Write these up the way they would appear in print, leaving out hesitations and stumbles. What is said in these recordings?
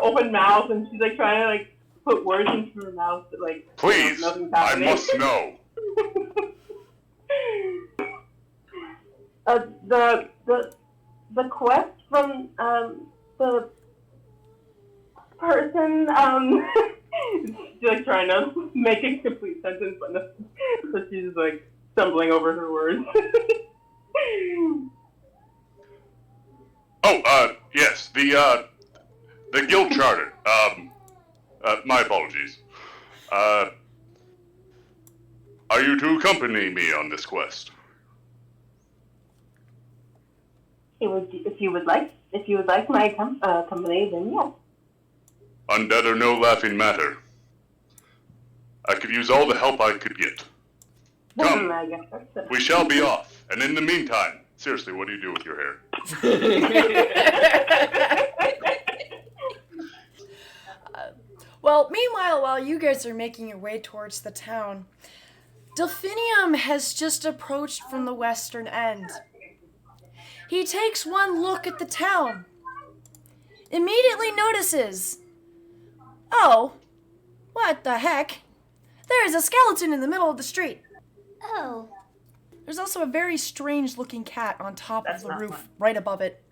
open mouth, and she's like trying to like put words into her mouth, but like please, nothing's I happening. must know. The quest from the person she's like trying to make a complete sentence, but no, so she's like stumbling over her words. Yes, the guild charter. My apologies. Are you to accompany me on this quest? If you would like my company, then yes. Undead are no laughing matter. I could use all the help I could get. Come, I guess that's it. we shall be off. And in the meantime, seriously, what do you do with your hair? Well, meanwhile, while you guys are making your way towards the town, Delphinium has just approached from the western end. He takes one look at the town, immediately notices, oh, what the heck? There is a skeleton in the middle of the street. Oh. There's also a very strange looking cat on top That's of the not roof, fun. right above it.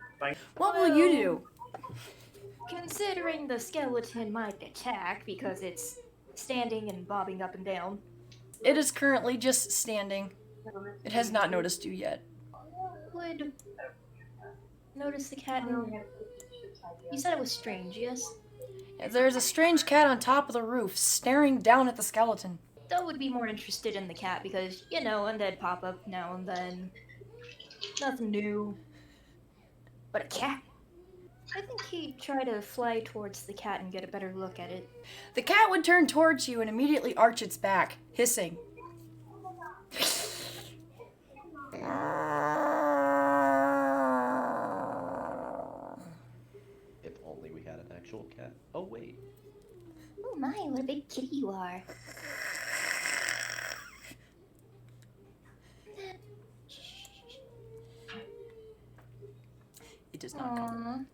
What will you do? Considering the skeleton might attack because it's standing and bobbing up and down. It is currently just standing. It has not noticed you yet. Would notice the cat and... You said it was strange, yes? There's a strange cat on top of the roof, staring down at the skeleton. Though would be more interested in the cat because, you know, undead pop up now and then. Nothing new. But a cat? I think he'd try to fly towards the cat and get a better look at it. The cat would turn towards you and immediately arch its back, hissing. If only we had an actual cat. Oh, wait. Oh my, what a big kitty you are. It does not come.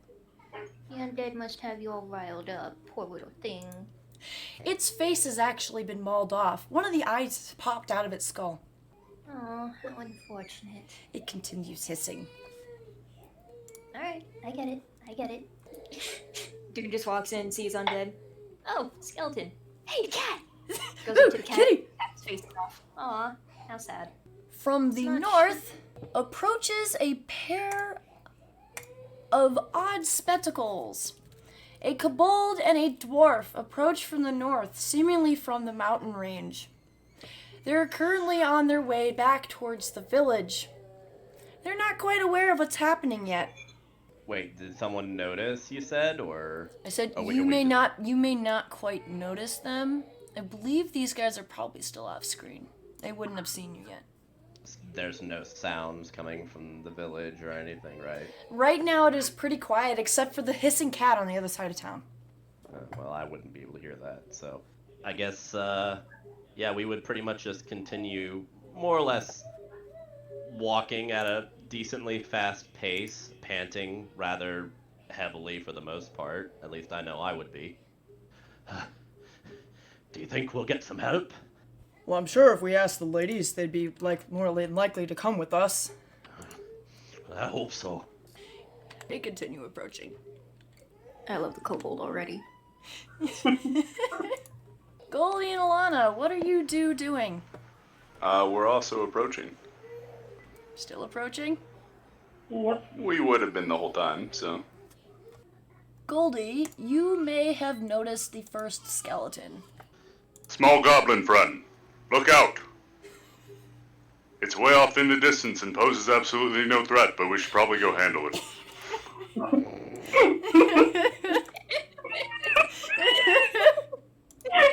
The undead must have you all riled up. Poor little thing. Its face has actually been mauled off. One of the eyes has popped out of its skull. Oh, how unfortunate. It continues hissing. Alright, I get it. Dude just walks in, sees undead. Oh, skeleton. Hey, the cat! Goes up to the cat. Kitty! Cat's face off. Aw, how sad. From the not north approaches a pair of odd spectacles. A kobold and a dwarf approach from the north, seemingly from the mountain range. They're currently on their way back towards the village. They're not quite aware of what's happening yet. Wait, did someone notice, you said, or...? I said Oh, wait, you we may just- not quite notice them. I believe these guys are probably still off screen. They wouldn't have seen you yet. There's no sounds coming from the village or anything, right? Right now it is pretty quiet, except for the hissing cat on the other side of town. Well, I wouldn't be able to hear that, so... I guess, yeah, we would pretty much just continue, more or less, walking at a decently fast pace, panting rather heavily for the most part. At least I know I would be. Do you think we'll get some help? Well, I'm sure if we asked the ladies, they'd be more than likely to come with us. I hope so. They continue approaching. I love the kobold already. Goldie and Alana, what are you doing? We're also approaching. Still approaching? Yep. We would have been the whole time, so... Goldie, you may have noticed the first skeleton. Small goblin friend, look out! It's way off in the distance and poses absolutely no threat, but we should probably go handle it.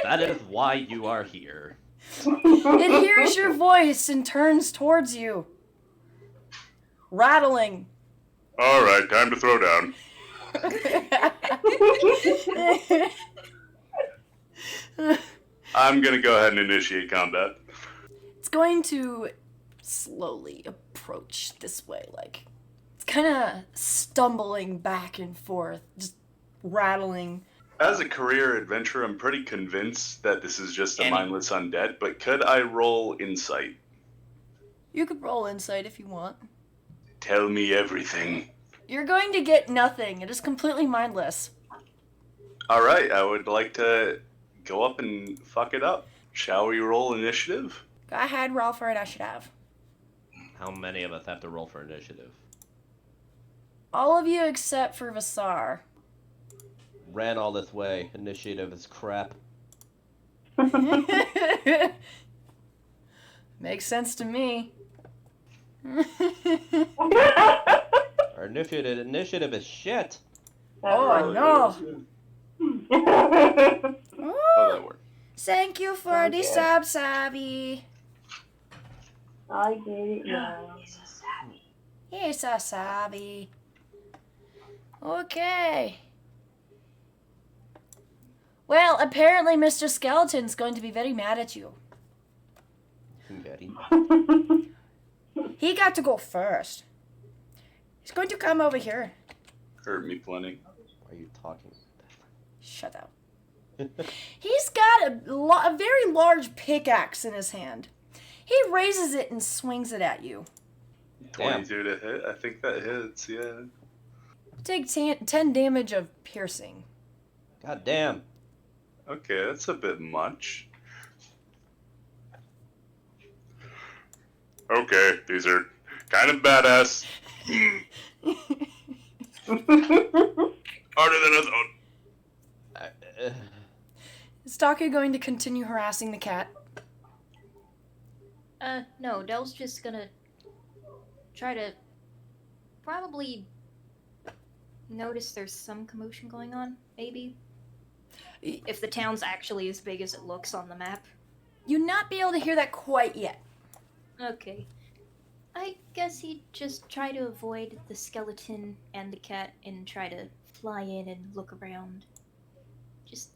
That is why you are here. It hears your voice and turns towards you. Rattling. Alright, time to throw down. I'm gonna go ahead and initiate combat. It's going to slowly approach this way, it's kind of stumbling back and forth, just rattling As a career adventurer, I'm pretty convinced that this is just a Any- mindless undead, but could I roll insight? You could roll insight if you want. Tell me everything. You're going to get nothing. It is completely mindless. Alright, I would like to go up and fuck it up. Shall we roll initiative? Go ahead, roll for initiative. How many of us have to roll for initiative? All of you except for Vasar. Ran all this way. Initiative is crap. Makes sense to me. Our initiative is shit. Oh, no. Oh, that worked. Thank you for the sub, Savi. I get it now. He's a Savi. Okay. Well, apparently Mr. Skeleton's going to be very mad at you. Very. He got to go first. He's going to come over here. Hurt me plenty. Why are you talking? Shut up. He's got a very large pickaxe in his hand. He raises it and swings it at you. 22 to hit. I think that hits, yeah. Take 10 damage of piercing. God damn. Okay, that's a bit much. Okay, these are kind of badass. Harder than I thought. Is Taku going to continue harassing the cat? No, Dell's just gonna try to probably notice there's some commotion going on, maybe. If the town's actually as big as it looks on the map. You'd not be able to hear that quite yet. Okay. I guess he'd just try to avoid the skeleton and the cat and try to fly in and look around. Just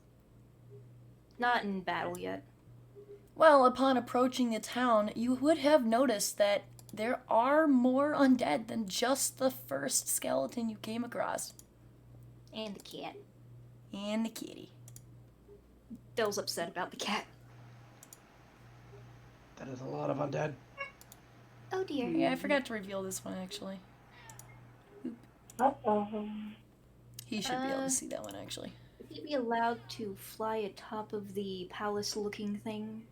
not in battle yet. Well, upon approaching the town, you would have noticed that there are more undead than just the first skeleton you came across. And the cat. And the kitty. Dell's upset about the cat. That is a lot of undead. Oh dear. Yeah, I forgot to reveal this one, actually. Uh-oh. He should be able to see that one, actually. Would he be allowed to fly atop of the palace-looking thing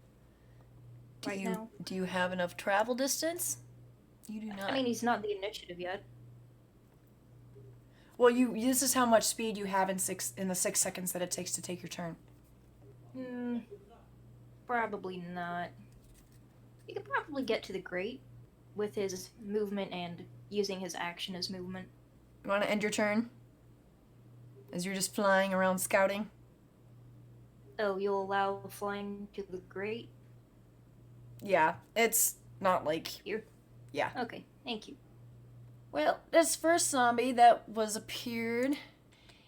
now? Do you have enough travel distance? You do not. I mean, he's not the initiative yet. Well, this is how much speed you have in the 6 seconds that it takes to take your turn. Probably not. He could probably get to the grate with his movement and using his action as movement. You want to end your turn? As you're just flying around scouting? Oh, you'll allow flying to the grate? Yeah, it's not like... Here? Yeah. Okay, thank you. Well, this first zombie that was appeared,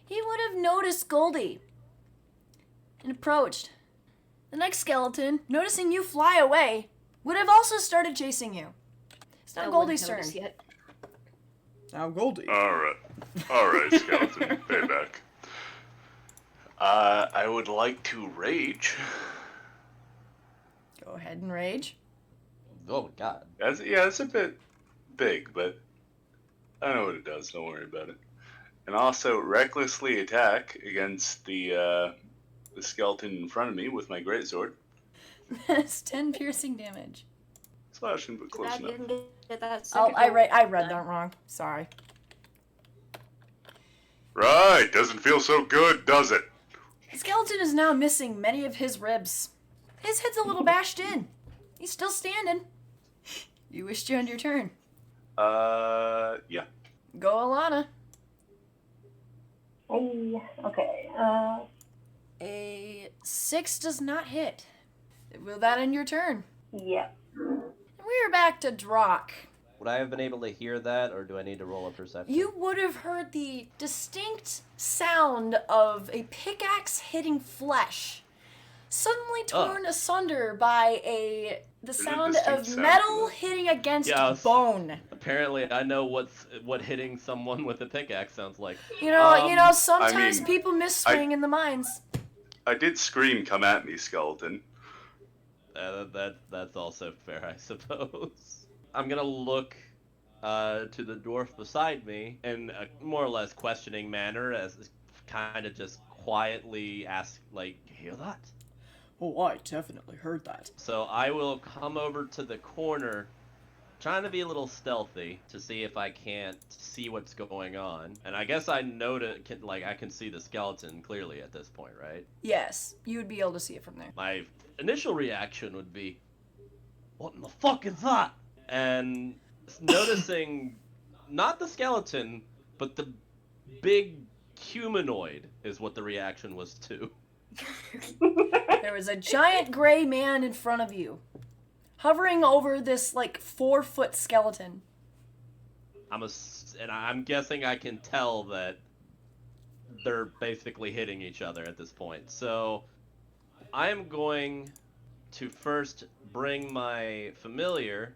he would have noticed Goldie and approached. The next skeleton, noticing you fly away, would have also started chasing you. It's not Goldie's turn. Yet. Now Goldie. Alright, skeleton, payback. I would like to rage. Go ahead and rage. Oh god. It's a bit big, but I know what it does, don't worry about it. And also recklessly attack against the skeleton in front of me with my greatsword. That's 10 piercing damage. Slashing, but close Glad enough. you didn't get that Oh, second I roll. read that wrong. Sorry. Right, doesn't feel so good, does it? The skeleton is now missing many of his ribs. His head's a little bashed in. He's still standing. You wish to end your turn. Yeah. Go, Alana. Hey, okay. A 6 does not hit. Will that end your turn? Yeah. We're back to Drock. Would I have been able to hear that, or do I need to roll a perception? You would have heard the distinct sound of a pickaxe hitting flesh suddenly torn asunder by the sound distinct of sound metal from that. hitting against Yes. bone. Apparently, I know what hitting someone with a pickaxe sounds like. You know, sometimes mean, people miss swing in the mines. I did scream, "Come at me, skeleton." That's also fair, I suppose. I'm gonna look to the dwarf beside me in a more or less questioning manner, as kind of just quietly ask, like, "You hear that?" Oh, I definitely heard that. So I will come over to the corner, trying to be a little stealthy to see if I can't see what's going on. And I guess I I can see the skeleton clearly at this point, right? Yes, you would be able to see it from there. My initial reaction would be, "What in the fuck is that?" And noticing not the skeleton, but the big humanoid is what the reaction was to. There was a giant gray man in front of you, hovering over this, like, 4-foot skeleton. And I'm guessing I can tell that they're basically hitting each other at this point. So I'm going to first bring my familiar.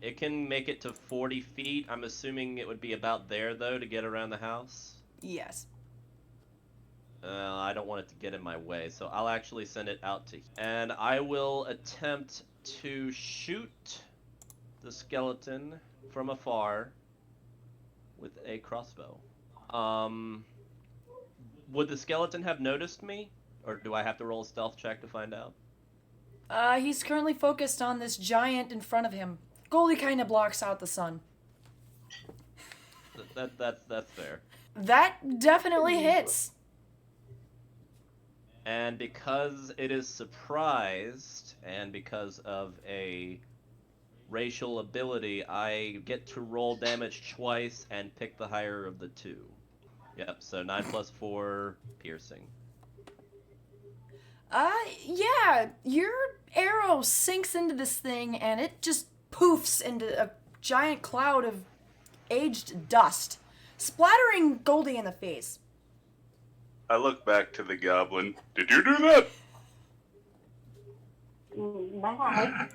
It can make it to 40 feet. I'm assuming it would be about there, though, to get around the house. Yes. I don't want it to get in my way, so I'll actually send it out to... And I will attempt to shoot the skeleton from afar with a crossbow. Would the skeleton have noticed me? Or do I have to roll a stealth check to find out? He's currently focused on this giant in front of him. Goldie kind of blocks out the sun. That's fair. That definitely hits. And because it is surprised, and because of a racial ability, I get to roll damage twice and pick the higher of the two. Yep, so 9 plus 4 piercing. Yeah, your arrow sinks into this thing and it just poofs into a giant cloud of aged dust, splattering Goldie in the face. I look back to the goblin. Did you do that? Bye.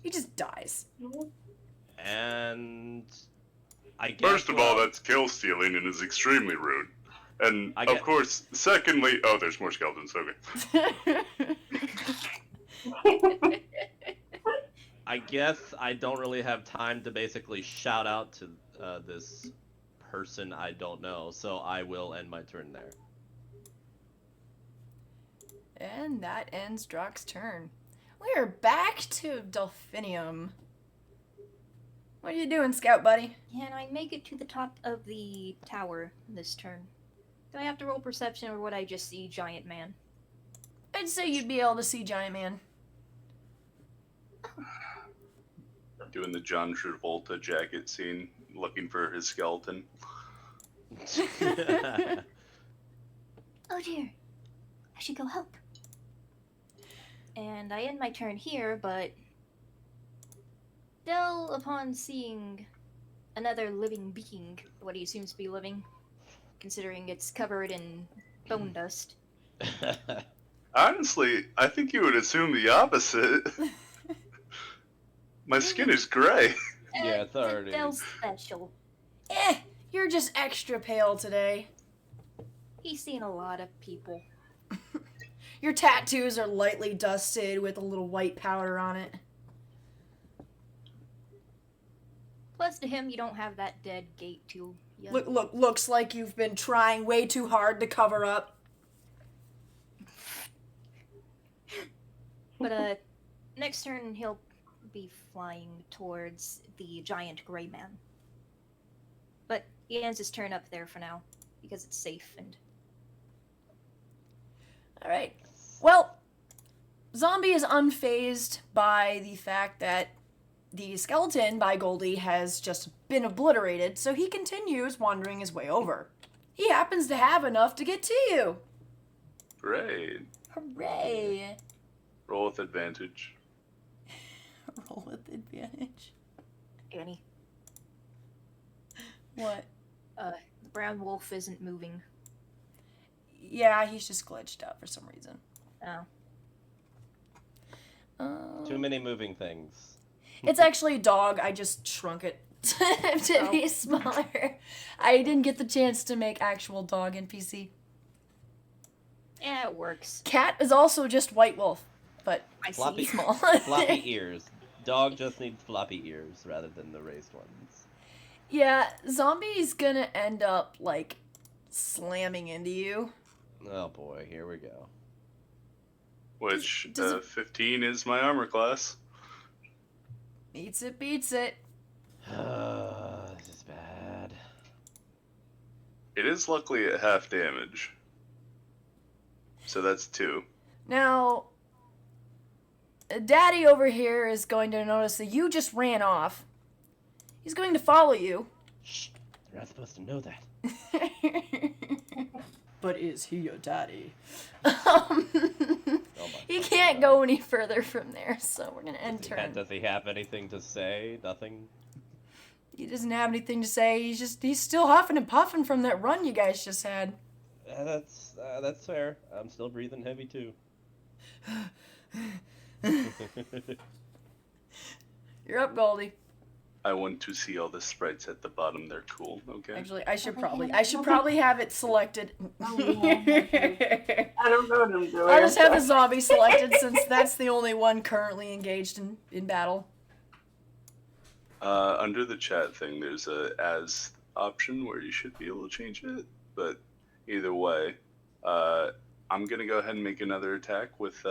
He just dies. And I guess... First of all, that's kill stealing and is extremely rude. And of course, secondly, oh, there's more skeletons. Okay. I guess I don't really have time to basically shout out to this person I don't know, so I will end my turn there. And that ends Drock's turn. We are back to Delphinium. What are you doing, Scout Buddy? Can I make it to the top of the tower this turn? Do I have to roll perception, or would I just see giant man? I'd say you'd be able to see Giant Man. Doing the John Travolta jacket scene, looking for his skeleton. Oh dear, I should go help. And I end my turn here, but still, upon seeing another living being, what he assumes to be living, considering it's covered in bone dust. Honestly, I think you would assume the opposite. My skin is gray. Yeah, it's already... Still special. You're just extra pale today. He's seen a lot of people. Your tattoos are lightly dusted with a little white powder on it. Plus, to him, you don't have that dead gate to you. Looks like you've been trying way too hard to cover up. But, next turn, he'll be flying towards the giant gray man. But he ends his turn up there for now, because it's safe and... Alright. Well, Zombie is unfazed by the fact that the skeleton by Goldie has just been obliterated, so he continues wandering his way over. He happens to have enough to get to you. Great. Hooray. Roll with advantage. Roll with advantage. Annie. What? The brown wolf isn't moving. Yeah, he's just glitched out for some reason. Oh. Too many moving things. It's actually a dog. I just shrunk it to be smaller. I didn't get the chance to make actual dog NPC. Yeah, it works. Cat is also just white wolf, but I Floppy. see. small. Floppy ears. Dog just needs floppy ears rather than the raised ones. Yeah, zombie's gonna end up, like, slamming into you. Oh boy, here we go. Which, Does it- 15 is my armor class. Beats it, beats it. This is bad. It is luckily at half damage. So that's 2. Now, Daddy over here is going to notice that you just ran off. He's going to follow you. Shh, you're not supposed to know that. But is he your daddy? Oh my He God. can't go any further from there, so we're gonna end turn. Does he have anything to say? Nothing? He doesn't have anything to say. He's still huffing and puffing from that run you guys just had. That's fair. I'm still breathing heavy too. You're up, Goldie. I want to see all the sprites at the bottom. They're cool, okay? Actually, I should probably have it selected. I don't know what I'm doing. I'll just have the zombie selected since that's the only one currently engaged in battle. Under the chat thing, there's a as option where you should be able to change it. But either way, I'm gonna go ahead and make another attack with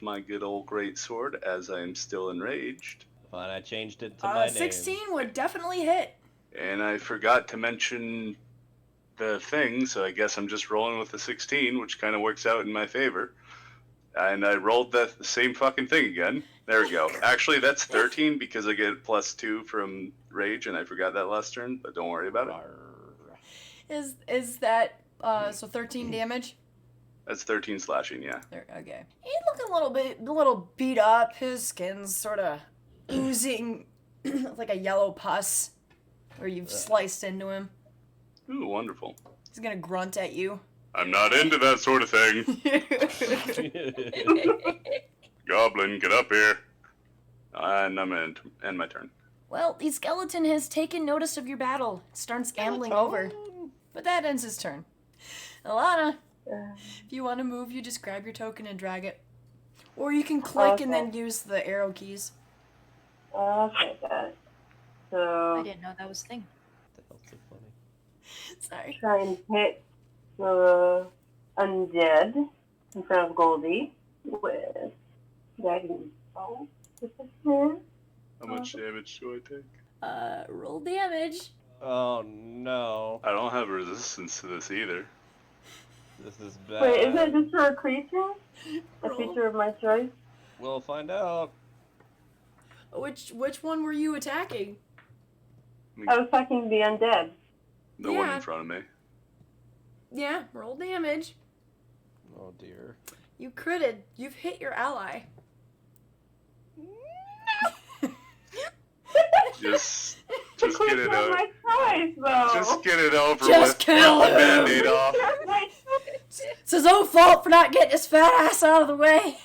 my good old great sword, as I am still enraged. Fine, I changed it to my name. 16 would definitely hit. And I forgot to mention the thing, so I guess I'm just rolling with the 16, which kind of works out in my favor. And I rolled the same fucking thing again. There we go. Actually, that's 13 because I get +2 from rage, and I forgot that last turn, but don't worry about it. Is that so 13 damage? That's 13 slashing, yeah. There, okay. He's looking a little beat up. His skin's sort of oozing like a yellow pus where you've sliced into him. Ooh, wonderful. He's gonna grunt at you. I'm not into that sort of thing. Goblin, get up here. And I'm gonna end my turn. Well, the skeleton has taken notice of your battle. Starts ambling over. But that ends his turn. Alana, if you want to move, you just grab your token and drag it. Or you can click and then use the arrow keys. Okay, got it. I So, didn't know that was a thing. That felt so funny. Sorry. try and hit the undead in front of Goldie with dragon bolt. How much damage do I take? Roll damage. Oh no. I don't have resistance to this either. This is bad. Wait, isn't it just for a creature? A Roll. creature of my choice? We'll find out. Which one were you attacking? I was attacking the undead. The one Yeah. in front of me. Yeah, roll damage. Oh dear. You critted. You've hit your ally. Just get it Creature of out. my choice, though. Just get it over Just with. kill Rip the him. Band-Aid off. Creature of my choice. It's his own fault for not getting his fat ass out of the way.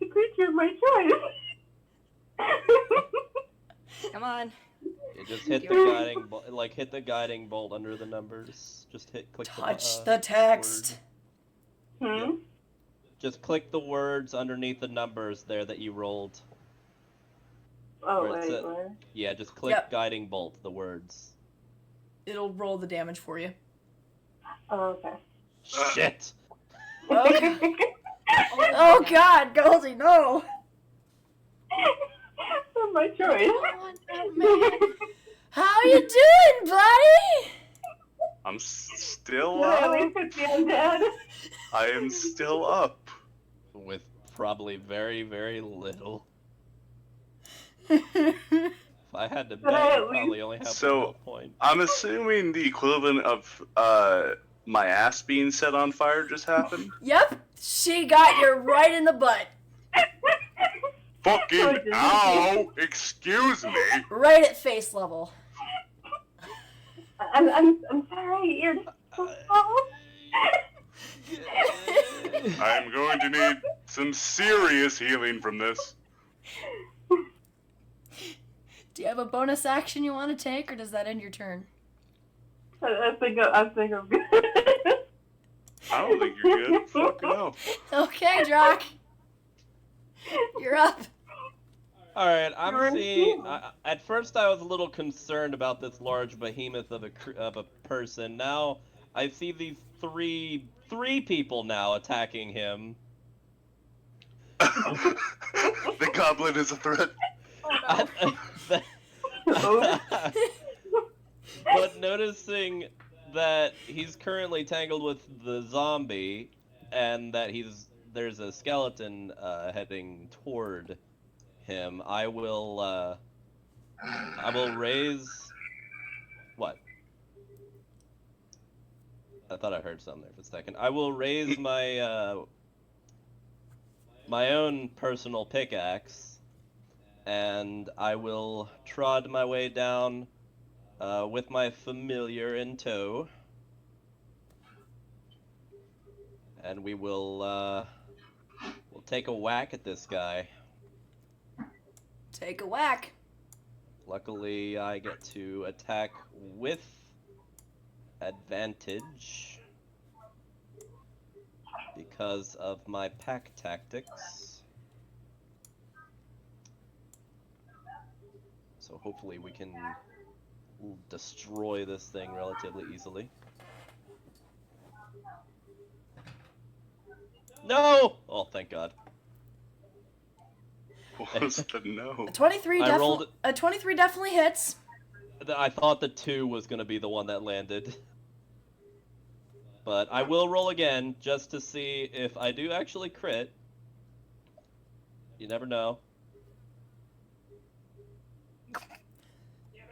The creature of my choice. Come on. You just hit the guiding hit the guiding bolt under the numbers. Just click Touch the text. Hmm? Just click the words underneath the numbers there that you rolled. Oh, Where it's wait, at- where? Yeah, just click Yep. guiding bolt, the words. It'll roll the damage for you. Oh, okay. Shit! Okay. Oh God, Goldie, no! Of my choice. How you doing, buddy? I'm still Did I at up. least hit the undead? I am still up. With probably very, very little. If I had to bet, I I'd at probably only have So- 1 point. I'm assuming the equivalent of my ass being set on fire just happened. Yep, she got you right in the butt. Fucking ow! Excuse me. Right at face level. I'm sorry. You're so small. I'm going to need some serious healing from this. Do you have a bonus action you want to take, or does that end your turn? I think I'm good. I don't think you're good. Fucking hell. Okay, Drock. You're up. All right, I'm You're seeing. in. At first, I was a little concerned about this large behemoth of a person. Now I see these three people now attacking him. The goblin is a threat. But noticing that he's currently tangled with the zombie, and that there's a skeleton heading toward him, I will raise. What? I thought I heard something there for a second. I will raise my my own personal pickaxe, and I will trod my way down with my familiar in tow, and we'll take a whack at this guy. Take a whack. Luckily, I get to attack with advantage because of my pack tactics. So hopefully we can destroy this thing relatively easily. No! Oh, thank God. What was the no? A 23 I rolled- a 23 definitely hits. I thought the 2 was going to be the one that landed. But I will roll again, just to see if I do actually crit. You never know.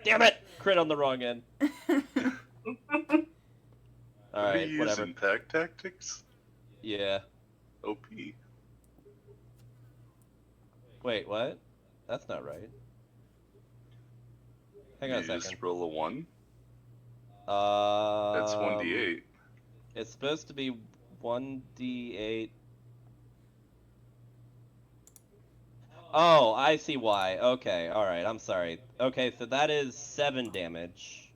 Damn it! Crit on the wrong end. What are Alright, you whatever. using? Pack tactics? Yeah. OP. Wait, what? That's not right. Hang on a You second. just roll a 1? That's That's 1d8. It's supposed to be 1d8. Oh, I see why. Okay, alright, I'm sorry. Okay, so that is 7 damage.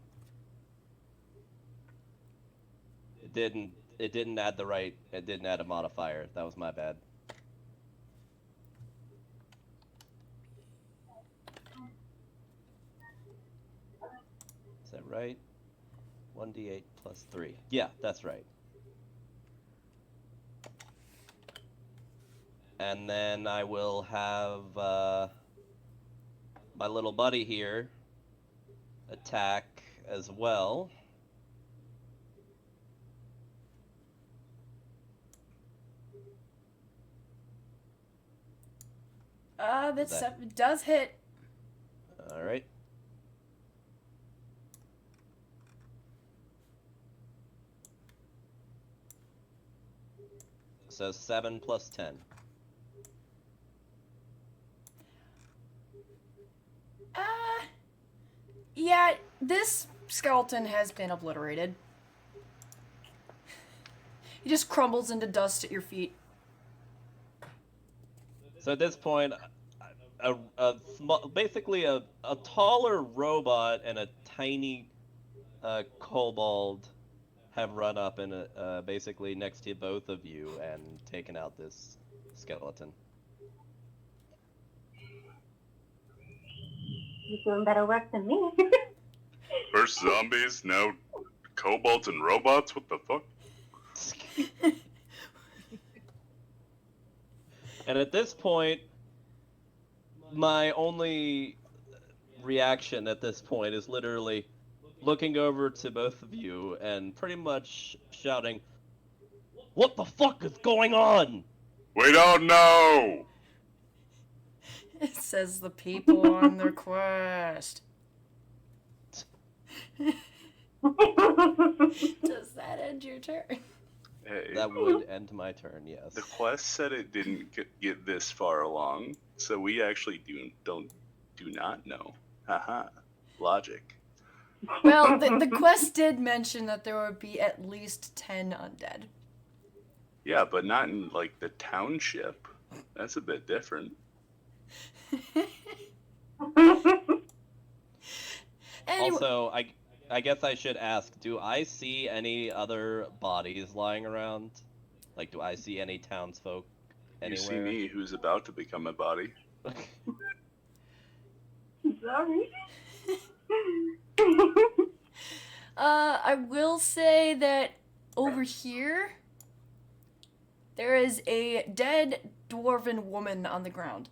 It didn't add it didn't add a modifier. That was my bad. Is that right? 1d8 plus 3. Yeah, that's right. And then I will have my little buddy here attack as well. That does hit. All right. So 7 plus 10. Yeah, this skeleton has been obliterated. He just crumbles into dust at your feet. So at this point, basically a taller robot and a tiny kobold have run up and basically next to both of you and taken out this skeleton. You're doing better work than me. First zombies, now kobolds and robots? What the fuck? And at this point, my only reaction at this point is literally looking over to both of you and pretty much shouting, "What the fuck is going on?" We don't know! It says the people on their quest. Does that end your turn? Hey, That would end my turn, yes. the quest said it didn't get this far along, so we actually do not know. Haha, logic. Well, the quest did mention that there would be at least 10 undead. Yeah, but not in like the township. That's a bit different. Anyway, Also, I guess I should ask, do I see any other bodies lying around? Like, do I see any townsfolk You see anywhere? me, who's about to become a body. Sorry. I will say that over here, there is a dead dwarven woman on the ground.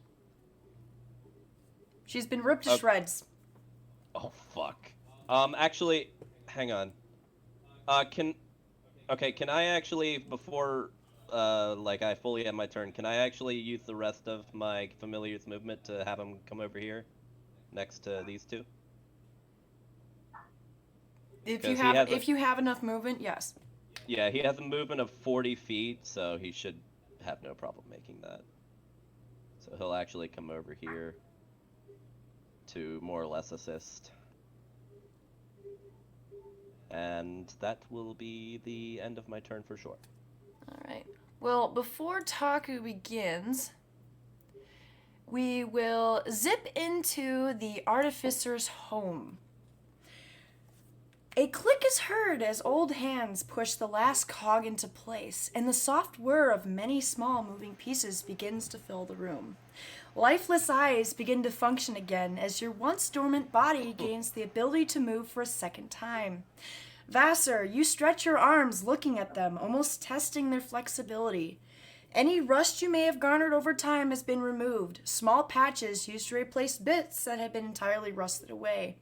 She's been ripped to shreds. Oh, fuck. Actually, hang on. Can I actually, before, like, I fully end my turn, can I actually use the rest of my familiar's movement to have him come over here, next to these two? If 'Cause you he have has a- if you have enough movement, yes. Yeah, he has a movement of 40 feet, so he should have no problem making that. So he'll actually come over here to more or less assist. And that will be the end of my turn for sure. All right. Well, before Taku begins, we will zip into the artificer's home. A click is heard as old hands push the last cog into place, and the soft whir of many small moving pieces begins to fill the room. Lifeless eyes begin to function again as your once dormant body gains the ability to move for a second time. Vassar, you stretch your arms looking at them, almost testing their flexibility. Any rust you may have garnered over time has been removed, small patches used to replace bits that had been entirely rusted away.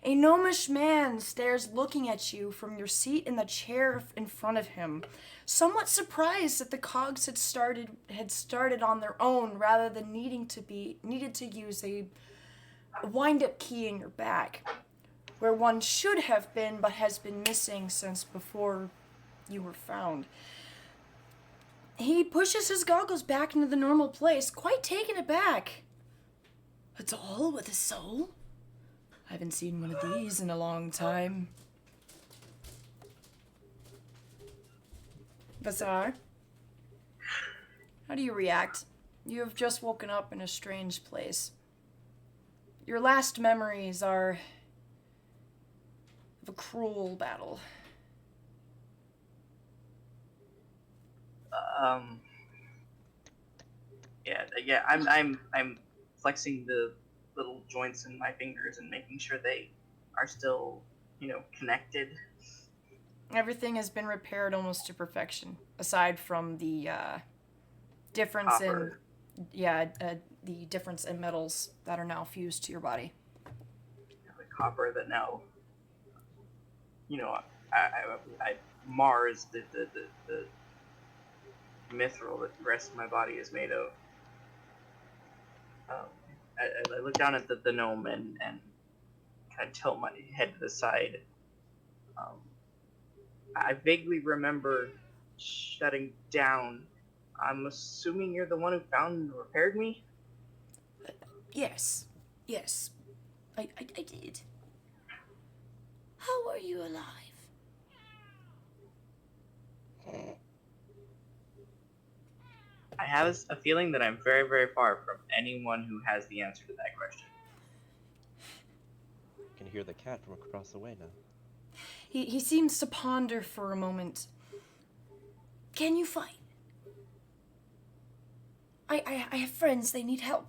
A gnomish man stares looking at you from your seat in the chair in front of him, somewhat surprised that the cogs had started on their own rather than needed to use a wind-up key in your back, where one should have been but has been missing since before you were found. He pushes his goggles back into the normal place, quite taken aback. A doll with a soul? I haven't seen one of these in a long time. Bazaar, how do you react? You have just woken up in a strange place. Your last memories are of a cruel battle. Yeah. I'm flexing the little joints in my fingers and making sure they are still, connected. Everything has been repaired almost to perfection, aside from the difference Copper. the difference in metals that are now fused to your body. The copper that now, I mars the mithril that the rest of my body is made of. I look down at the gnome and kind of tilt my head to the side. I vaguely remember shutting down. I'm assuming you're the one who found and repaired me? Yes. I did. How are you alive? I have a feeling that I'm very, very far from anyone who has the answer to that question. I can hear the cat from across the way now. He seems to ponder for a moment. Can you fight? I have friends, they need help.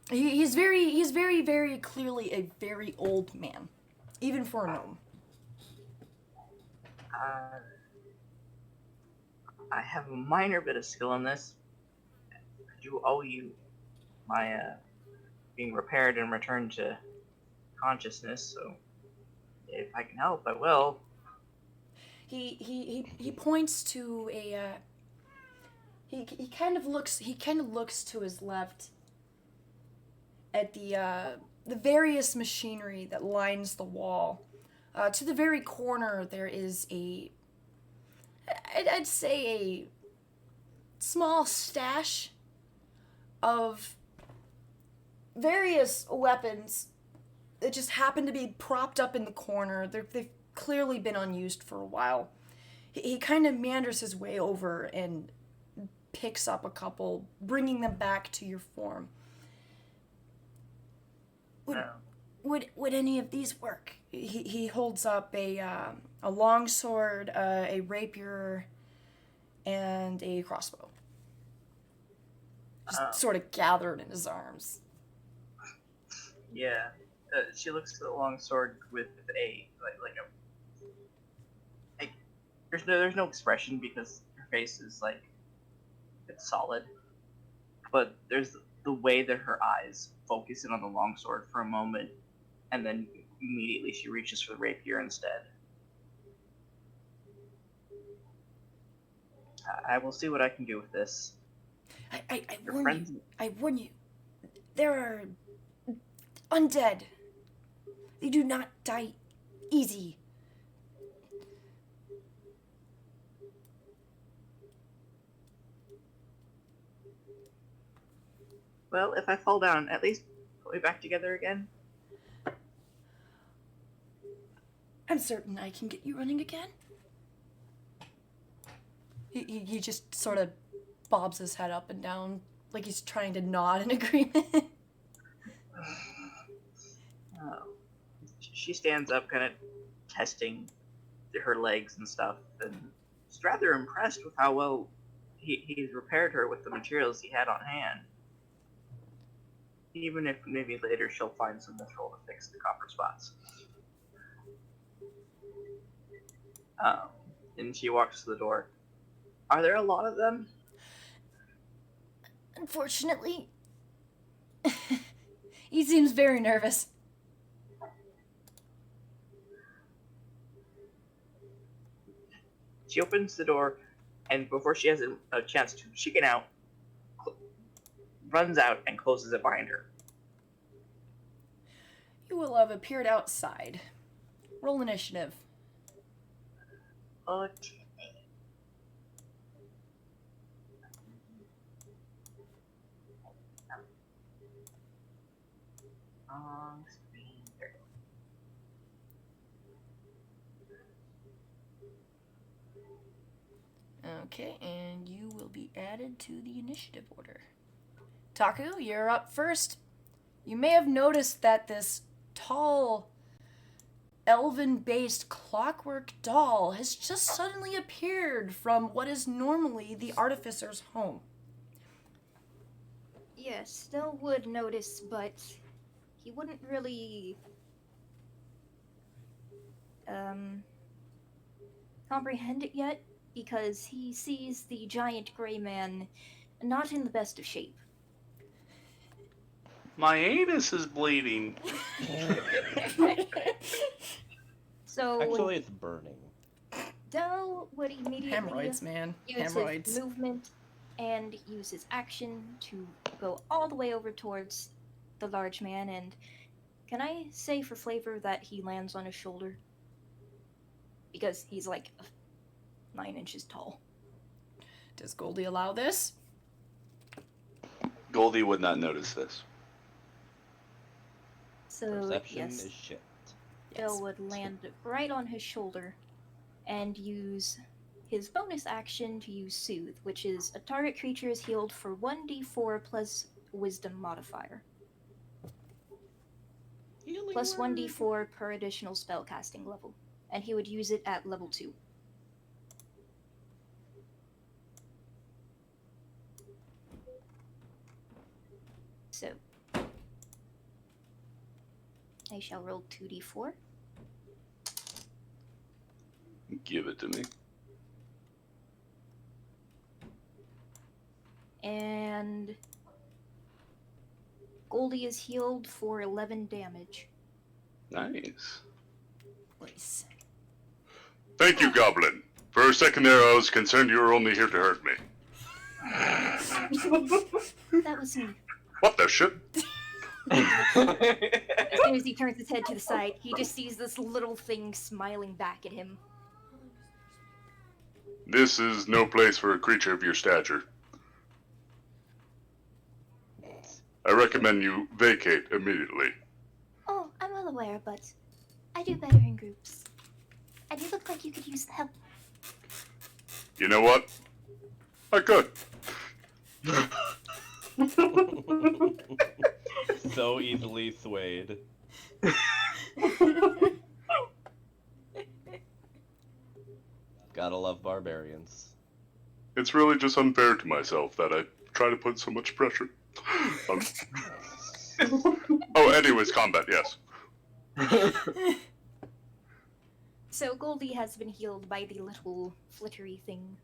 He's very, very clearly a very old man, even for a gnome. I have a minor bit of skill in this. I do owe you my being repaired and returned to consciousness, so if I can help, I will. He points to a he kind of looks to his left at the various machinery that lines the wall To the very corner, there is I'd say a small stash of various weapons that just happen to be propped up in the corner. They've clearly been unused for a while. He kind of meanders his way over and picks up a couple, bringing them back to your form. Would any of these work? He holds up a longsword, a rapier, and a crossbow. Just sort of gathered in his arms. Yeah. She looks at the longsword with there's no expression because her face is like it's solid, but there's the way that her eyes focus in on the longsword for a moment, and then immediately she reaches for the rapier instead. I will see what I can do with this. I warn you. There are undead. They do not die easy. Well, if I fall down, at least put me back together again. I'm certain I can get you running again. He just sort of bobs his head up and down like he's trying to nod in agreement. She stands up, kind of testing her legs and stuff, and is rather impressed with how well he's repaired her with the materials he had on hand. Even if maybe later she'll find some mithril to fix the copper spots. And she walks to the door. Are there a lot of them? Unfortunately, he seems very nervous. She opens the door, and before she has a chance to chicken out, runs out and closes it behind her. You will have appeared outside. Roll initiative. Okay. There. Okay, and you will be added to the initiative order. Taku, you're up first. You may have noticed that this tall, elven-based clockwork doll has just suddenly appeared from what is normally the artificer's home. Yes, still would notice, but he wouldn't really comprehend it yet because he sees the giant gray man not in the best of shape. My anus is bleeding. So Actually, it's burning. Dell would immediately Hemorrhoids, man. use Hemorrhoids. his movement and use his action to go all the way over towards the large man. And can I say for flavor that he lands on his shoulder? Because he's like 9 inches tall. Does Goldie allow this? Goldie would not notice this. So Perception yes, is shit. Dell would land right on his shoulder and use his bonus action to use Soothe, which is a target creature is healed for 1d4 plus Wisdom modifier. Healing Plus word. 1d4 per additional spellcasting level. And he would use it at level 2. So, I shall roll 2d4. Give it to me. And Goldie is healed for 11 damage. Nice. Nice. Thank you, Goblin. For a second there, I was concerned you were only here to hurt me. That was me. What the shit? As soon as he turns his head to the side, he just sees this little thing smiling back at him. This is no place for a creature of your stature. I recommend you vacate immediately. Oh, I'm well aware, but I do better in groups. And you look like you could use the help. You know what? I could. So easily swayed. Gotta love barbarians. It's really just unfair to myself that I try to put so much pressure. Oh, anyways, combat, yes. So Goldie has been healed by the little flittery thing.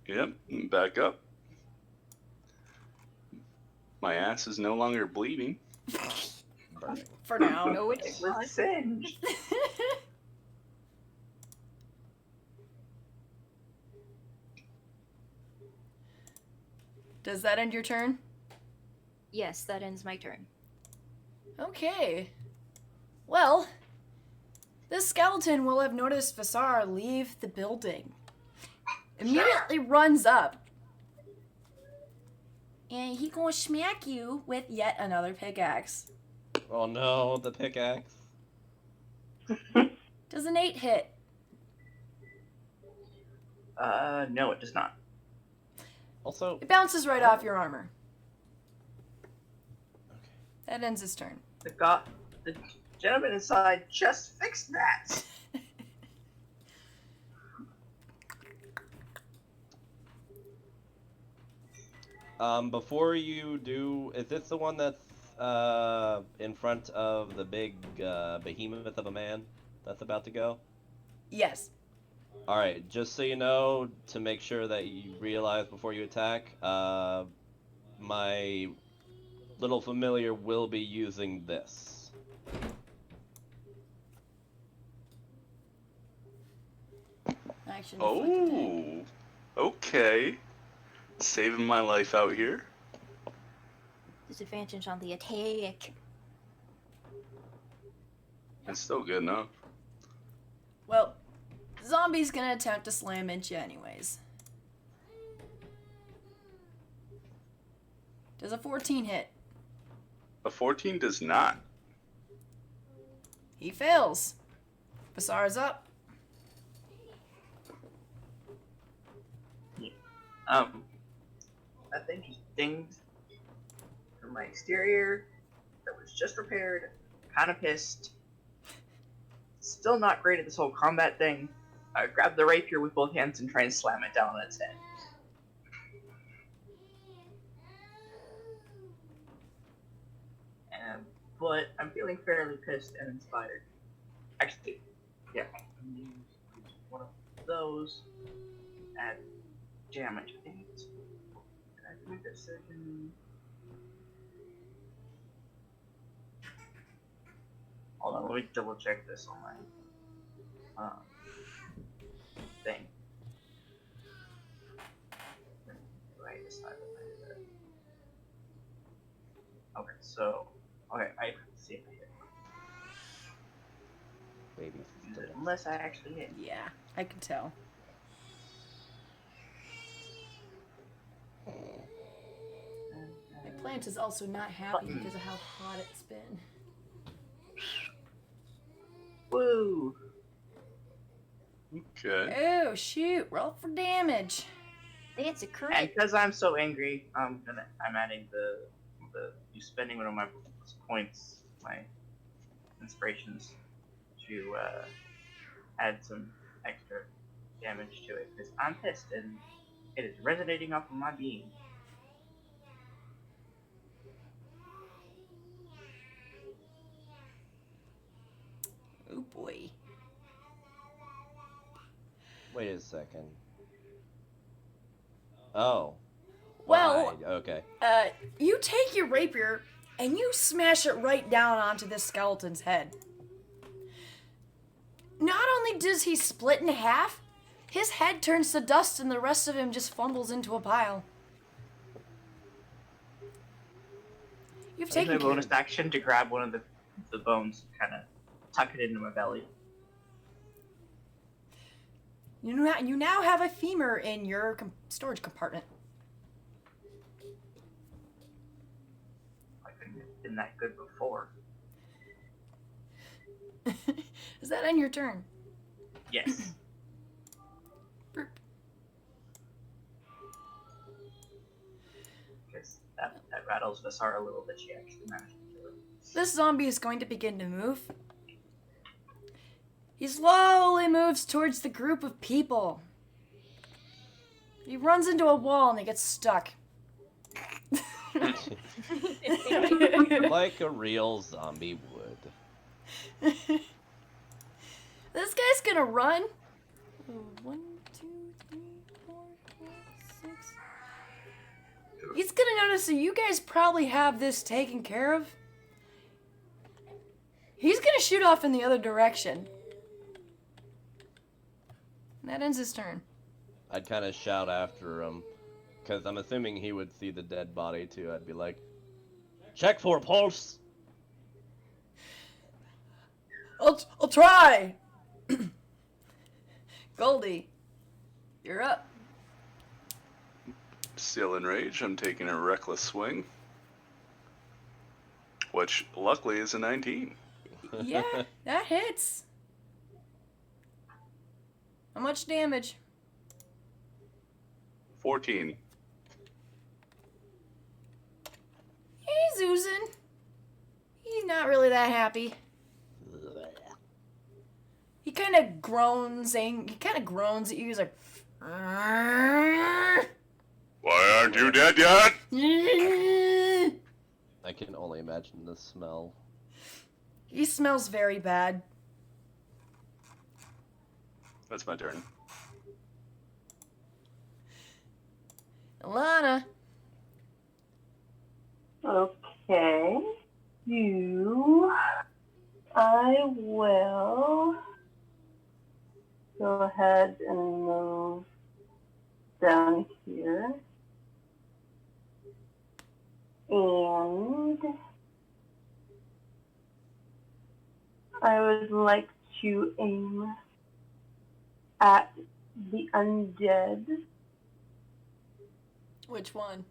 Yep, back up. My ass is no longer bleeding. Burning. For now. No, It it's was singed. Does that end your turn? Yes, that ends my turn. Okay. Well, this skeleton will have noticed Vasar leave the building. Immediately runs up. And he gonna smack you with yet another pickaxe. Oh no, the pickaxe. Does an 8 hit? No, it does not. Also, It bounces right off your armor. That ends his turn. The gentleman inside just fixed that. before you do, is this the one that's in front of the big behemoth of a man that's about to go? Yes. Alright, just so you know, to make sure that you realize before you attack, my little familiar will be using this. Action. Oh, okay. Saving my life out here. Disadvantage on the attack. It's still good enough. Well, zombie's gonna attempt to slam into you anyways. Does a 14 hit? A 14 does not. He fails. Basar's up. That thing just dinged from my exterior that was just repaired. Kind of pissed. Still not great at this whole combat thing. I grab the rapier with both hands and try and slam it down on its head. But I'm feeling fairly pissed and inspired. Actually, yeah. I'm gonna use one of those. Add damage. I think it's. Can I make that second? Hold on, let me double check this on my thing. Right, decide what I did there. Okay, so I see if I hit. Maybe. Use it unless I actually hit. Yeah, I can tell. My plant is also not happy because of how hot it's been. Woo! Okay. Oh shoot! Roll for damage. That's a And crit. because I'm so angry, I'm adding the you spending one of my points, my inspirations, to add some extra damage to it because I'm pissed and it is resonating off of my being. Oh boy. Wait a second. Oh. Well, Right, okay. You take your rapier and you smash it right down onto this skeleton's head. Not only does he split in half, his head turns to dust and the rest of him just fumbles into a pile. You've Use my taken care bonus of. action to grab one of the bones, kind of tuck it into my belly. You now have a femur in your storage compartment. I couldn't have been that good before. Is that on your turn? Yes. Burp. Because that rattles Vasara a little bit. She actually managed to kill it. This zombie is going to begin to move. He slowly moves towards the group of people. He runs into a wall and he gets stuck. Like a real zombie would. This guy's gonna run. 1, 2, 3, 4, 5, 6. He's gonna notice that you guys probably have this taken care of. He's gonna shoot off in the other direction. And that ends his turn. I'd kind of shout after him, because I'm assuming he would see the dead body too. I'd be like, check for pulse! I'll try! Goldie, you're up. Still in rage, I'm taking a reckless swing. Which, luckily, is a 19. Yeah, that hits. How much damage? 14. He's oozing. He's not really that happy. He kind of groans, he kind of groans at you. He's like, Why aren't you dead yet? I can only imagine the smell. He smells very bad. That's my turn. Alana. Okay. I will go ahead and move down here. And I would like to aim at the undead. Which one?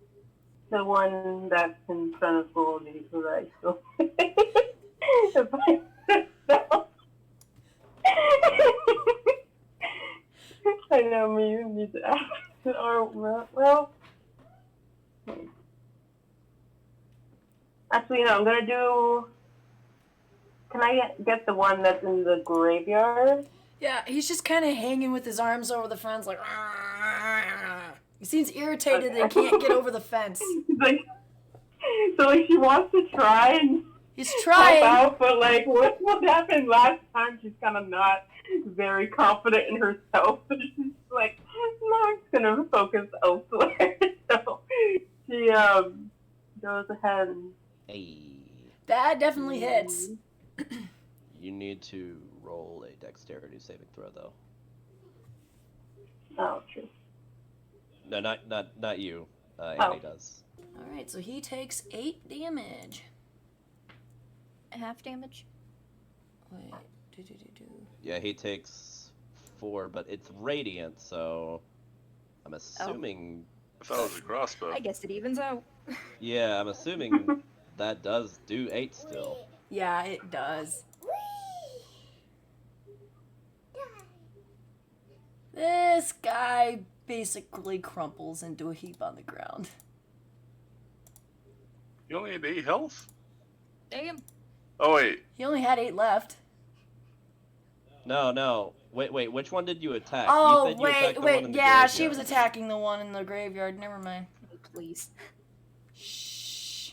The one that's in front of Goldie, so that I still if I I know me need to ask or well actually no, I'm gonna do can I get the one that's in the graveyard? Yeah, he's just kind of hanging with his arms over the fence like he seems irritated that he can't get over the fence. Like, so like she wants to try and He's help trying. out, but like what happened last time? She's kind of not very confident in herself. So she's like, no, I'm just gonna focus elsewhere. So she goes ahead and Hey. That definitely hits. You need to roll a dexterity saving throw, though. oh, true. No, not you. Oh. Annie does. Alright, so he takes 8 damage. Half damage. Wait. Yeah, he takes 4, but it's radiant, so I'm assuming. I thought it was a crossbow. I guess it evens out. Yeah, I'm assuming that does do 8 still. Yeah, it does. This guy basically crumples into a heap on the ground. You only had 8 health? Damn. Oh, wait. He only had 8 left. No. Wait, which one did you attack? Oh, you said you attacked the one wait. in the Yeah, she graveyard. was attacking the one in the graveyard. Never mind. Please. Shh.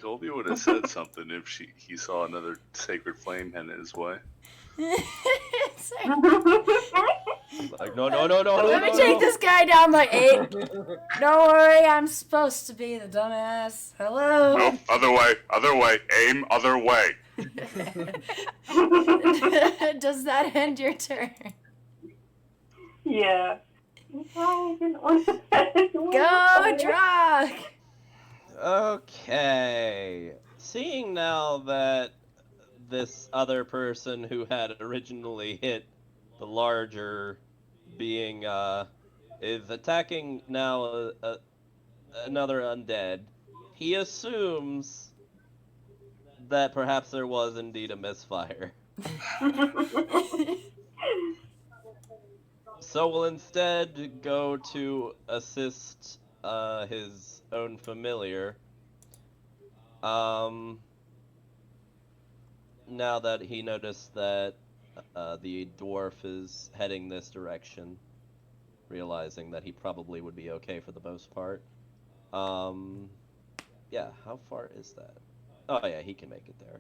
Goldie would have said something if he saw another sacred flame headed his way. Like, no. Let me take this guy down by 8. Don't worry, I'm supposed to be the dumbass. Hello. Nope, other way, aim other way. Does that end your turn? Yeah. Go, Drog! Okay. seeing now that this other person who had originally hit the larger being is attacking now another undead, he assumes that perhaps there was indeed a misfire. So we'll instead go to assist his own familiar. Now that he noticed that the dwarf is heading this direction, realizing that he probably would be okay for the most part. Yeah, how far is that? Oh yeah, he can make it there.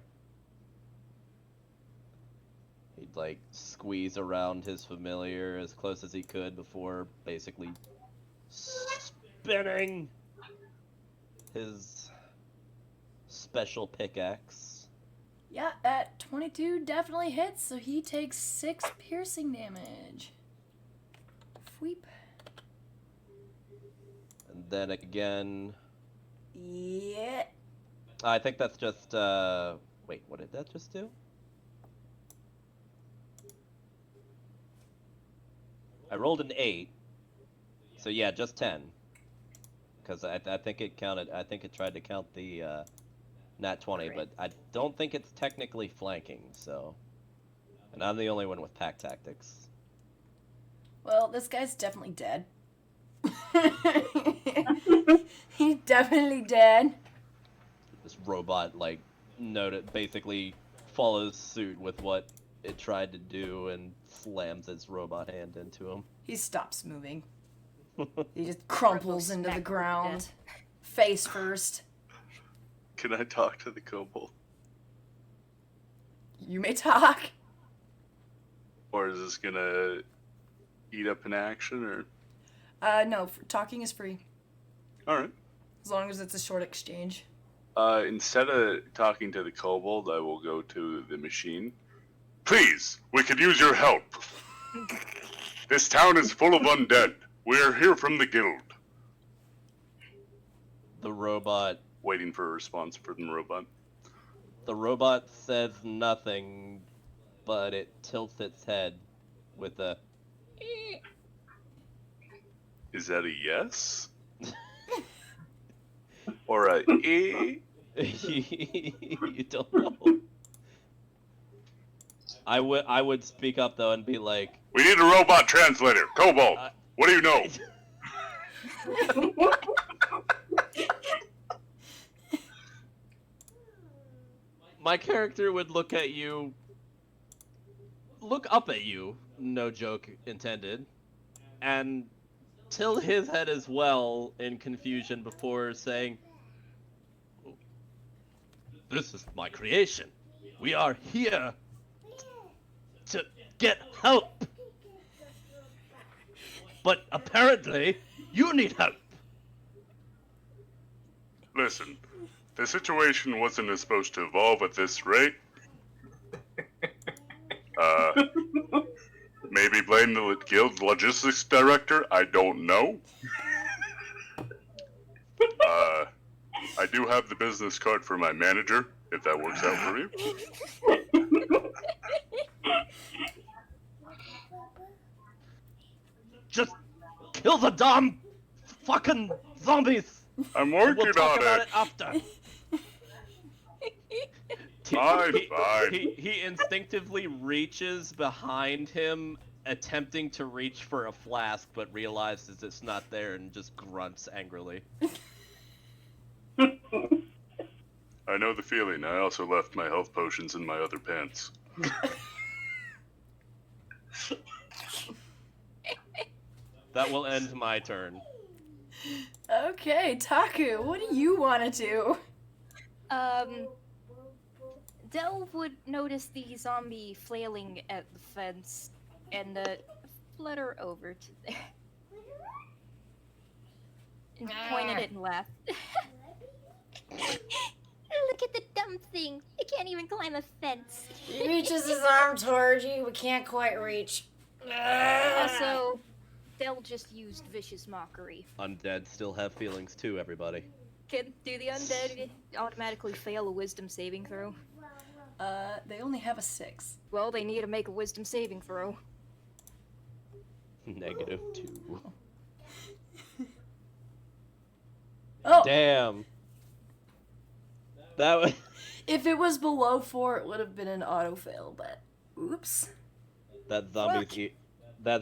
He'd like squeeze around his familiar as close as he could before basically spinning his special pickaxe. Yeah, at 22 definitely hits, so he takes 6 piercing damage. Fweep. And then again, Yeah. I think that's just wait, what did that just do? I rolled an 8. So yeah, just 10. Because I think it counted, I think it tried to count the nat 20, but I don't think it's technically flanking, so. And I'm the only one with pack tactics. Well, this guy's definitely dead. He's definitely dead. This robot, like, basically follows suit with what it tried to do and slams its robot hand into him. He stops moving. He just crumples into the ground. Face first. Can I talk to the kobold? You may talk. Or is this gonna eat up an action, or? No, talking is free. Alright. As long as it's a short exchange. Instead of talking to the kobold, I will go to the machine. Please, we could use your help. This town is full of undead. We are here from the guild. The robot Waiting for a response from the robot. The robot says nothing, but it tilts its head with a... Is that a yes? Or a eh? You don't know. I would speak up though and be like, We need a robot translator. Kobold, what do you know? my character would look up at you, no joke intended, and tilt his head as well in confusion before saying, "This is my creation. We are here to get help. But apparently, you need help." Listen, the situation wasn't supposed to evolve at this rate. Maybe blame the guild logistics director, I don't know. I do have the business card for my manager, if that works out for you. Just kill the dumb fucking zombies. I'm working We'll talk on about it. it after. Fine. He instinctively reaches behind him, attempting to reach for a flask, but realizes it's not there and just grunts angrily. I know the feeling. I also left my health potions in my other pants. That will end my turn. Okay, Taku, what do you want to do? Delve would notice the zombie flailing at the fence and flutter over to there. And point at it and laugh. Look at the dumb thing. It can't even climb a fence. He reaches his arm towards you, but can't quite reach. Also, Del just used vicious mockery. Undead still have feelings too, everybody. Do the undead automatically fail a wisdom saving throw? They only have a 6. Well, they need to make a wisdom saving throw. -2. Oh! Damn. That was. If it was below 4, it would have been an auto fail, but oops. That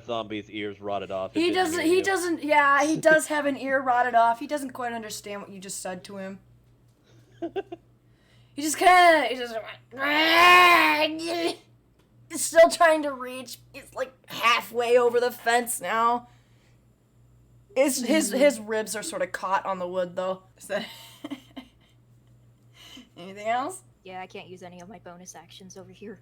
zombie's ears rotted off. It He didn't doesn't, hear he you. doesn't, yeah, he does have an ear rotted off. He doesn't quite understand what you just said to him. He just kinda, he just went, he's still trying to reach. He's like halfway over the fence now. His ribs are sort of caught on the wood though. Is that anything else? Yeah, I can't use any of my bonus actions over here.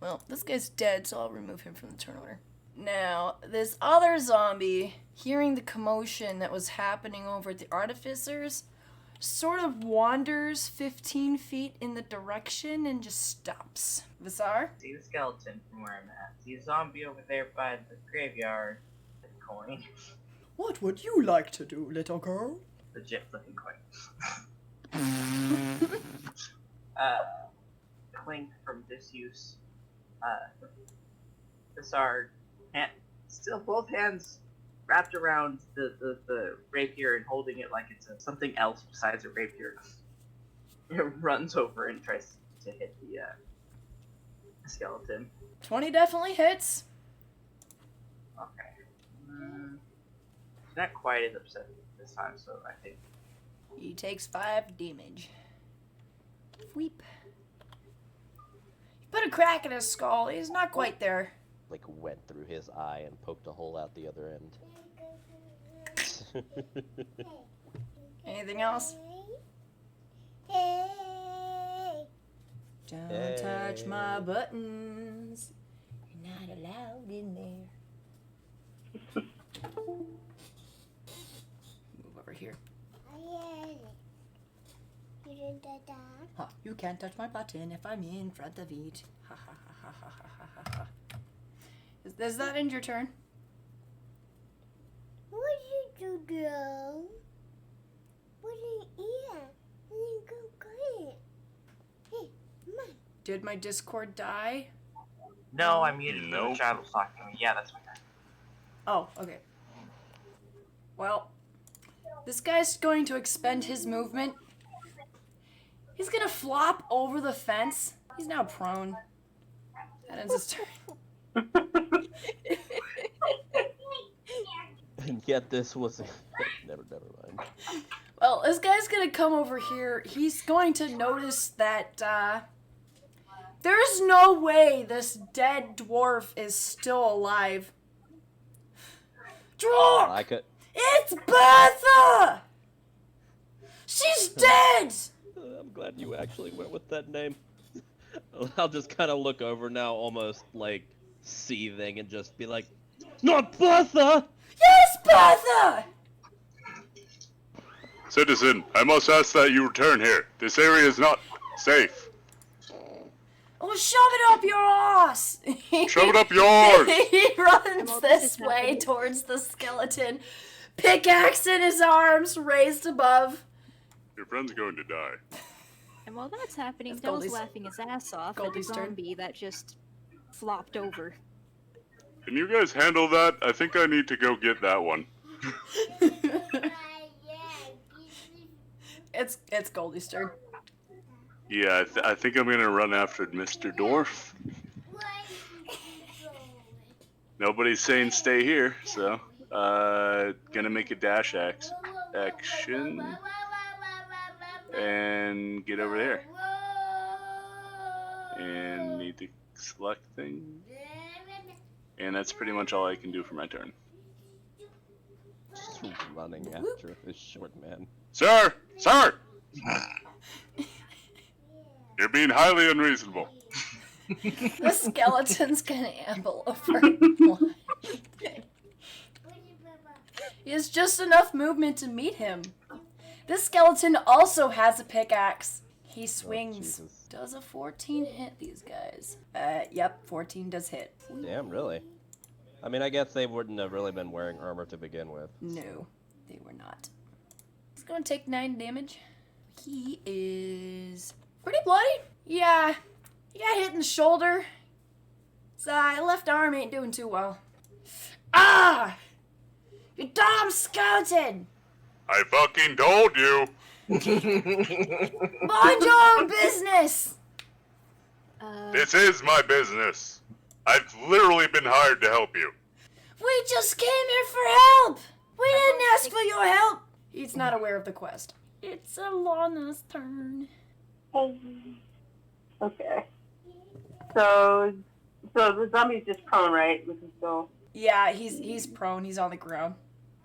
Well, this guy's dead, so I'll remove him from the turn order. Now, this other zombie, hearing the commotion that was happening over at the Artificers, sort of wanders 15 feet in the direction and just stops. Visar? See the skeleton from where I'm at. See a zombie over there by the graveyard. The coin. What would you like to do, little girl? Legit flipping coin. Clink from disuse. Bizarre. Still both hands wrapped around the rapier and holding it like it's something else besides a rapier. It runs over and tries to hit the skeleton. 20 definitely hits. Okay. Not quite as upset this time, so I think. He takes 5 damage. Weep. You put a crack in his skull. He's not quite there. Like went through his eye and poked a hole out the other end. Anything else? Don't touch my buttons. You're not allowed in there. Move over here. Huh, you can't touch my button if I'm in front of it. Ha ha ha ha ha ha ha ha. Is that end your turn? What did you do? What did you eat? And go quiet. Hey, come on. Did my Discord die? No, I muted Nope. the child was talking to me. Yeah, that's what I Oh, okay. Well, this guy's going to expend his movement. He's gonna flop over the fence. He's now prone. That ends his turn. And yet this was never mind. Well, this guy's gonna come over here. He's going to notice that there's no way this dead dwarf is still alive. Dwarf! I could. It's Bertha! She's dead! I'm glad you actually went with that name. I'll just kind of look over now, almost like seething, and just be like, "Not Bertha!" Yes, Bertha! Citizen, I must ask that you return here. This area is not safe. Oh, shove it up your ass! Shove it up yours! He runs Well, this this is way happening. towards the skeleton, pickaxe in his arms, raised above. Your friend's going to die. And while that's happening, That's Dell's Goldie's- laughing his ass off at the Goldie's turn. zombie that just flopped over. Can you guys handle that? I think I need to go get that one. It's Goldie's turn. Yeah, I think I'm gonna run after Mr. Dwarf. Nobody's saying stay here, so gonna make a dash action and get over there. And need to select thing. And that's pretty much all I can do for my turn. Just running after this short man. Sir! Sir! You're being highly unreasonable. The skeleton's gonna amble over. He has just enough movement to meet him. This skeleton also has a pickaxe. He swings. Jesus. Does a 14 hit these guys? Yep, 14 does hit. Damn, really? I mean, I guess they wouldn't have really been wearing armor to begin with. No, they were not. gonna take 9 damage. He is pretty bloody. Yeah, he got hit in the shoulder. His left arm ain't doing too well. Ah! You dumb skeleton! I fucking told you. Mind your own business! This is my business. I've literally been hired to help you. We just came here for help! We didn't ask for your help! He's not aware of the quest. It's Alana's turn. Okay. So the zombie's just prone, right? This is still... Yeah, he's prone. He's on the ground.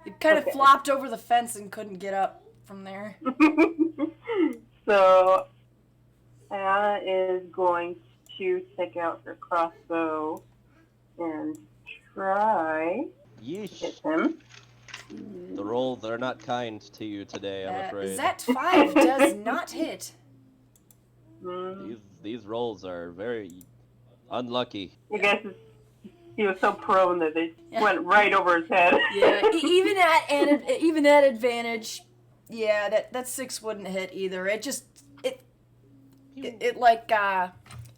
He kind of flopped over the fence and couldn't get up from there. So Anna is going to take out her crossbow and try Yeesh. hit him. The rolls are not kind to you today, I'm afraid. Z5 does not hit. These rolls are very unlucky. I guess he was so prone that they went right over his head. Yeah, even at advantage, yeah, that 6 wouldn't hit either. It just it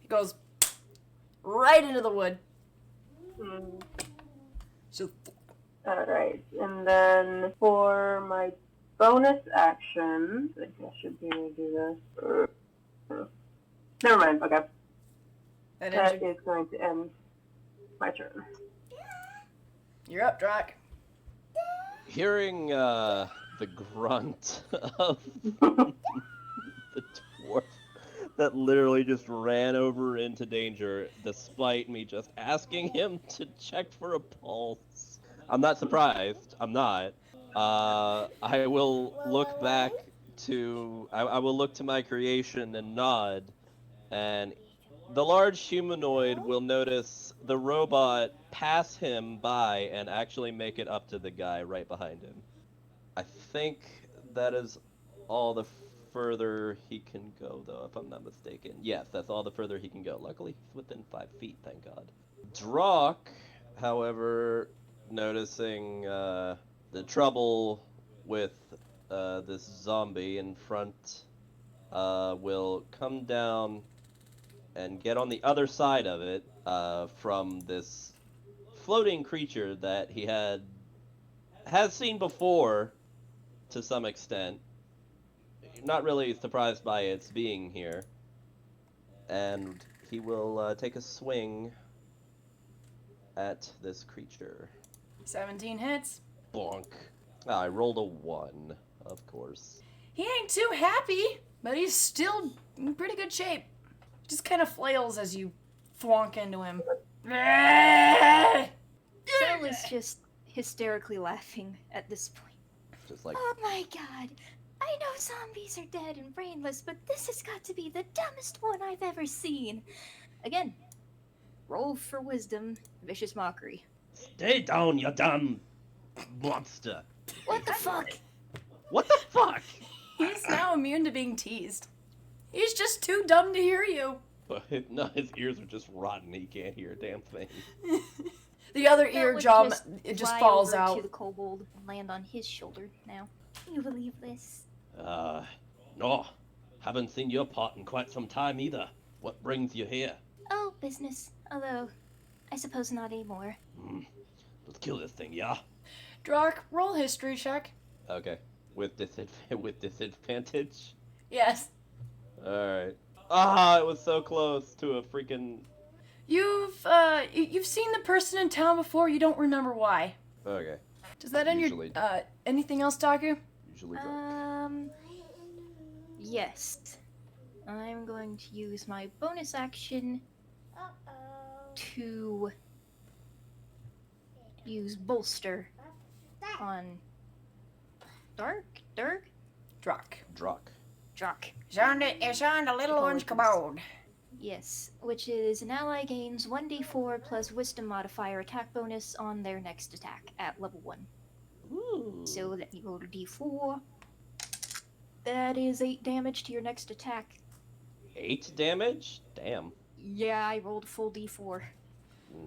goes right into the wood. So Alright, and then for my bonus action, I think I should be able to do this. Never mind, okay. That is going to end my turn. You're up, Drac. Hearing the grunt of the dwarf that literally just ran over into danger, despite me just asking him to check for a pulse. I'm not surprised. I'm not. I will look back to... I will look to my creation and nod, and the large humanoid will notice the robot pass him by and actually make it up to the guy right behind him. I think that is all the further he can go, though, if I'm not mistaken. Yes, that's all the further he can go. Luckily, he's within 5 feet, thank God. Drock, however, noticing the trouble with this zombie in front, will come down and get on the other side of it from this floating creature that he has seen before to some extent. Not really surprised by its being here. And he will take a swing at this creature. 17 hits. Bonk. I rolled a 1, of course. He ain't too happy, but he's still in pretty good shape. Just kind of flails as you thwonk into him. Cell is just hysterically laughing at this point. Just like, Oh my god. I know zombies are dead and brainless, but this has got to be the dumbest one I've ever seen. Again, roll for wisdom, vicious mockery. stay down, you dumb monster. What the fuck? What the fuck? He's now immune to being teased. He's just too dumb to hear you. No, his ears are just rotten. He can't hear a damn thing. The other That would eardrum, it just fly falls over out. to the kobold and land on his shoulder now. Can you believe this? No. Haven't seen your pot in quite some time either. What brings you here? Oh, business. Although, I suppose not anymore. Let's kill this thing, yeah? Drock, roll history check. Okay. With disadvantage? Yes. Alright. Ah, it was so close to a freaking... You've seen the person in town before, you don't remember why. Okay. Does that end Usually. your, anything else, Taku? Usually drunk. Yes. I'm going to use my bonus action to use bolster on Dark? Drock. Jock. It's on the little orange commode. Yes, which is an ally gains 1d4 plus wisdom modifier attack bonus on their next attack at level 1. Ooh. So let me roll a d4. That is 8 damage to your next attack. 8 damage? Damn. Yeah, I rolled full d4.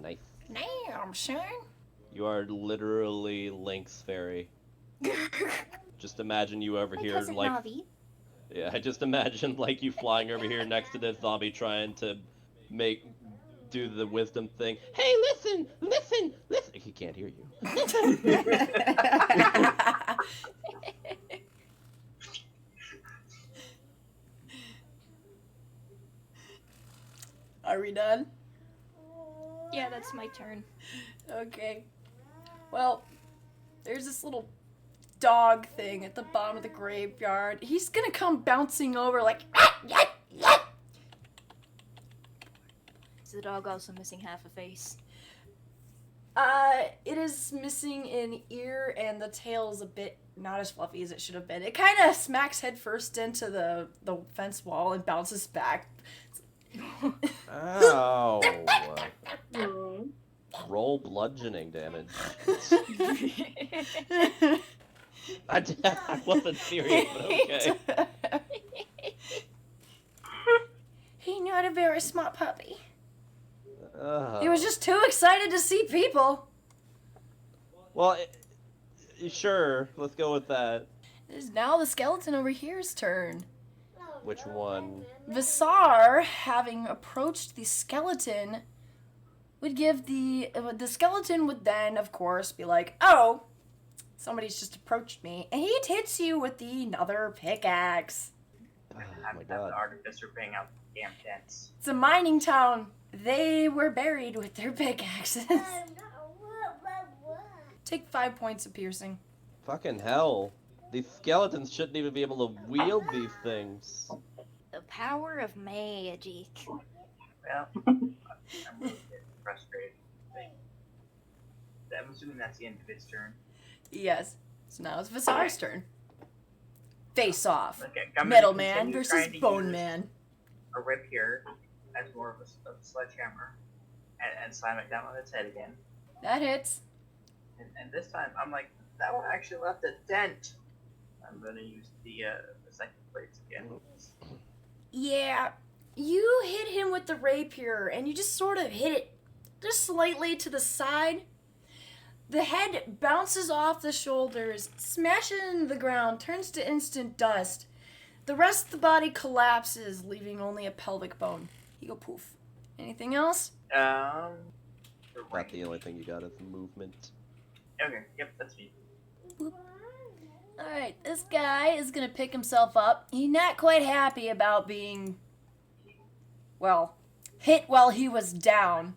Nice. Damn, son. You are literally Link's fairy. just imagine you over My here, cousin like, Navi. yeah, I just imagine like you flying over here next to this zombie trying to do the wisdom thing. Hey, listen, listen, listen. He can't hear you. Are we done? Yeah, that's my turn. Okay. Well, there's this little dog thing at the bottom of the graveyard. He's gonna come bouncing over like. Is the dog also missing half a face? It is missing an ear, and the tail is a bit not as fluffy as it should have been. It kind of smacks head first into the fence wall and bounces back. Ow. Hmm. Roll bludgeoning damage. I wasn't serious, but okay. He not a very smart puppy. He was just too excited to see people. Well, sure. Let's go with that. It is now the skeleton over here's turn. Which one? Visar, having approached the skeleton, would give the skeleton would then, of course, be like, "Oh, somebody's just approached me," and he hits you with the another pickaxe. Oh I'm my the god. artificer paying out the damn tents. It's a mining town. They were buried with their pickaxes. Take 5 points of piercing. Fucking hell. These skeletons shouldn't even be able to wield these things. The power of magic. Well, I'm really getting frustrated. I'm assuming that's the end of its turn. Yes. So now it's Visar's turn. Face off. Okay, I'm gonna Metal Man continue versus trying to Bone use Man. A rapier as more of a sledgehammer and slam it down on its head again. That hits. And this time, I'm like, that one actually left a dent. I'm gonna use the second plates again. Yeah. You hit him with the rapier, and you just sort of hit it just slightly to the side. The head bounces off the shoulders, smashes into the ground, turns to instant dust. The rest of the body collapses, leaving only a pelvic bone. You go poof. Anything else? The Not range. the only thing you got is movement. Okay, yep, that's me. Alright, this guy is gonna pick himself up. He's not quite happy about being, well, hit while he was down.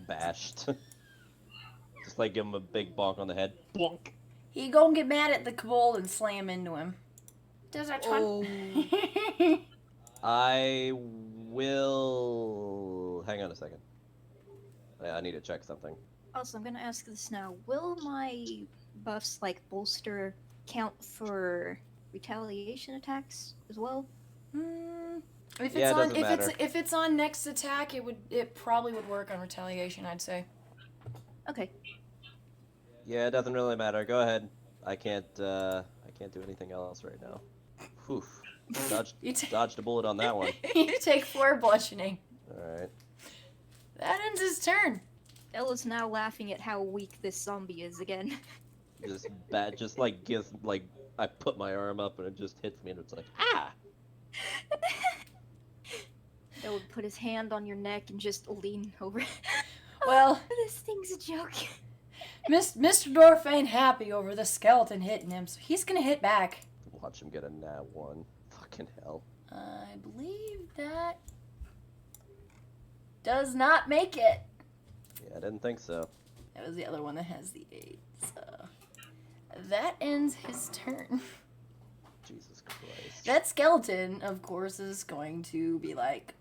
Bashed. Just like give him a big bonk on the head. Bonk. He gonna get mad at the kobold and slam into him. Does that Oh. I will... Hang on a second. I need to check something. Also, I'm gonna ask this now. Will my buffs, like bolster, count for retaliation attacks as well? If Yeah, it's it on doesn't matter. if it's on next attack, it probably would work on retaliation, I'd say. Okay. Yeah, it doesn't really matter. Go ahead. I can't do anything else right now. Whew. Dodged a bullet on that one. You take 4 bludgeoning. Alright. That ends his turn. Ella's now laughing at how weak this zombie is again. Just bad, just like gives, like, I put my arm up and it just hits me and it's like, ah! Ella would put his hand on your neck and just lean over. Well, This thing's a joke. Mr. Dorf ain't happy over the skeleton hitting him, so he's gonna hit back. Watch him get a nat 1. Fucking hell. I believe that does not make it. Yeah, I didn't think so. That was the other one that has the 8. So that ends his turn. Jesus Christ. That skeleton, of course, is going to be like,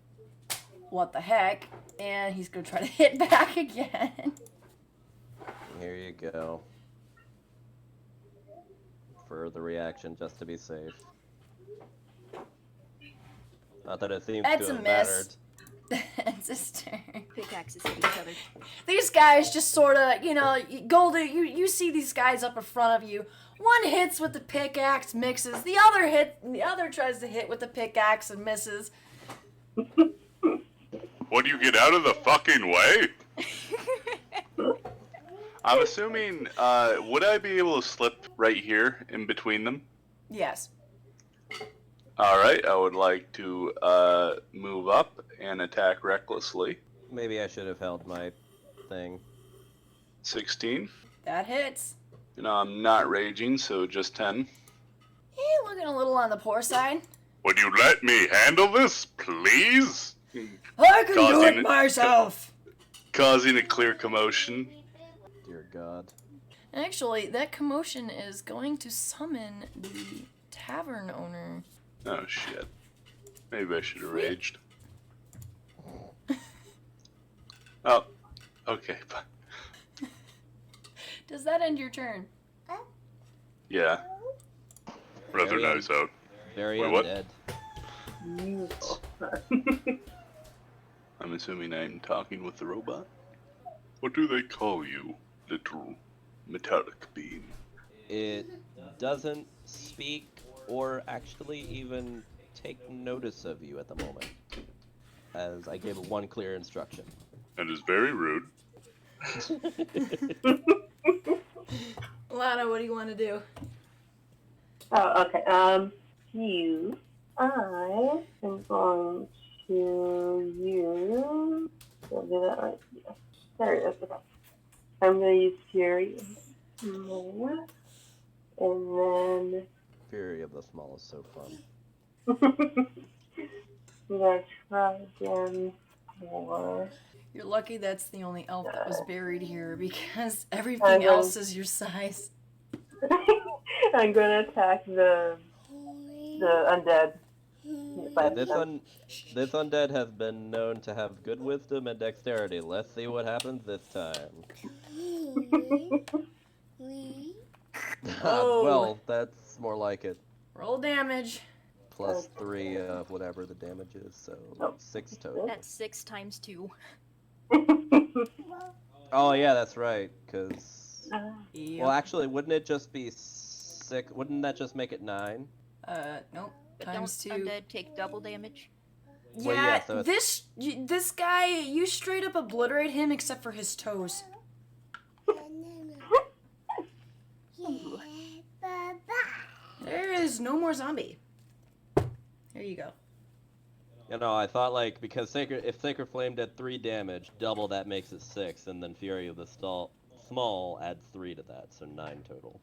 what the heck? And he's going to try to hit back again. Here you go. For the reaction, just to be safe. Not that it seems That's to a have miss. mattered. That's his turn. Pickaxes hit each other. These guys just sort of, Golden, you see these guys up in front of you. One hits with the pickaxe, mixes. The other tries to hit with the pickaxe and misses. Would you get out of the fucking way? I'm assuming, would I be able to slip right here in between them? Yes. Alright, I would like to move up and attack recklessly. Maybe I should have held my thing. 16. That hits. You know, I'm not raging, so just 10. Looking a little on the poor side. Would you let me handle this, please? I can do Causing it myself. Causing a clear commotion. Dear God. Actually, that commotion is going to summon the tavern owner. Oh shit. Maybe I should have raged. Oh, okay. Does that end your turn? Yeah. Rather Very nice out. Very Wait, what? undead. I'm assuming I'm talking with the robot. What do they call you, little metallic being? It doesn't speak or actually even take notice of you at the moment, as I gave it one clear instruction. And is very rude. Lana, what do you want to do? Oh, okay. I am going to use. Did I do that right? Yeah. There it is. Okay. I'm going to use Fury. And then. Fury of the Small is so fun. I'm going to try again for. You're lucky that's the only elf that was buried here because everything else is your size. I'm going to attack the undead. Yeah, this undead has been known to have good wisdom and dexterity. Let's see what happens this time. Oh. Well, that's more like it. Roll damage. Plus 3 of whatever the damage is, so 6 total. That's 6 times 2. Oh yeah, that's right, because... Yep. Well, actually, wouldn't it just be 6? Wouldn't that just make it 9? Nope. But Times don't 2. undead take double damage? Yeah, Well, yeah, so this guy, you straight up obliterate him except for his toes. There is no more zombie. There you go. You know, I thought, like, because if Sacred Flame did 3 damage, double that makes it 6, and then Fury of the Small adds 3 to that, so 9 total.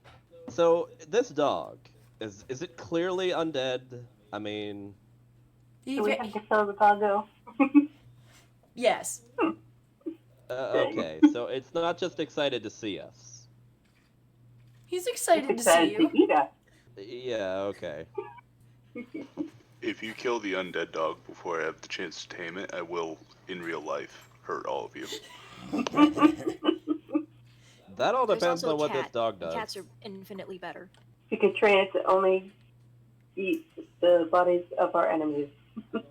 So, this dog, is it clearly undead? I mean... Do we have to kill the doggo? Yes. Okay, so it's not just excited to see us. He's excited It's to see excited you. to eat us. Yeah, okay. If you kill the undead dog before I have the chance to tame it, I will, in real life, hurt all of you. That all There's depends also on what this cat. dog does. Cats are infinitely better. We could train it to only eat the bodies of our enemies.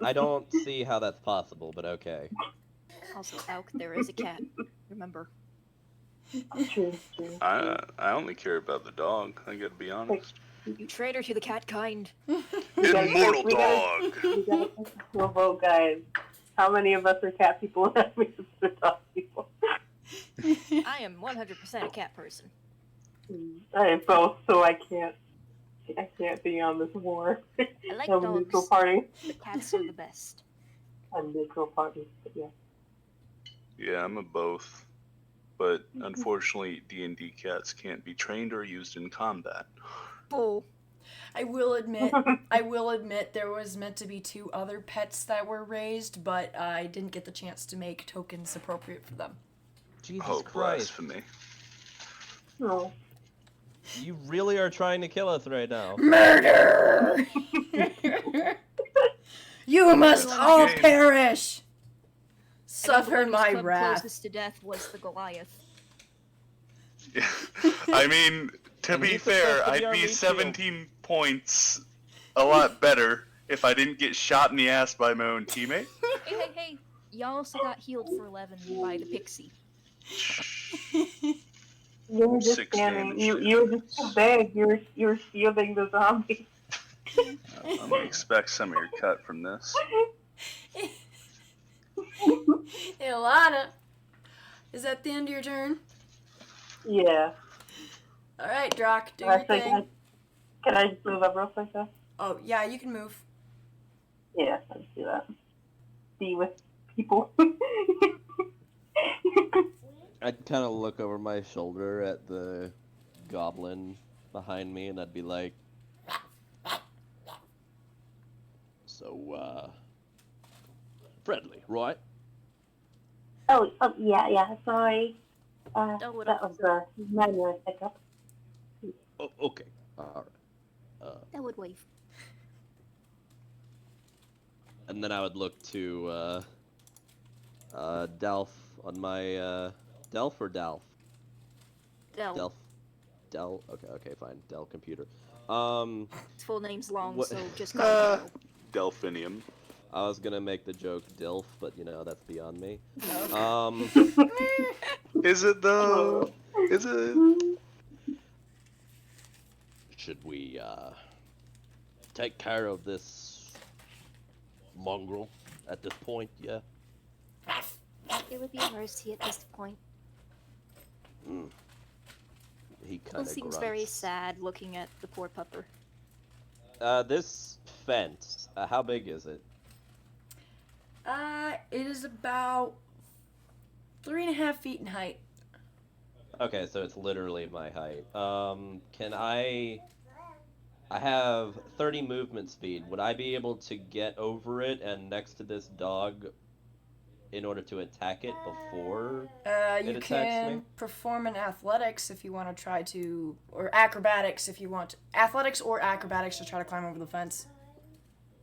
I don't see how that's possible, but okay. Also, Elk, there is a cat. Remember. True. I only care about the dog, I gotta be honest. You traitor to the cat kind. Immortal dog! We'll vote, guys. How many of us are cat people and how many of us are dog people? I am 100% a cat person. I am both, so I can't be on this war. I like I'm a neutral dogs, party. but cats are the best. I'm a neutral party, but yeah. Yeah, I'm a both. But unfortunately, D&D cats can't be trained or used in combat. Bull. I will admit there was meant to be 2 other pets that were raised, but I didn't get the chance to make tokens appropriate for them. Jesus Oh, Christ. blasphemy. No. You really are trying to kill us right now. Murder! You must That's all the game. perish! I mean, the Suffer one who's my come wrath. closest to death was the Goliath. I mean, to And be he's fair, supposed to be I'd our be meat 17 points a lot better if I didn't get shot in the ass by my own teammate. Hey. You also got healed for 11 by the pixie. You were just 6 standing. damage You were just too big. You were shielding the zombie. I'm gonna expect some of your cut from this. Ilana, is that the end of your turn? Yeah. Alright, Drock, do your thing. Can Can I just move up real quick though? Oh, yeah, you can move. Yeah, I'll just do that. See with people. I'd kind of look over my shoulder at the goblin behind me, and I'd be like, so, friendly, right? Oh, yeah. Sorry. That would That was the minor hiccup. Oh, okay. All right. That would wave. And then I would look to, Delph on my, Delph or Dalf? Del. Dell? Okay, fine. Dell computer. His full name's long, What- so just call him Del. Delphinium. I was gonna make the joke Dilf, but that's beyond me. Is it though? Is it? Should we, take care of this mongrel at this point, yeah? It would be a mercy at this point. He Bill kind of seems very sad looking at the poor pupper. This fence, how big is it? It is about 3.5 feet in height. Okay, so it's literally my height. Can I have 30 movement speed. Would I be able to get over it and next to this dog in order to attack it before You attacks can me? perform an athletics if you want to try to, or acrobatics if you want. Athletics or acrobatics to try to climb over the fence.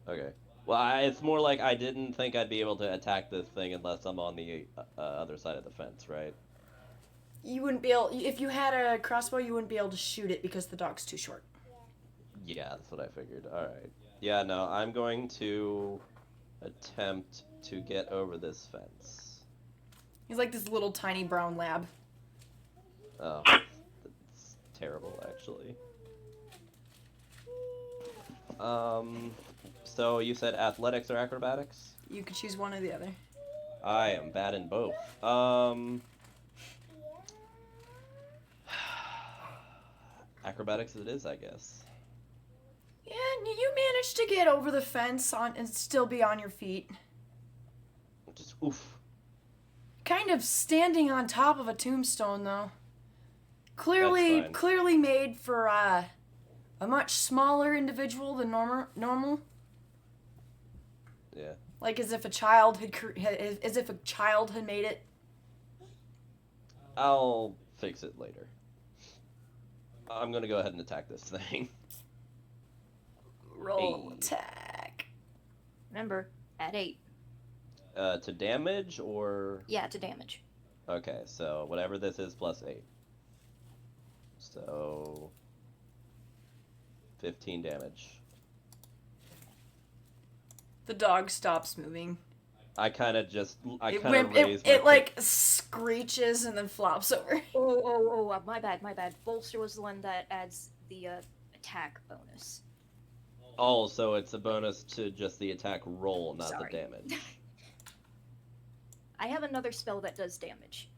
Okay. Well, it's more like I didn't think I'd be able to attack this thing unless I'm on the other side of the fence, right? You wouldn't be able, if you had a crossbow, you wouldn't be able to shoot it because the dog's too short. Yeah, that's what I figured. Alright. Yeah, no, I'm going to attempt to get over this fence. He's like this little tiny brown lab. Oh, that's terrible, actually. So you said athletics or acrobatics? You could choose one or the other. I am bad in both. Acrobatics it is, I guess. Yeah, you managed to get over the fence and still be on your feet. Just oof. Kind of standing on top of a tombstone, though. That's fine. Clearly made for a much smaller individual than normal. Yeah. Like as if a child had made it. I'll fix it later. I'm gonna go ahead and attack this thing. Roll Hey. attack. Remember, at 8. To damage or... Yeah, to damage. Okay, so whatever this is plus 8. So... 15 damage. The dog stops moving. I kind of raise my It like screeches and then flops over. My bad. Bolster was the one that adds the attack bonus. Oh, so it's a bonus to just the attack roll, not Sorry. the damage. I have another spell that does damage.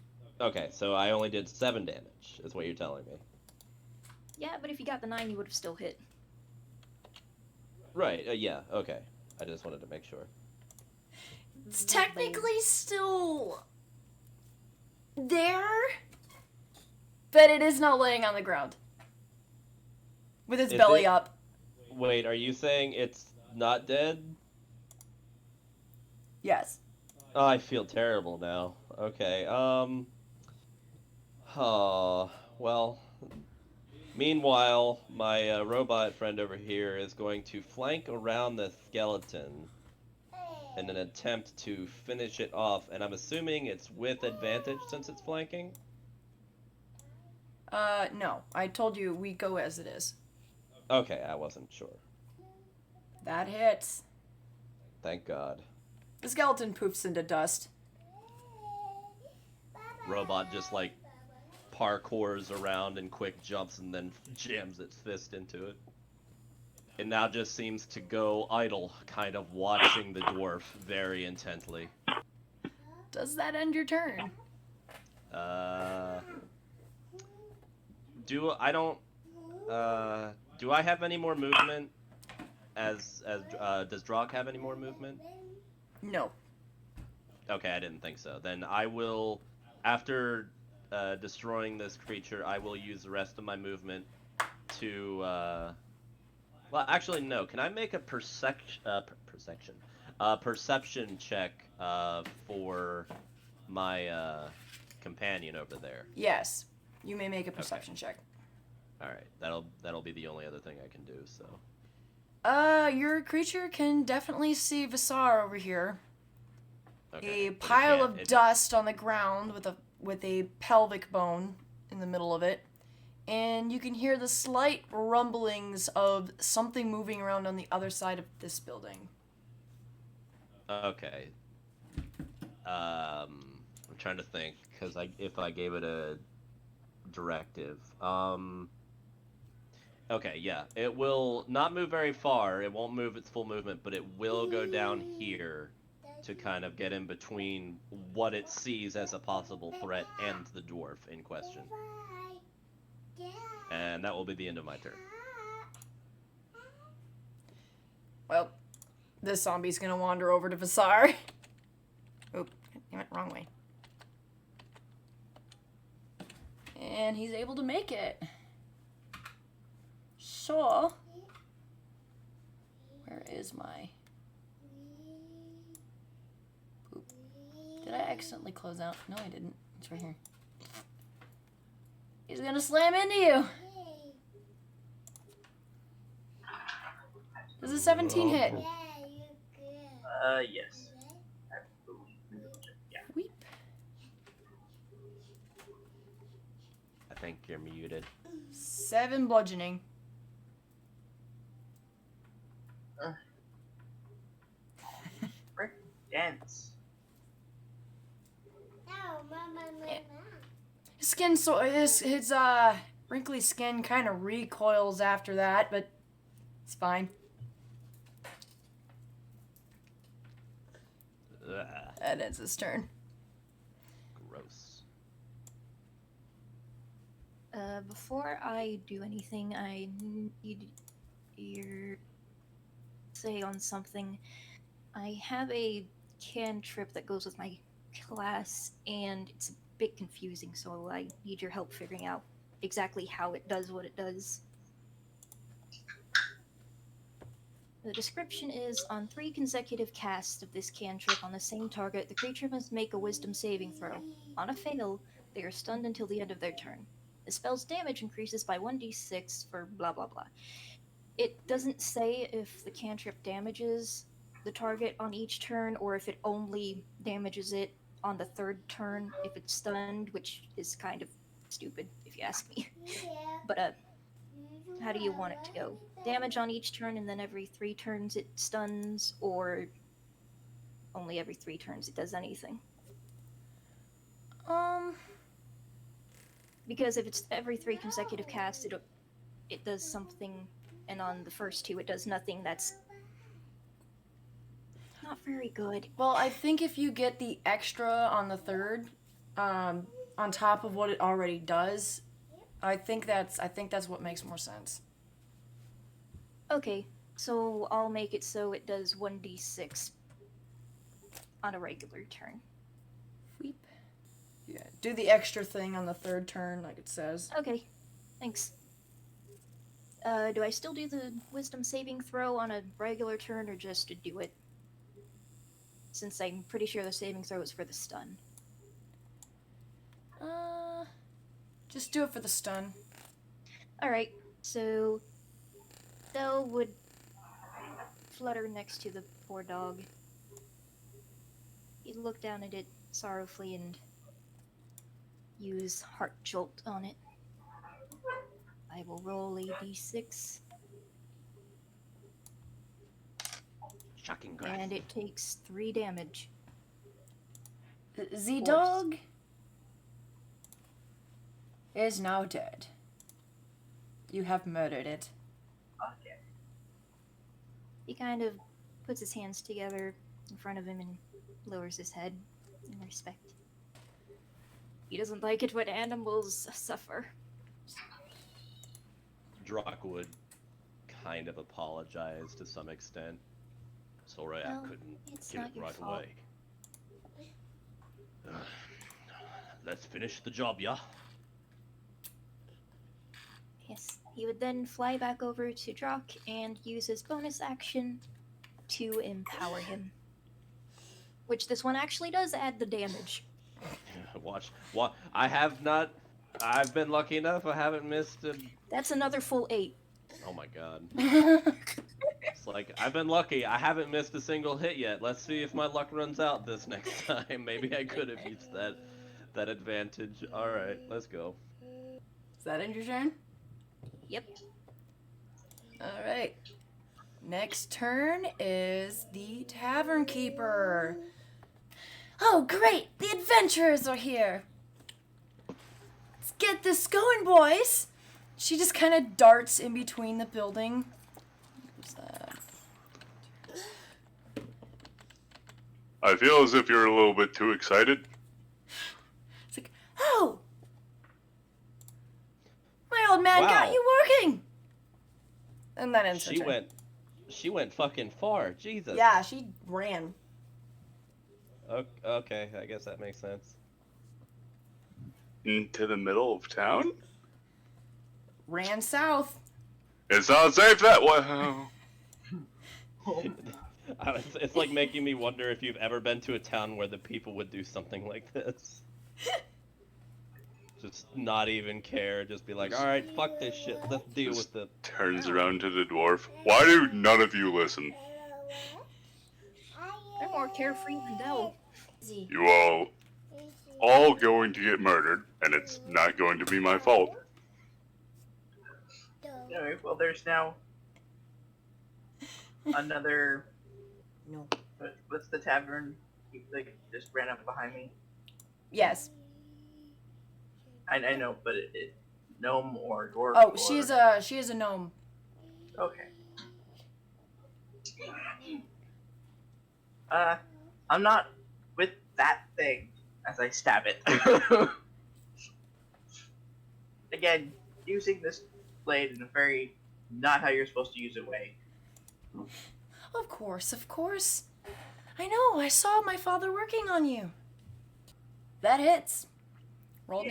Okay, so I only did 7 damage, is what you're telling me. Yeah, but if you got the 9, you would have still hit. Right, yeah, okay. I just wanted to make sure. It's technically still there, but it is not laying on the ground with its Is belly it? up. Wait, are you saying it's not dead? Yes. Oh, I feel terrible now. Okay, oh, well... Meanwhile, my robot friend over here is going to flank around the skeleton in an attempt to finish it off, and I'm assuming it's with advantage since it's flanking? No. I told you we go as it is. Okay, I wasn't sure. That hits. Thank God. The skeleton poofs into dust. Robot just, like, parkours around in quick jumps and then jams its fist into it. It now just seems to go idle, kind of watching the dwarf very intently. Does that end your turn? Do I have any more movement? Does Drock have any more movement? No. Okay, I didn't think so. Then I will, after destroying this creature, I will use the rest of my movement to. Well, actually, no. Can I make a perception check for my companion over there? Yes. You may make a perception check. All right, that'll be the only other thing I can do. So. Your creature can definitely see Visar over here. Okay, A but pile of it- dust on the ground with a pelvic bone in the middle of it. And you can hear the slight rumblings of something moving around on the other side of this building. Okay. I'm trying to think because if I gave it a directive. Okay, yeah, it will not move very far. It won't move its full movement, but it will go down here to kind of get in between what it sees as a possible threat and the dwarf in question. And that will be the end of my turn. Well, this zombie's gonna wander over to Visar. Oop, damn it, wrong way. And he's able to make it. So, where is my... Oop. Did I accidentally close out? No, I didn't. It's right here. He's gonna slam into you. Does a 17 hit? Yes. I believe. Yeah. Weep. I think you're muted. 7 bludgeoning. Frick dense. His skin, his wrinkly skin kind of recoils after that, but it's fine. Ugh, That ends his turn. gross. Before I do anything, I need your say on something. I have a cantrip that goes with my class, and it's a bit confusing, so I need your help figuring out exactly how it does what it does. The description is, on 3 consecutive casts of this cantrip on the same target, the creature must make a wisdom saving throw. On a fail, they are stunned until the end of their turn. The spell's damage increases by 1d6 for blah blah blah. It doesn't say if the cantrip damages the target on each turn or if it only damages it on the 3rd turn if it's stunned, which is kind of stupid if you ask me. But how do you want it to go? Damage on each turn and then every 3 turns it stuns, or only every 3 turns it does anything? Because if it's every 3 consecutive casts, it does something, and on the first 2 it does nothing. That's not very good. Well, I think if you get the extra on the 3rd, on top of what it already does, I think that's what makes more sense. Okay, so I'll make it so it does 1d6 on a regular turn. Weep. Yeah, do the extra thing on the 3rd turn, like it says. Okay, thanks. Do I still do the wisdom saving throw on a regular turn, or just to do it? Since I'm pretty sure the saving throw is for the stun. Just do it for the stun. Alright, so Del would flutter next to the poor dog. He'd look down at it sorrowfully and use Heart Jolt on it. I will roll a d6, Shocking grass. and it takes 3 damage. The dog is now dead. You have murdered it. Okay. He kind of puts his hands together in front of him and lowers his head in respect. He doesn't like it when animals suffer. Drock would kind of apologize to some extent. Sorry, Well, I couldn't it's get not it your right fault. away. Let's finish the job, yeah? Yes, he would then fly back over to Drock and use his bonus action to empower him. Which this one actually does add the damage. Watch. I've been lucky enough, I haven't missed a... That's another full 8. Oh my god. It's like, I've been lucky, I haven't missed a single hit yet. Let's see if my luck runs out this next time. Maybe I could have used that advantage. Alright, let's go. Is that in your turn? Yep. Alright. Next turn is the Tavern Keeper. Oh, great! The adventurers are here! Let's get this going, boys! She just kind of darts in between the building. What's that? I feel as if you're a little bit too excited. It's like, oh! My old man got Wow. you working! And that ends her turn. She went fucking far, Jesus. Yeah, she ran. Okay, I guess that makes sense. Into the middle of town? Ran south. It's not safe that way. It's like making me wonder if you've ever been to a town where the people would do something like this. Just not even care, just be like, alright, fuck this shit, let's deal with it. Turns around to the dwarf. Why do none of you listen? They're more carefree than Del. You all going to get murdered, and it's not going to be my fault. Alright, well, there's now another. No. What's the tavern? He like just ran up behind me. Yes. I know, but it gnome or dwarf. Oh, or... she is a gnome. Okay. I'm not with that thing as I stab it. Again, using this blade in a very not how you're supposed to use it way. Of course, of course. I know, I saw my father working on you. That hits. Roll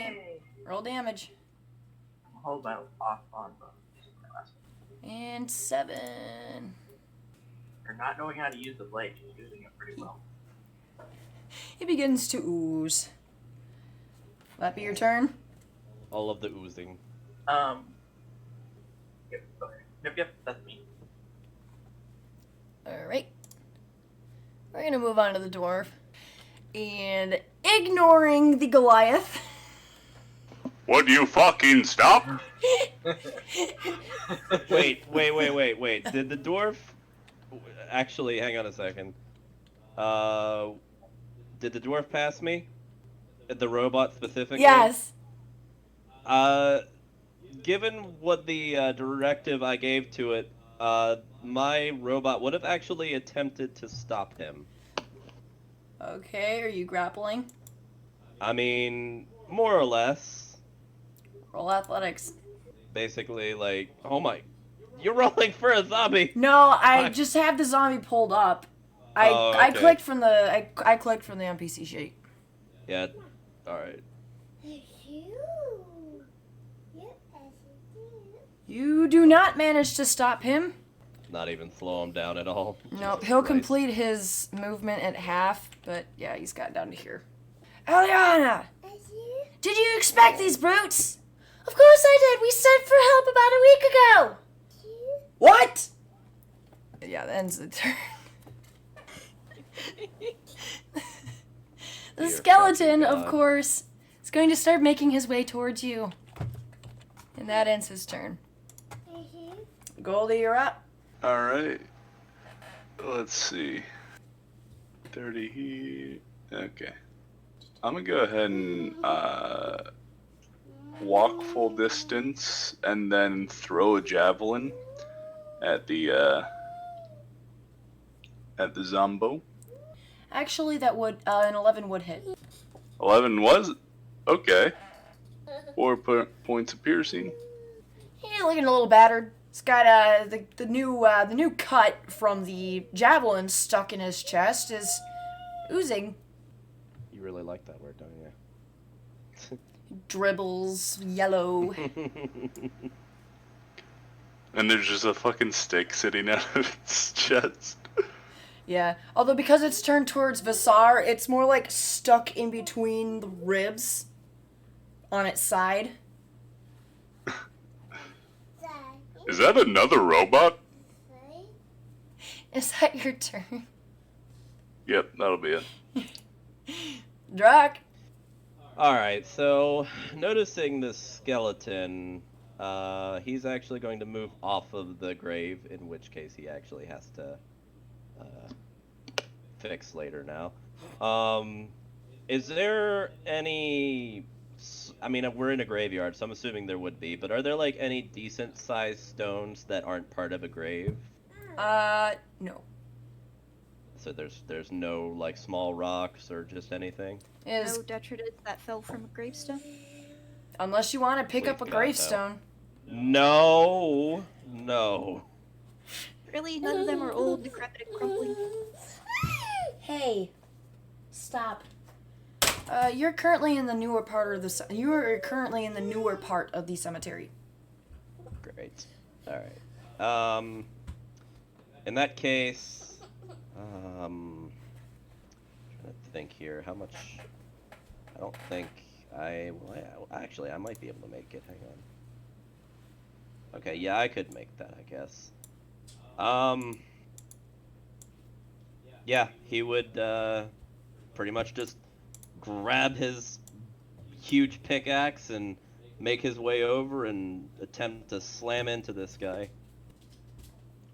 damage. Hold my off on And 7. For not knowing how to use the blade, she's using it pretty well. It begins to ooze. Will that be your turn? All of the oozing. Yep, okay. Yep, that's me. Alright. We're gonna move on to the dwarf. And ignoring the Goliath. Would you fucking stop? Wait. Did the dwarf... Actually, hang on a second. Did the dwarf pass me? The robot specifically? Yes. Given what the directive I gave to it, my robot would have actually attempted to stop him. Okay, are you grappling? I mean, more or less. Roll athletics. Basically, like, oh my, you're rolling for a zombie. No, I Fuck. just have the zombie pulled up. Oh, I okay. clicked from the I clicked from the NPC sheet. Yeah, alright. You do not manage to stop him. Not even slow him down at all. Nope, Jesus he'll Christ. complete his movement at half, but yeah, he's got down to here. Eliana! Did you expect these brutes? Of course I did! We sent for help about a week ago! What? Yeah, that ends the turn. The Dear skeleton, fucking of God. course, is going to start making his way towards you. And that ends his turn. Goldie, you're up. Alright. Let's see. 30 here. Okay. I'm gonna go ahead and walk full distance and then throw a javelin at the zombo. Actually, that would, an 11 would hit. 11 was? Okay. 4 points of piercing. You're looking a little battered. He's got the new cut from the javelin stuck in his chest is oozing. You really like that word, don't you? Dribbles yellow. And there's just a fucking stick sitting out of its chest. Yeah, although because it's turned towards Vasar, it's more like stuck in between the ribs on its side. Is that another robot? Is that your turn? Yep, that'll be it. Drac. Alright, so noticing the skeleton, he's actually going to move off of the grave, in which case he actually has to fix later now. Is there any... I mean, we're in a graveyard, so I'm assuming there would be, but are there, like, any decent-sized stones that aren't part of a grave? No. So there's no, like, small rocks or just anything? Is No detritus that fell from a gravestone. unless you want to pick up a Please God, no. gravestone. No! No. Really? None of them are old, decrepit, and crumbly? Hey, stop. You're currently in the newer part of the you are currently in the newer part of the cemetery. Great. Alright. In that case, trying to think here, how much, I don't think actually, I might be able to make it, hang on. Okay, yeah, I could make that, I guess. Yeah, he would, pretty much just grab his huge pickaxe and make his way over and attempt to slam into this guy.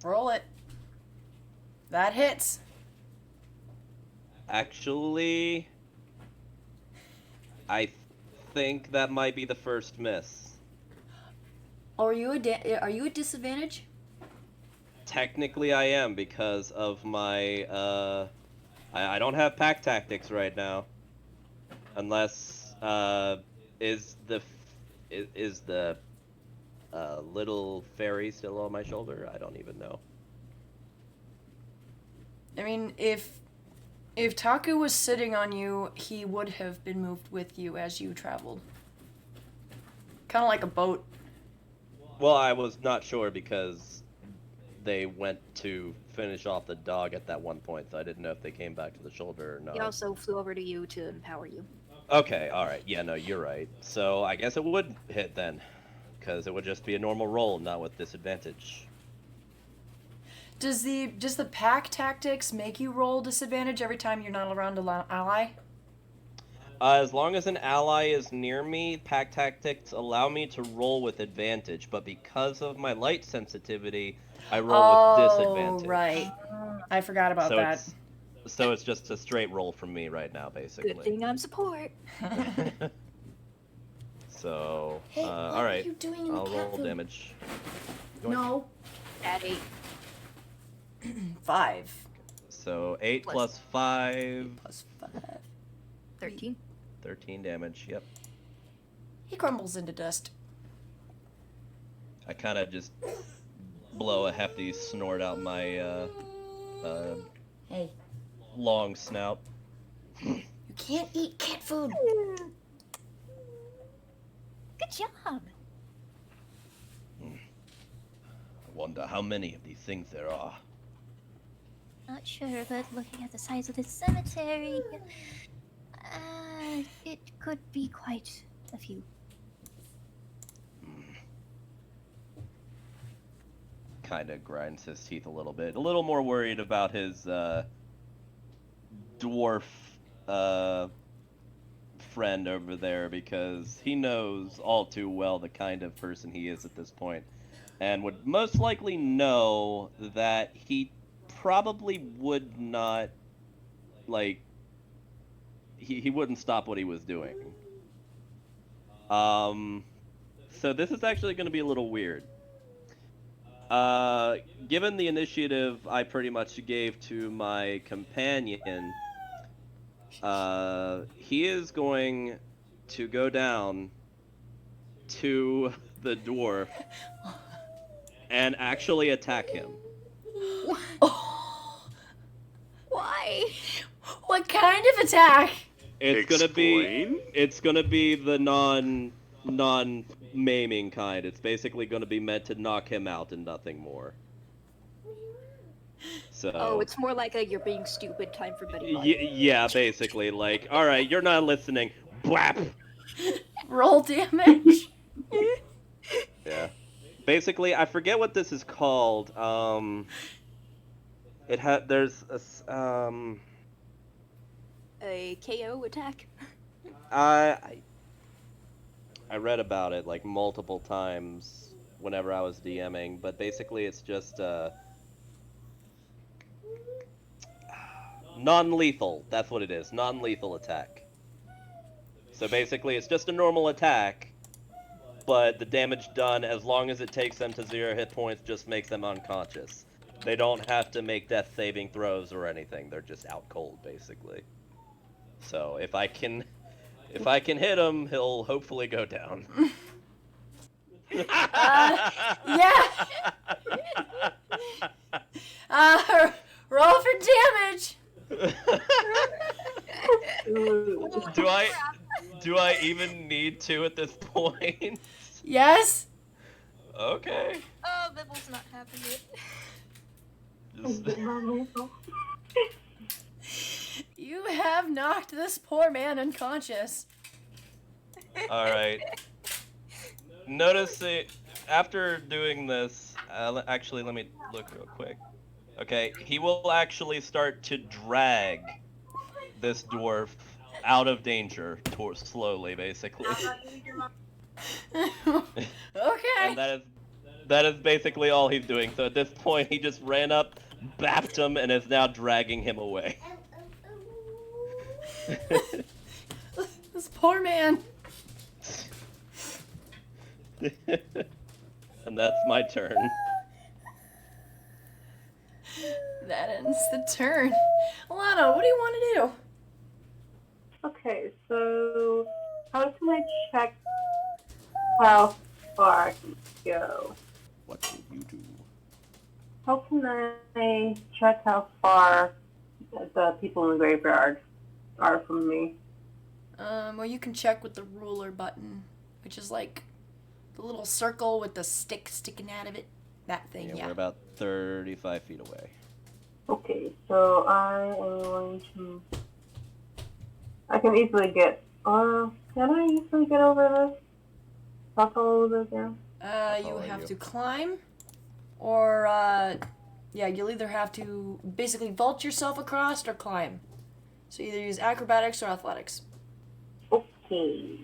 Roll it. That hits. Actually, I think that might be the first miss. Are you at disadvantage? Technically, I am because of my I don't have pack tactics right now, unless is the little fairy still on my shoulder? I don't even know. I mean, if Taku was sitting on you, he would have been moved with you as you traveled. Kind of like a boat. Well, I was not sure because they went to finish off the dog at that one point, so I didn't know if they came back to the shoulder or not. He also flew over to you to empower you. Okay, alright. Yeah, no, you're right. So I guess it would hit then, because it would just be a normal roll, not with disadvantage. Does the pack tactics make you roll disadvantage every time you're not around an ally? As long as an ally is near me, pack tactics allow me to roll with advantage, but because of my light sensitivity, I roll with disadvantage. Oh, right. I forgot about So that. So it's just a straight roll from me right now, basically. Good thing I'm support. So, Hey, what all right. are you doing in I'll the cat roll food? damage. No. At 8. 5. So 8 Plus- plus 5, Plus 5. 13. 13 damage. Yep. He crumbles into dust. I kind of just blow a hefty snort out my Hey, long snout. you can't eat cat food. Good job. I wonder how many of these things there are. Not sure, but looking at the size of this cemetery, it could be quite a few. Kind of grinds his teeth a little more worried about his dwarf friend over there, because he knows all too well the kind of person he is at this point, and would most likely know that he probably would not, like, he wouldn't stop what he was doing. So this is actually going to be a little weird. Given the initiative I pretty much gave to my companion, he is going to go down to the dwarf and actually attack him. Oh, Why? what kind of attack? It's Explain? gonna be the non-maiming kind. It's basically gonna be meant to knock him out and nothing more. So. Oh, it's more like a you're being stupid time for Betty Bob. Yeah, basically, like, all right, you're not listening. Bwap. Roll damage. Yeah. Basically, I forget what this is called. There's A KO attack. I read about it like multiple times whenever I was DMing, but basically it's just non-lethal. That's what it is. Non-lethal attack. So basically it's just a normal attack, but the damage done, as long as it takes them to 0 hit points, just makes them unconscious. They don't have to make death saving throws or anything. They're just out cold, basically. So if I can hit him, he'll hopefully go down. Yeah. Roll for damage. Do I even need to at this point? Yes. Okay. Oh, Bibble's not happy yet. You have knocked this poor man unconscious. All right. Notice after doing this, actually, let me look real quick. Okay, he will actually start to drag this dwarf out of danger, slowly, basically. Okay. And that is basically all he's doing. So at this point, he just ran up, bapped him, and is now dragging him away. This poor man. And that's my turn. That ends the turn. Alana, what do you want to do? Okay, so how can I check how far I can go? What do you do? How can I check how far the people in the graveyard are from me? Well, you can check with the ruler button, which is like the little circle with the stick sticking out of it. That thing, yeah. We're about 35 feet away. Okay, so I am going to... I can easily get... can I easily get over this? Talk a little bit there. You have to climb, or, yeah, you'll either have to basically vault yourself across or climb. So either use acrobatics or athletics. Okay.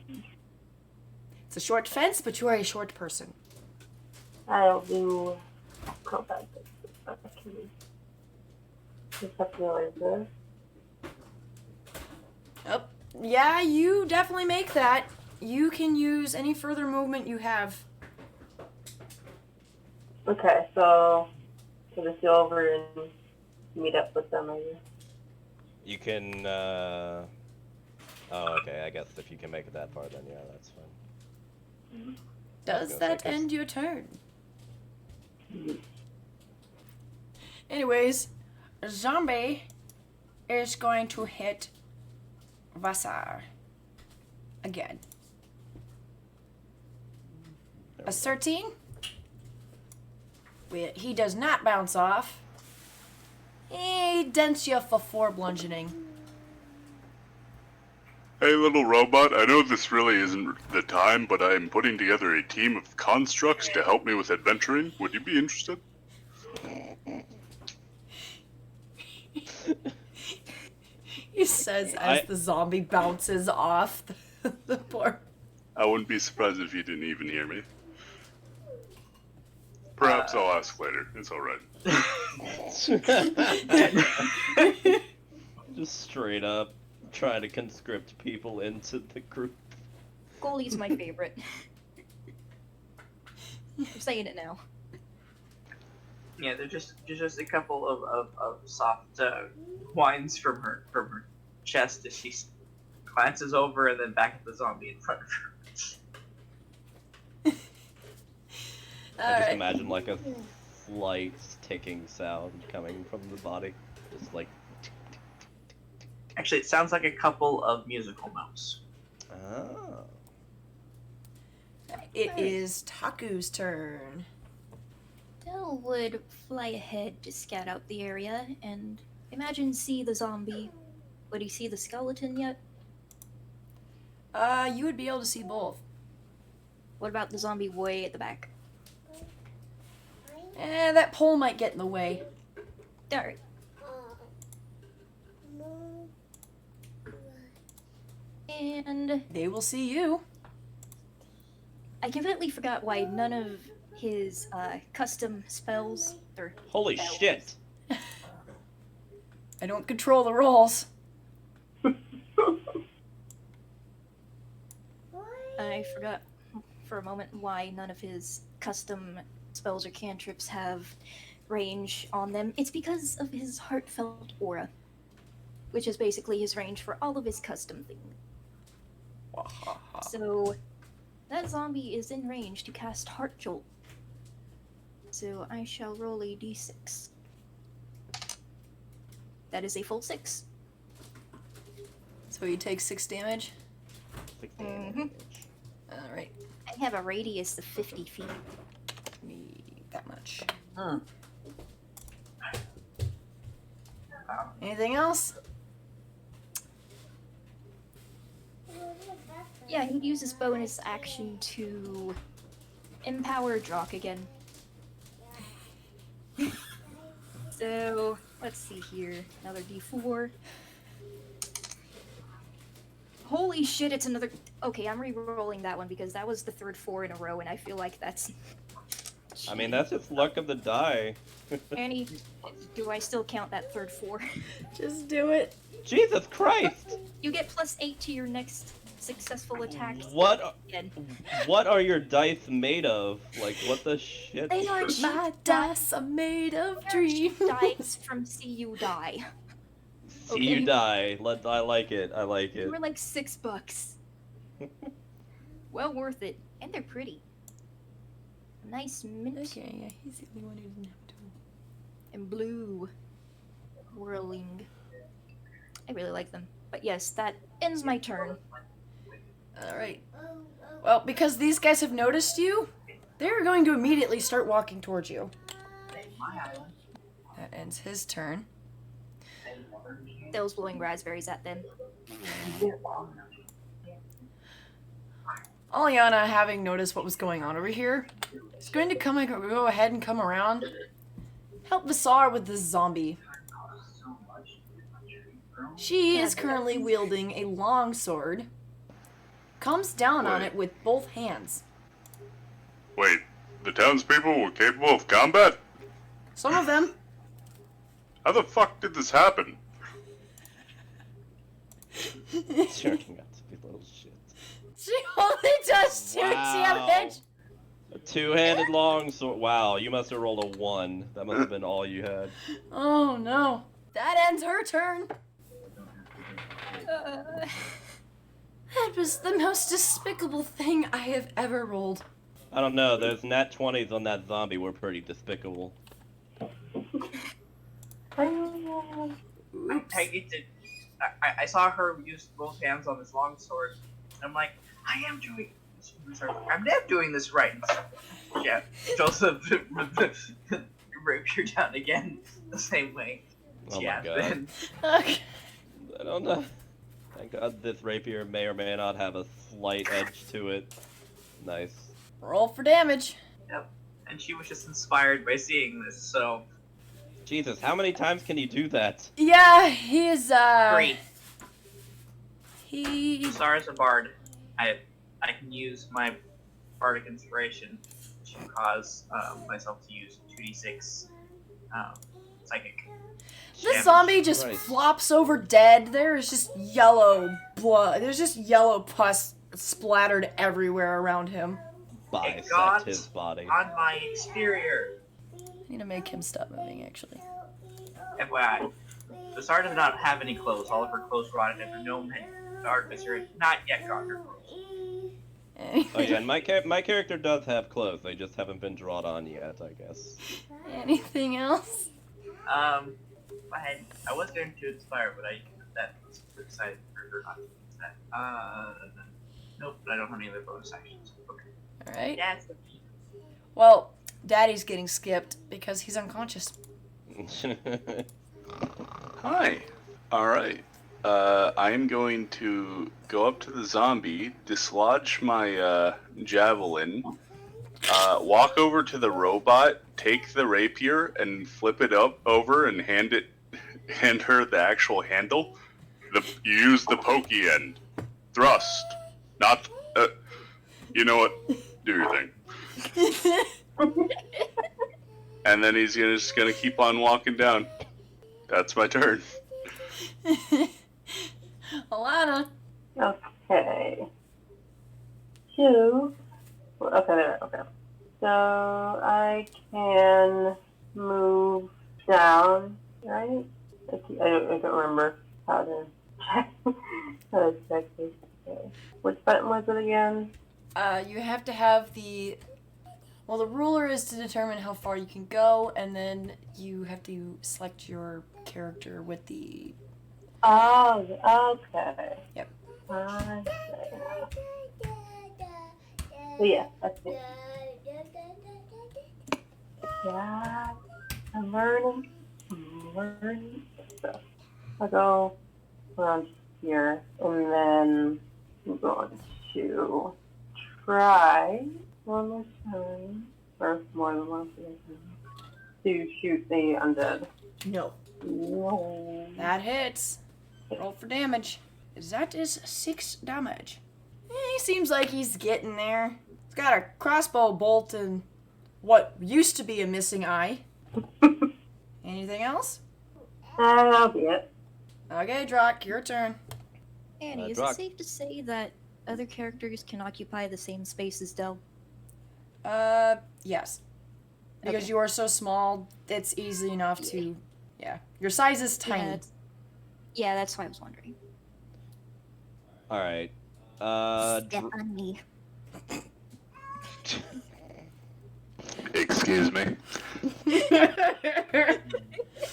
It's a short fence, but you are a short person. I'll do acrobatics. Just have to go like this. Oh, yeah, you definitely make that. You can use any further movement you have. Okay, so just go over and meet up with them, I guess. You can, oh, okay, I guess if you can make it that far, then yeah, that's fine. Does that end your turn? Anyways, zombie is going to hit Vassar again. A 13. He does not bounce off. He dents you for 4 bludgeoning. Hey, little robot, I know this really isn't the time, but I'm putting together a team of constructs to help me with adventuring. Would you be interested? He says as the zombie bounces off the poor. I wouldn't be surprised if you didn't even hear me. Perhaps I'll ask later. It's alright. Just straight up trying to conscript people into the group. Goalie's my favorite. I'm saying it now. Yeah, they're just a couple of soft whines from her chest as she glances over and then back at the zombie in front of her. I just Alright. imagine like a slight ticking sound coming from the body. Just like, Actually, it sounds like a couple of musical notes. oh. It is Taku's turn. Dell would fly ahead to scout out the area and imagine see the zombie. Would he see the skeleton yet? You would be able to see both. What about the zombie way at the back? That pole might get in the way. Alright. And They will see you. I completely forgot why none of his custom spells or Holy shit! I don't control the rolls. I forgot for a moment why none of his custom spells or cantrips have range on them. It's because of his heartfelt aura, which is basically his range for all of his custom things. So that zombie is in range to cast Heart Jolt. So I shall roll a d6. That is a full 6. So you take 6 damage. 16 Mhm. damage. Alright. I have a radius of 50 feet. Me that much. Hmm. Anything else? Yeah, he'd use his bonus action to empower Drock again. So, let's see here. Another d4. Holy shit, it's another... Okay, I'm re-rolling that one because that was the third 4 in a row, and I feel like that's... I mean, that's just luck of the die. Annie, do I still count that third 4? Just do it. Jesus Christ! You get +8 to your next successful attack. Again. What are your dice made of? Like, what the shit? They are cheap My dice are made of dreams. dice from See You Die. See you die. I like it. I like They it. were like $6. Well worth it. And they're pretty. Nice mint Okay, yeah, he's the only one who didn't have to. and blue. Whirling. I really like them. But yes, that ends my turn. Alright. Well, because these guys have noticed you, they're going to immediately start walking towards you. That ends his turn. Dell's blowing raspberries at them. Aliana, having noticed what was going on over here, is going to go ahead and come around. Help Visar with this zombie. She is currently wielding a long sword. Comes down on it with both hands. Wait, the townspeople were capable of combat? Some of them. How the fuck did this happen? Turning out to be little shit. She only does 2 Wow. damage. A two-handed longsword. Wow, you must have rolled a 1. That must have been all you had. Oh no. That ends her turn. That was the most despicable thing I have ever rolled. I don't know. Those nat 20s on that zombie were pretty despicable. I saw her use both hands on this long sword, and I'm like, I'm not doing this right. Yeah, Joseph raped her down again the same way. Oh Yeah, my god. then Okay. I don't know. Thank god this rapier may or may not have a slight edge to it. Nice. Roll for damage. and she was just inspired by seeing this. So Jesus, how many times can you do that? Yeah, he is, 3. He... Sarah's a bard. I can use my bardic inspiration to cause myself to use 2d6 psychic. This damage. zombie just Christ. flops over dead. There is just yellow blood. There's just yellow pus splattered everywhere around him. Bisect got his body. On my exterior. I need to make him stop moving, actually. FYI, the Sarah does not have any clothes. All of her clothes rotted, and the gnome had artificer had not yet got her clothes. Oh yeah, and my character does have clothes. They just haven't been drawn on yet, I guess. Anything else? I was going to inspire, but that was decided for not to use that. Nope, I don't have any other bonus actions. Okay. All right. Yes. Well, Daddy's getting skipped because he's unconscious. Hi. All right. I am going to go up to the zombie, dislodge my javelin, walk over to the robot, take the rapier, and flip it over and hand her the actual handle. You use the pokey end. Thrust, not. You know what? Do your thing. And then he's just gonna keep on walking down. That's my turn. Alana. Okay. Two. Okay, there. Okay. So I can move down, right? I don't remember how to check this. Okay. Which button was it again? You have to have the ruler is to determine how far you can go, and then you have to select your character with the... Oh, okay. Yep. I see. So yeah, that's it. Yeah, I'm learning stuff. I'll go around here, and then I'm going to try one more time, or more than once to shoot the undead. No. No. That hits. Roll for damage. That is 6 damage. He seems like he's getting there. He's got a crossbow bolt and what used to be a missing eye. Anything else? That'll be it. Okay, Drock, your turn. Annie, is Drock. it safe to say that other characters can occupy the same space as Del? Yes. Because Okay. you are so small, it's easy enough to... Yeah. Your size is tiny. Yeah, that's why I was wondering. All right. Step on me. Excuse me.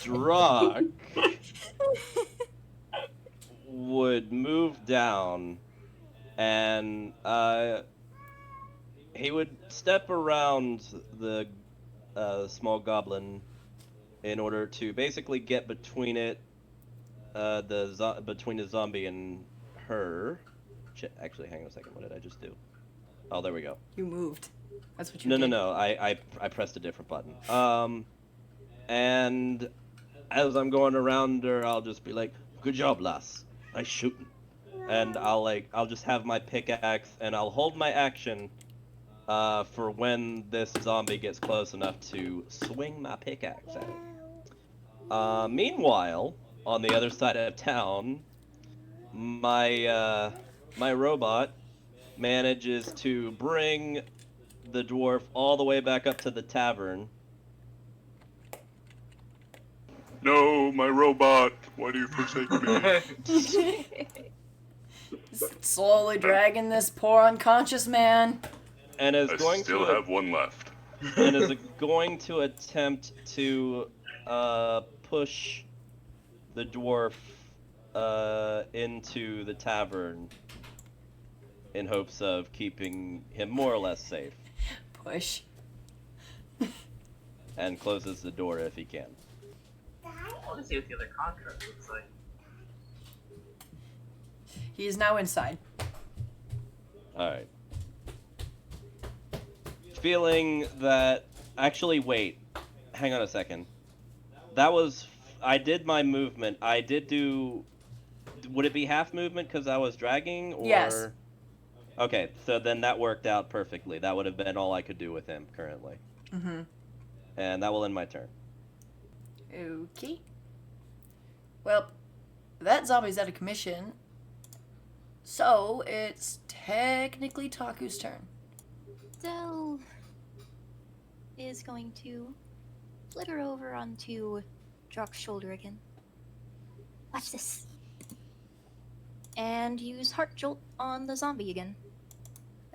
Drock would move down, and he would step around the small goblin in order to basically get between it, between the zombie and her. Actually, hang on a second. What did I just do? Oh, there we go. You moved. That's what you No, did. no. I pressed a different button. And as I'm going around her, I'll just be like, "Good job, lass. Nice shooting." And I'll just have my pickaxe, and I'll hold my action for when this zombie gets close enough to swing my pickaxe at it. Meanwhile, on the other side of town, my robot manages to bring the dwarf all the way back up to the tavern. No, my robot. Why do you forsake me? Slowly dragging this poor unconscious man. And is I going still to have one left. and is going to attempt to push the dwarf into the tavern in hopes of keeping him more or less safe, Push. and closes the door if he can. I want to see what the other contract looks like. He is now inside. Alright. Feeling that... Actually, wait. Hang on a second. That was... I did my movement. I did do... Would it be half movement because I was dragging? Or... Yes. Okay, so then that worked out perfectly. That would have been all I could do with him currently. Mm-hmm. And that will end my turn. Okay. Well, that zombie's out of commission. So, it's technically Taku's turn. Del is going to flitter over onto Drock's shoulder again. Watch this. And use Heart Jolt on the zombie again.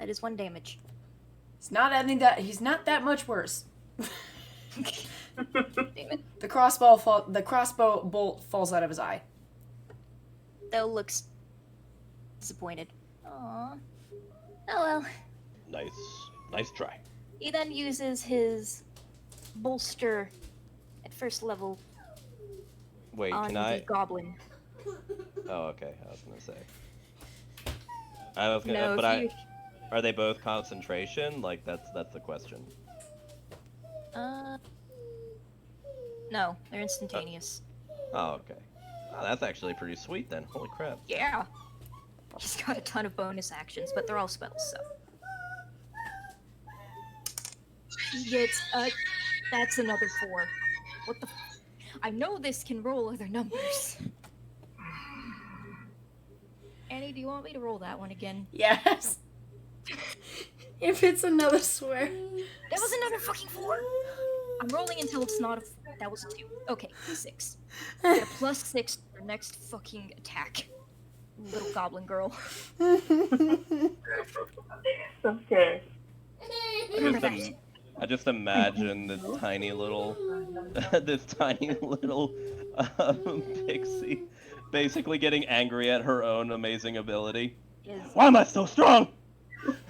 That is 1 damage. He's not adding that. He's not that much worse. Damn it. The crossbow bolt falls out of his eye. Though looks disappointed. Aww. Oh well. Nice try. He then uses his bolster at first level Wait, on can the I? goblin. Oh, okay. I was gonna say. I was gonna, No, but if you... are they both concentration? Like that's the question. No, they're instantaneous. Oh, okay. Oh, that's actually pretty sweet then. Holy crap. Yeah. He's got a ton of bonus actions, but they're all spells, so. He gets, that's another 4. What the I know this can roll other numbers. Annie, do you want me to roll that one again? Yes. If it's another swear. That was another fucking 4! I'm rolling until it's not a... That was a 2. Okay, 6. Get a +6 for your next fucking attack. Little goblin girl. Okay. I just imagine this tiny little, pixie, basically getting angry at her own amazing ability. Is, Why am I so strong?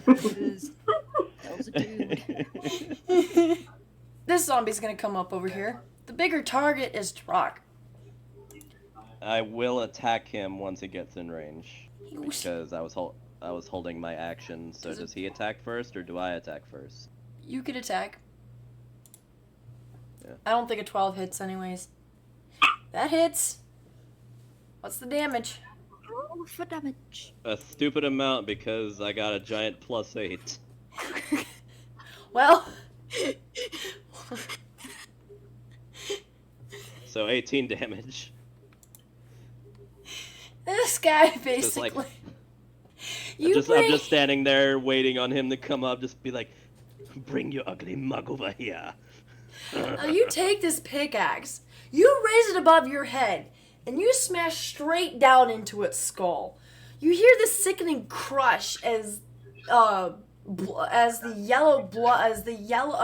is, that was a dude. This zombie's gonna come up over here. The bigger target is Trock. I will attack him once he gets in range, He was- because I was holding my action. So does he attack first, or do I attack first? You could attack. Yeah. I don't think a 12 hits anyways. That hits. What's the damage? Roll for damage. A stupid amount because I got a giant +8. Well, So 18 damage. this guy Just basically. like, You I'm bring- just standing there waiting on him to come up, just be like, bring your ugly mug over here. Now you take this pickaxe, you raise it above your head, and you smash straight down into its skull. You hear this sickening crush as a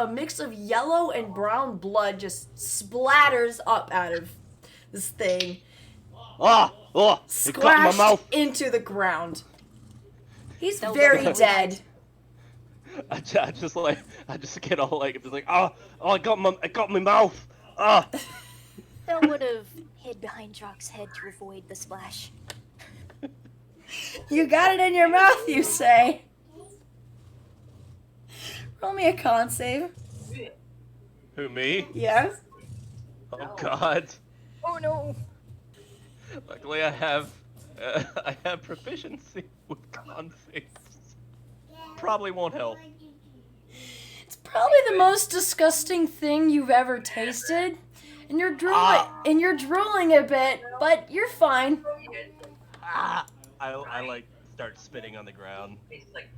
mix of yellow and brown blood just splatters up out of this thing, Oh, it caught in my splashed mouth. into the ground. He's That was very good. dead. I just get all like, just like, oh, I got my mouth. Ah. Phil would have hid behind Jock's head to avoid the splash. You got it in your mouth, you say. Roll me a con save. Who, me? Yes. Oh God. Oh no! Luckily I have proficiency with con saves. Probably won't help. It's probably the most disgusting thing you've ever tasted. And you're drooling a bit, but you're fine. I like start spitting on the ground. It's like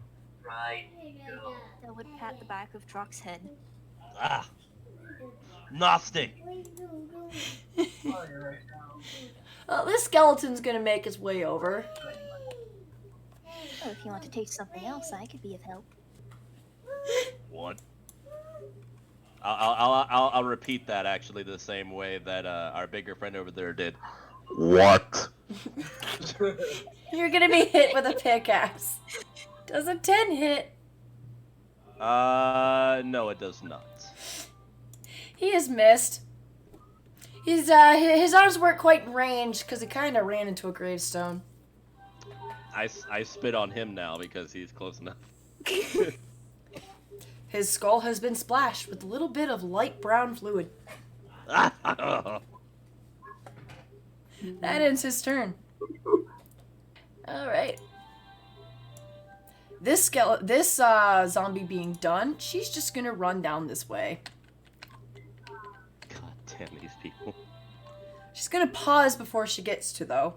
fried. Phil would pat the back of Jock's head. Ah. Nasty. Well, this skeleton's gonna make its way over. Oh, if you want to taste something else, I could be of help. What? I'll repeat that actually the same way that our bigger friend over there did. What? You're gonna be hit with a pickaxe. Does a 10 hit? No, it does not. He is missed. His arms weren't quite in range because he kind of ran into a gravestone. I spit on him now because he's close enough. His skull has been splashed with a little bit of light brown fluid. That ends his turn. Alright. This zombie being done, she's just gonna run down this way. God damn these people. She's gonna pause before she gets to, though.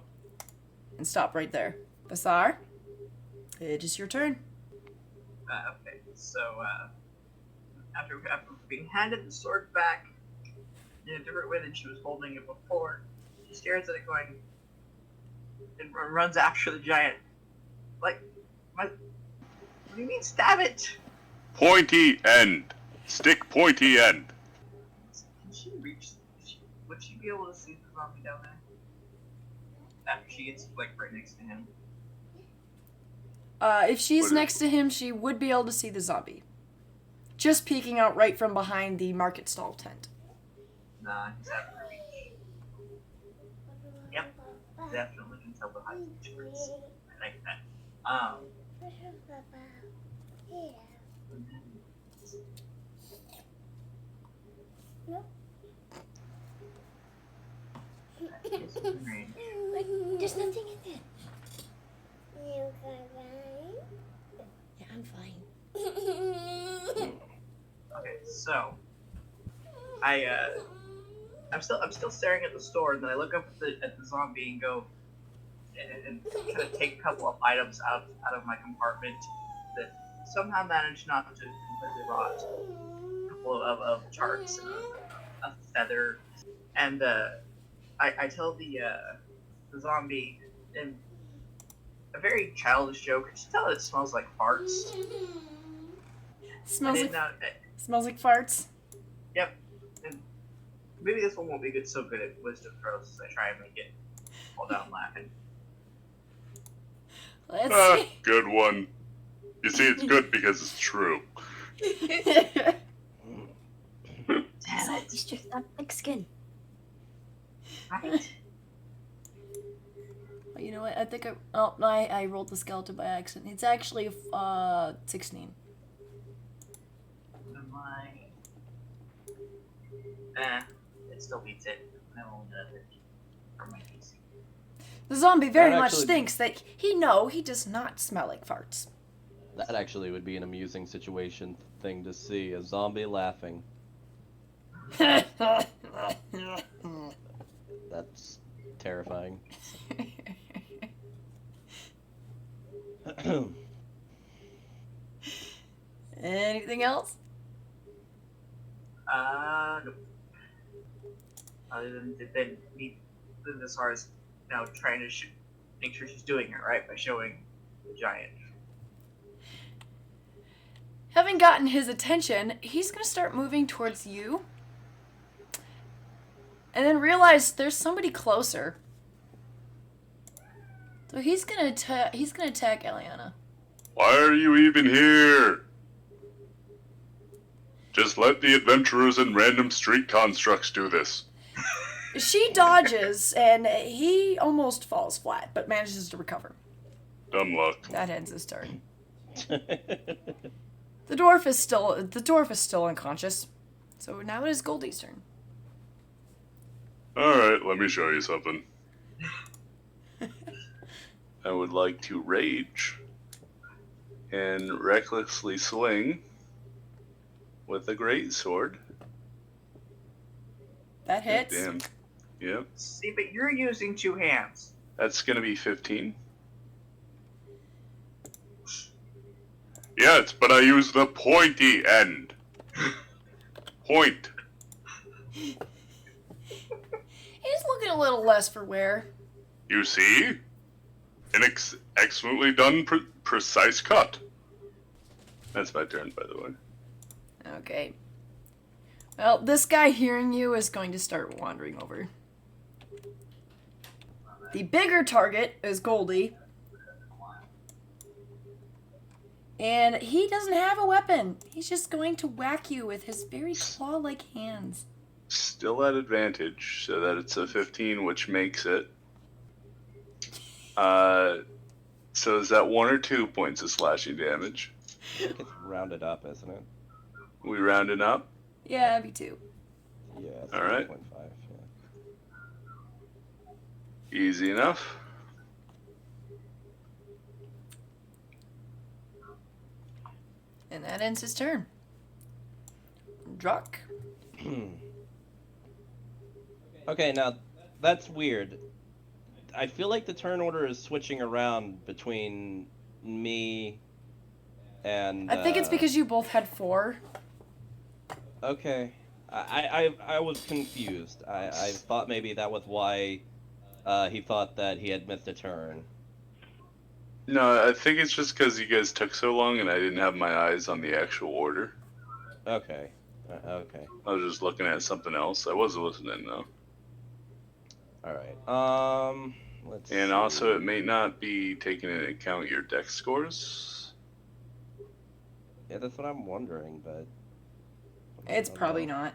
And stop right there. Basar, it is your turn. Okay, so after being handed the sword back in a different way than she was holding it before, she stares at it going and runs after the giant. Like, What do you mean, stab it? Pointy end. Stick pointy end. Can she reach? Would she be able to see the zombie down there? After she gets like right next to him. If she's next to him, she would be able to see the zombie. Just peeking out right from behind the market stall tent. Nah, he's out of her reach. Yep, definitely can tell the height difference. I like that. There's nothing in it. You fine? Yeah, I'm fine. Okay, so I'm still staring at the store, and then I look up at the zombie and go and kind of take a couple of items out of my compartment that somehow managed not to completely rot. A couple of charts and a feather, and I tell the zombie in a very childish joke. Just tell it smells like farts. Smells I like did not, smells like farts. Yep. And maybe this one won't be so good at wisdom throws as I try and make it fall down laughing. Let's see. Good one. You see, it's good because it's true. Zombies just have thick skin. Right. You know what? I think I rolled the skeleton by accident. It's actually 16. It still beats it. I rolled it for my PC. The zombie very That much actually- thinks that he does not smell like farts. That actually would be an amusing situation thing to see, a zombie laughing. That's terrifying. Anything else? Nope. Other than as far as now trying to make sure she's doing it right by showing the giant. Having gotten his attention, he's going to start moving towards you. And then realize there's somebody closer. So he's going to attack Eliana. Why are you even here? Just let the adventurers and random street constructs do this. She dodges and he almost falls flat, but manages to recover. Dumb luck. That ends his turn. The dwarf is still unconscious. So now it is Goldie's turn. Alright, let me show you something. I would like to rage and recklessly swing with a greatsword. That hits. Damn. Yep. See, but you're using two hands. That's gonna be 15. Yes, but I use the pointy end. Point. He's looking a little less for wear. You see? An excellently done precise cut. That's my turn, by the way. Okay. Well, this guy hearing you is going to start wandering over. The bigger target is Goldie. And he doesn't have a weapon. He's just going to whack you with his very claw-like hands. Still at advantage, so that it's a 15, which makes it. So is that 1 or 2 points of slashing damage? I think it's rounded up, isn't it? We rounding up? Yeah, me too. Yeah, it's All right. 1.5, yeah. Easy enough. And that ends his turn. Druck. Okay, now that's weird. I feel like the turn order is switching around between me and. I think it's because you both had 4. Okay, I was confused. I thought maybe that was why he thought that he had missed a turn. No, I think it's just because you guys took so long and I didn't have my eyes on the actual order. Okay. Okay. I was just looking at something else. I was listening though. All right. Let's And see. also, it may not be taking into account your dex scores. Yeah, that's what I'm wondering, but It's I don't probably know. not.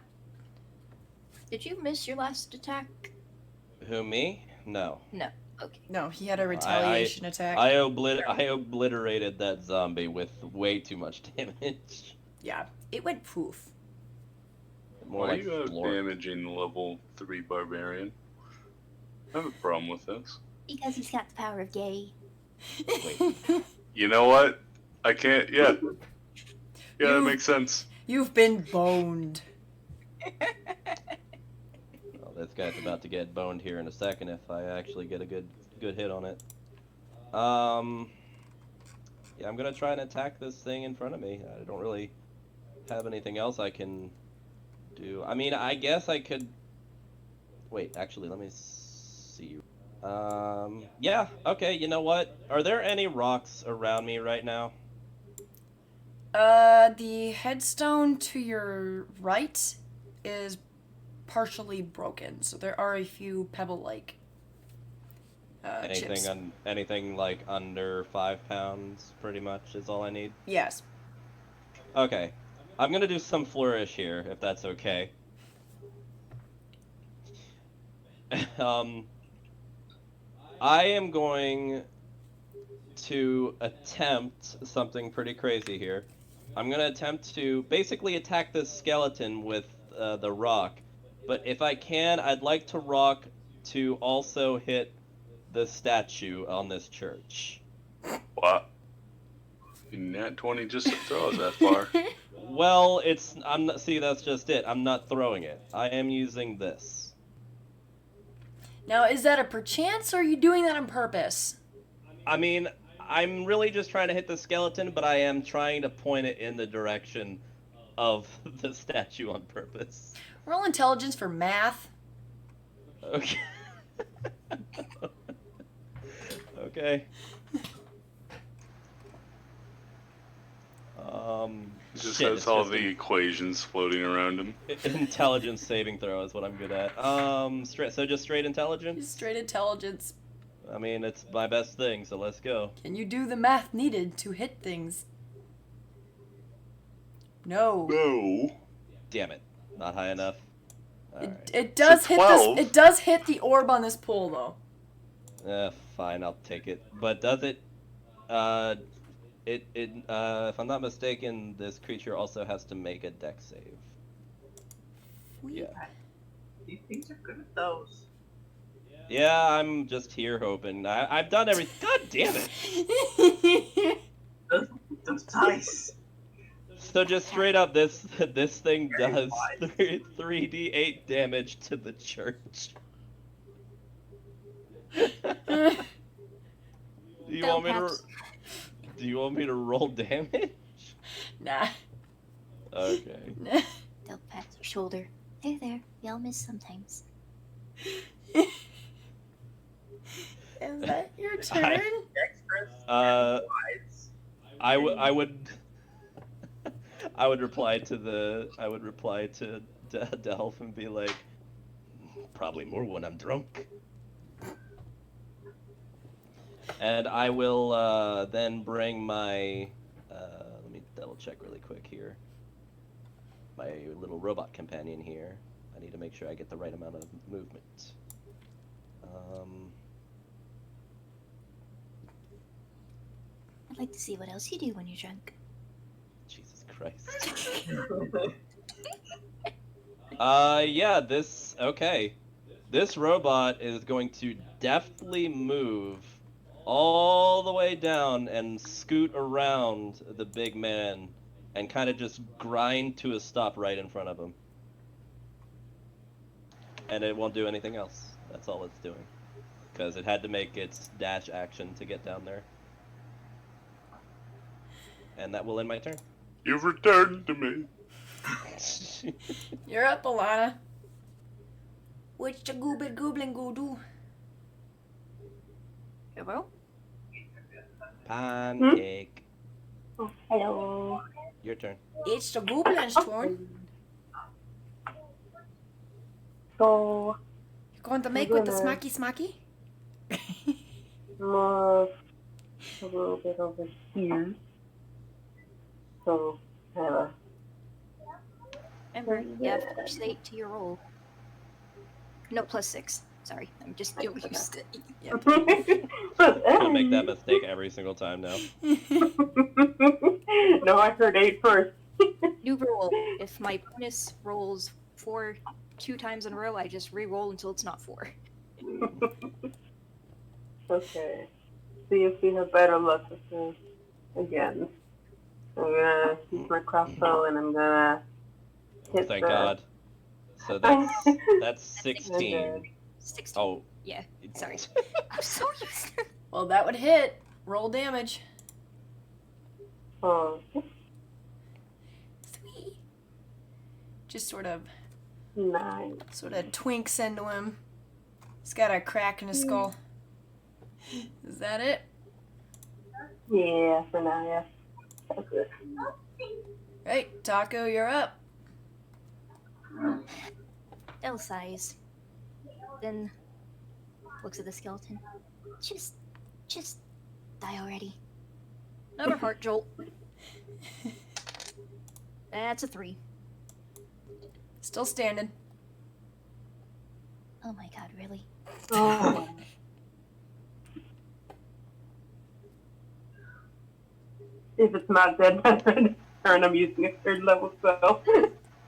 Did you miss your last attack? Who, me? No. No. Okay. No, he had a No, retaliation attack. I obliterated that zombie with way too much damage. Yeah, it went poof. More Why like are you out floor. damaging the level 3 barbarian? I have a problem with this. Because he's got the power of gay. You know what? I can't. Yeah. Yeah, that You- makes sense. You've been boned. Well, this guy's about to get boned here in a second if I actually get a good hit on it. Yeah, I'm gonna try and attack this thing in front of me. I don't really have anything else I can do. I mean, I guess I could. Wait, actually, let me see. Yeah, okay. You know what? Are there any rocks around me right now? The headstone to your right is partially broken, so there are a few pebble-like chips. Anything like under 5 pounds, pretty much is all I need. Yes. Okay, I'm gonna do some flourish here, if that's okay. I am going to attempt something pretty crazy here. I'm gonna attempt to basically attack this skeleton with the rock, but if I can, I'd like to rock to also hit the statue on this church. What? Nat 20 just to throw it that far. Well, see, that's just it. I'm not throwing it. I am using this. Now, is that a perchance, or are you doing that on purpose? I mean, I'm really just trying to hit the skeleton, but I am trying to point it in the direction of the statue on purpose. Roll intelligence for math. Okay. Okay. He just shit, has it's all just the equations floating around him. intelligence saving throw is what I'm good at. Just straight intelligence? Straight intelligence. I mean, it's my best thing, so let's go. Can you do the math needed to hit things? No. No. Damn it. Not high enough. Alright. It does So hit 12. this. It does hit the orb on this pole, though. Fine, I'll take it. But does it, if I'm not mistaken, this creature also has to make a dex save. Yeah. These things are good at those. Yeah, I'm just here hoping. I've done everything. God damn it! Those dice. So just straight up, this thing does 3d8 damage to the church. Do you want me to roll damage? Nah. Okay. They'll pat your shoulder. There. We all miss sometimes. Is that your turn? I would reply to Delph and be like, probably more when I'm drunk. And I will then bring my let me double check really quick here. My little robot companion here. I need to make sure I get the right amount of movement. I'd like to see what else you do when you're drunk. Jesus Christ. Yeah, this robot is going to deftly move all the way down and scoot around the big man and kind of just grind to a stop right in front of him. And it won't do anything else. That's all it's doing. Because it had to make its dash action to get down there. And that will end my turn. You've returned to me. You're up, Alana. What's the gooblet goblin go do? Hello? Pancake. Oh, hello. Your turn. It's the goblin's turn. So, You're going to make with the smacky smacky? move a little bit over here. So, Remember, you have +8 to your roll. No, +6. Sorry, I'm just you'll use it. Yep. Gonna make that mistake every single time now. No, I heard 8 first. New rule: if my bonus rolls 4 2 times in a row, I just re-roll until it's not 4. Okay. See if we have better luck with this again. I'm gonna use my crossbow and I'm gonna hit Thank the... God. So that's 16. 16. Oh. Yeah, sorry. I'm so used to it. Well, that would hit. Roll damage. Oh, Sweet. Just sort of 9. twinks into him. He's got a crack in his skull. Is that it? Yeah, for now, yeah. That's good. Right, Taco, you're up. L size. Then looks at the skeleton. Just die already. Another heart jolt. That's a 3. Still standing. Oh my god, really? Oh. If it's not dead by the turn, I'm using a 3rd level spell.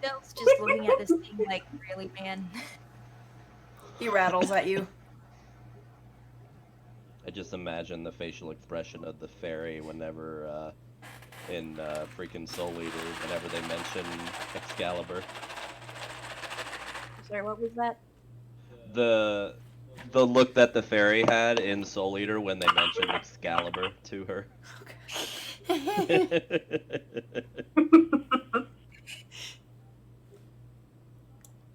Dell's just looking at this thing like, really, man? He rattles at you. I just imagine the facial expression of the fairy whenever, in freaking Soul Eater, whenever they mention Excalibur. Sorry, what was that? The look that the fairy had in Soul Eater when they mentioned Excalibur to her.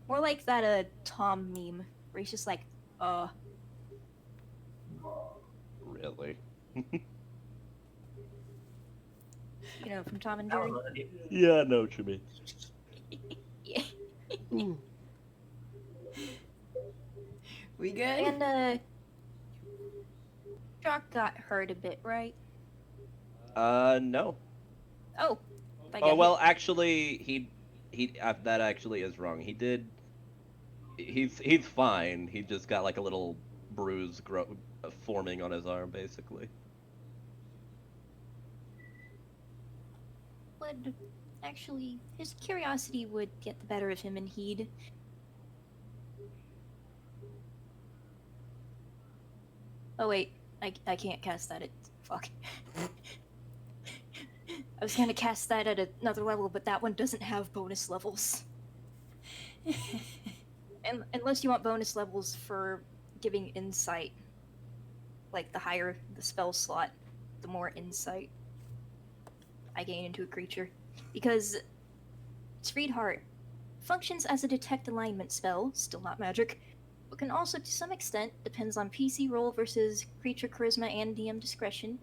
More like that Tom meme, where he's just like, Really? you know, from Tom and Jerry. Yeah, I know what you mean. Yeah. We good? And Jock got hurt a bit, right? No. Oh. I Oh got well, hit. actually, he that actually is wrong. He did. He's fine. He just got like a little bruise forming on his arm, basically. Would actually, his curiosity would get the better of him, and he'd. Oh wait, I can't cast that. Fuck. I was gonna cast that at another level, but that one doesn't have bonus levels. And unless you want bonus levels for giving insight, like the higher the spell slot, the more insight I gain into a creature. Because Sweetheart functions as a detect alignment spell, still not magic, but can also to some extent, depends on PC roll versus creature charisma and DM discretion,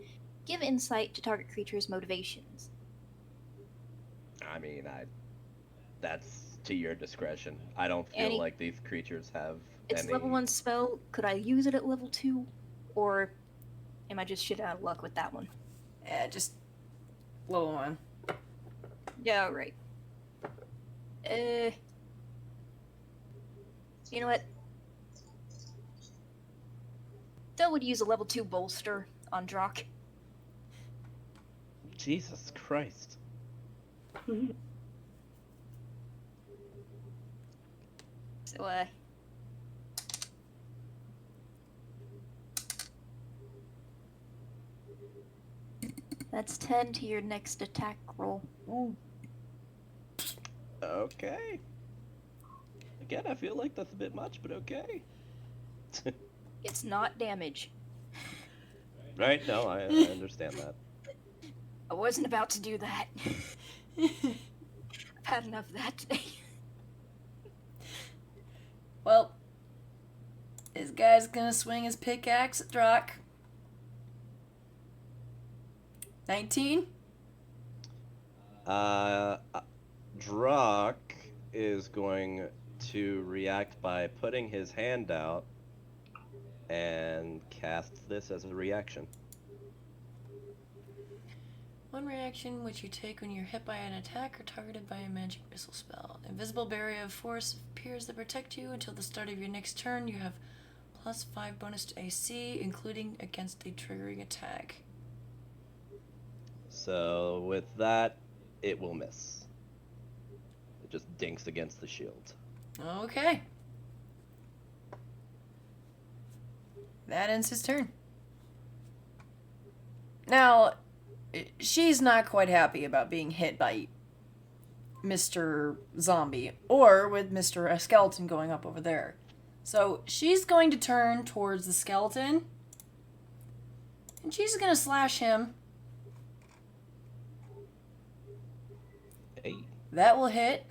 give insight to target creature's motivations. I mean, that's to your discretion. I don't feel like these creatures have It's any... level 1 spell. Could I use it at level 2? Or am I just shit out of luck with that one? Yeah, just level 1. Yeah, right. You know what? Dell would use a level 2 bolster on Drock. Jesus Christ. So, that's 10 to your next attack roll. Ooh. Okay. Again, I feel like that's a bit much, but okay. It's not damage. Right? No, I understand that. I wasn't about to do that. I've had enough of that today. Well, this guy's gonna swing his pickaxe at Drock. 19? Drock is going to react by putting his hand out and cast this as a reaction. One reaction which you take when you're hit by an attack or targeted by a magic missile spell. Invisible barrier of force appears to protect you until the start of your next turn. You have +5 bonus to AC, including against a triggering attack. So with that, it will miss. It just dinks against the shield. Okay. That ends his turn. Now, she's not quite happy about being hit by Mr. Zombie or with Mr. Skeleton going up over there. So she's going to turn towards the skeleton and she's going to slash him. Hey. That will hit.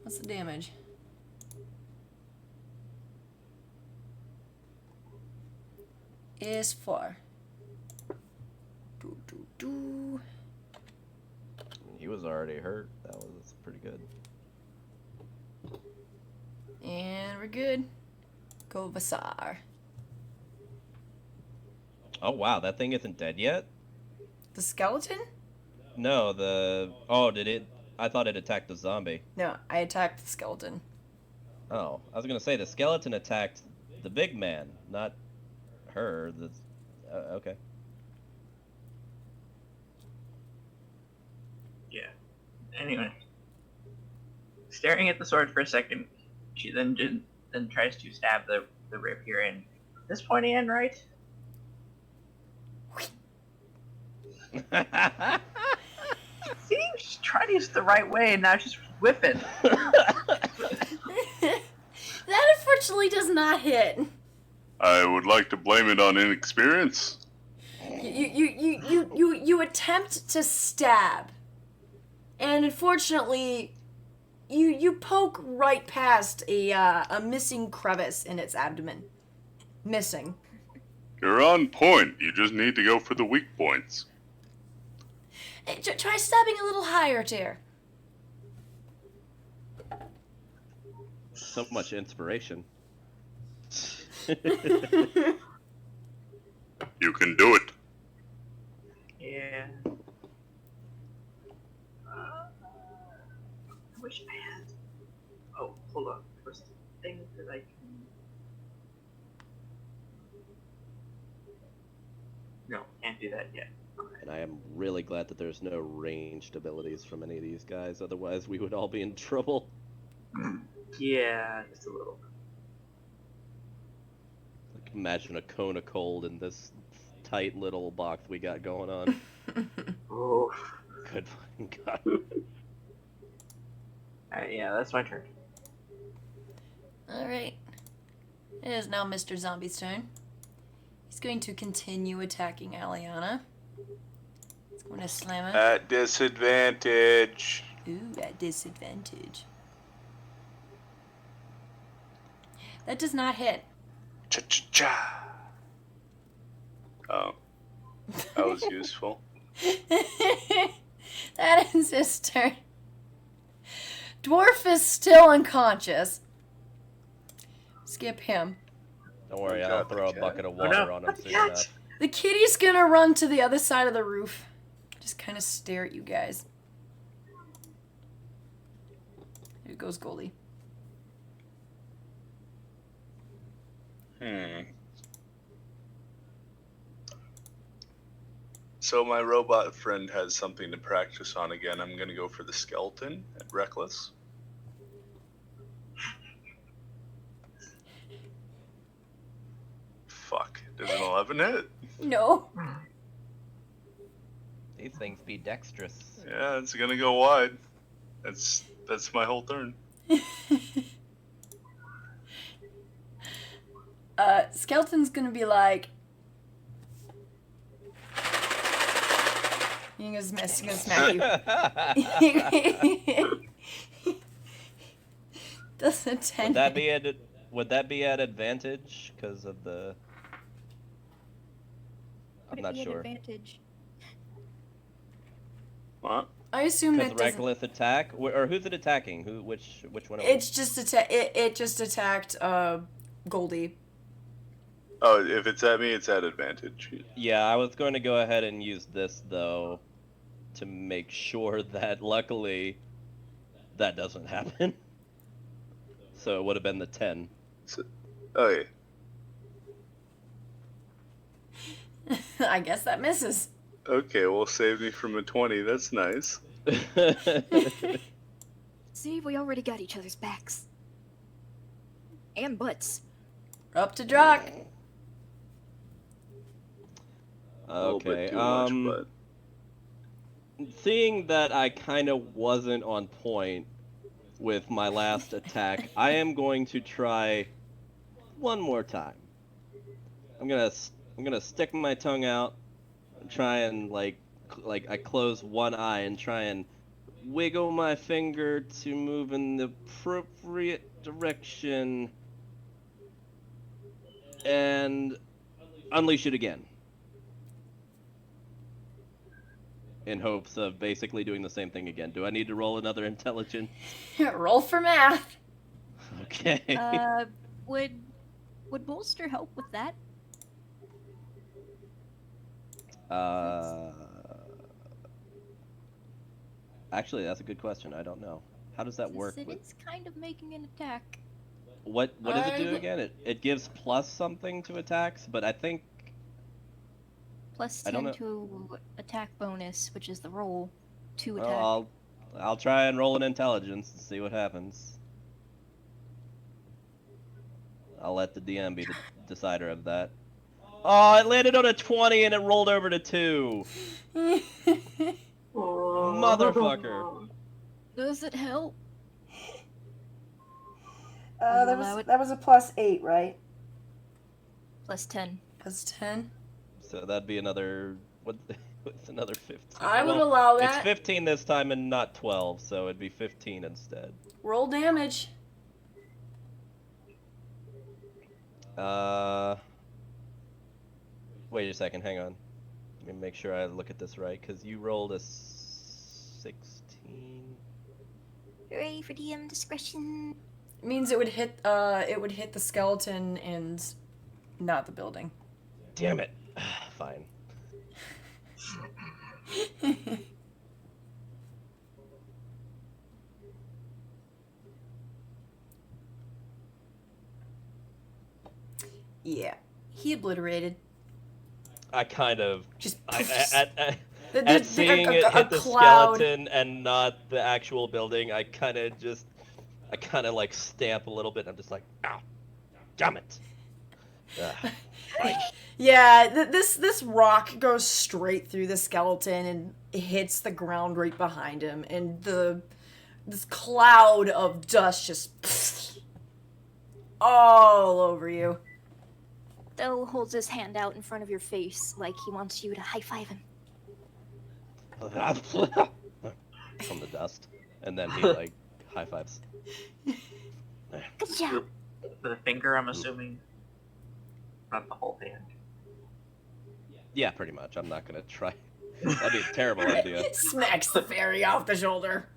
What's the damage? Is 4. He was already hurt. That was pretty good. And we're good. Go Vasar. Oh wow, that thing isn't dead yet? The skeleton? No, the... Oh, did it... I thought it attacked the zombie. No, I attacked the skeleton. Oh, I was gonna say the skeleton attacked the big man, not her. Okay. Yeah. Anyway, staring at the sword for a second, she then tries to stab the rapier in. This pointy end, right? See, she's trying to use it the right way, and now she's whipping. That unfortunately does not hit. I would like to blame it on inexperience. You attempt to stab, and unfortunately, you poke right past a missing crevice in its abdomen. Missing. You're on point. You just need to go for the weak points. Hey, try stabbing a little higher, dear. So much inspiration. You can do it. Yeah. I wish I had. Oh, hold on. There's things that I can. No, can't do that yet. And I am really glad that there's no ranged abilities from any of these guys, otherwise we would all be in trouble. Yeah, just a little. Like, imagine a cone of cold in this tight little box we got going on. Oh. Good fucking god. Alright, yeah, that's my turn. Alright. It is now Mr. Zombie's turn. He's going to continue attacking Aliana. He's going to slam her. At disadvantage. Ooh, at disadvantage. That does not hit. Cha-cha-cha. Oh. That was useful. That ends his turn. Dwarf is still unconscious. Skip him. Don't worry, I'll throw a bucket of Oh, water no. on him soon enough. The kitty's gonna run to the other side of the roof. Just kind of stare at you guys. Here goes Goldie. So my robot friend has something to practice on again. I'm gonna go for the skeleton at Reckless. Fuck. Does an 11 hit? No. These things be dexterous. Yeah, it's gonna go wide. That's my whole turn. Skeleton's gonna be like... He's gonna smack you. Does a 10 Would that be at advantage because of the? I'm not sure. Advantage? What? I assume Because that doesn't. reckless attack, or who's it attacking? Which one? It's just it just attacked Goldie. Oh, if it's at me, it's at advantage. Yeah, I was going to go ahead and use this though, to make sure that luckily that doesn't happen. So it would have been the 10. So, okay. I guess that misses. Okay, well, save me from a 20. That's nice. See, we already got each other's backs. And butts. Up to Jock. A little Okay. bit too much, but Seeing that I kind of wasn't on point with my last attack, I am going to try one more time. I'm gonna stick my tongue out, and try and like I close one eye and try and wiggle my finger to move in the appropriate direction and unleash it again. In hopes of basically doing the same thing again. Do I need to roll another intelligence? Roll for math. Okay. Would bolster help with that? Actually, that's a good question. I don't know. How does that work? It is kind of making an attack. What does it do again? It gives plus something to attacks, but I think Plus I don't 10 know. to attack bonus, which is the roll, to attack. well, I'll try and roll an intelligence and see what happens. I'll let the DM be the decider of that. Oh, it landed on a 20 and it rolled over to 2. Motherfucker. Does it help? that was a +8, right? Plus 10. +10. So that'd be another what's another 15. I would Well, allow It's that. 15 this time and not 12, so it'd be 15 instead. Roll damage. Wait a second, hang on. Let me make sure I look at this right, because you rolled a 16. Hooray for DM discretion. It means it would hit the skeleton and not the building. Damn it. Fine. Yeah. He obliterated. I kind of Just at seeing it hit the cloud. skeleton and not the actual building, I kind of like stamp a little bit. And I'm just like, ow, damn it. Yeah, this rock goes straight through the skeleton and hits the ground right behind him, and this cloud of dust just all over you. Del holds his hand out in front of your face like he wants you to high-five him. From the dust, and then he like high fives. Good job. With a finger, I'm assuming. Not the whole hand. Yeah, pretty much. I'm not gonna try. That'd be a terrible idea. Smacks the fairy off the shoulder.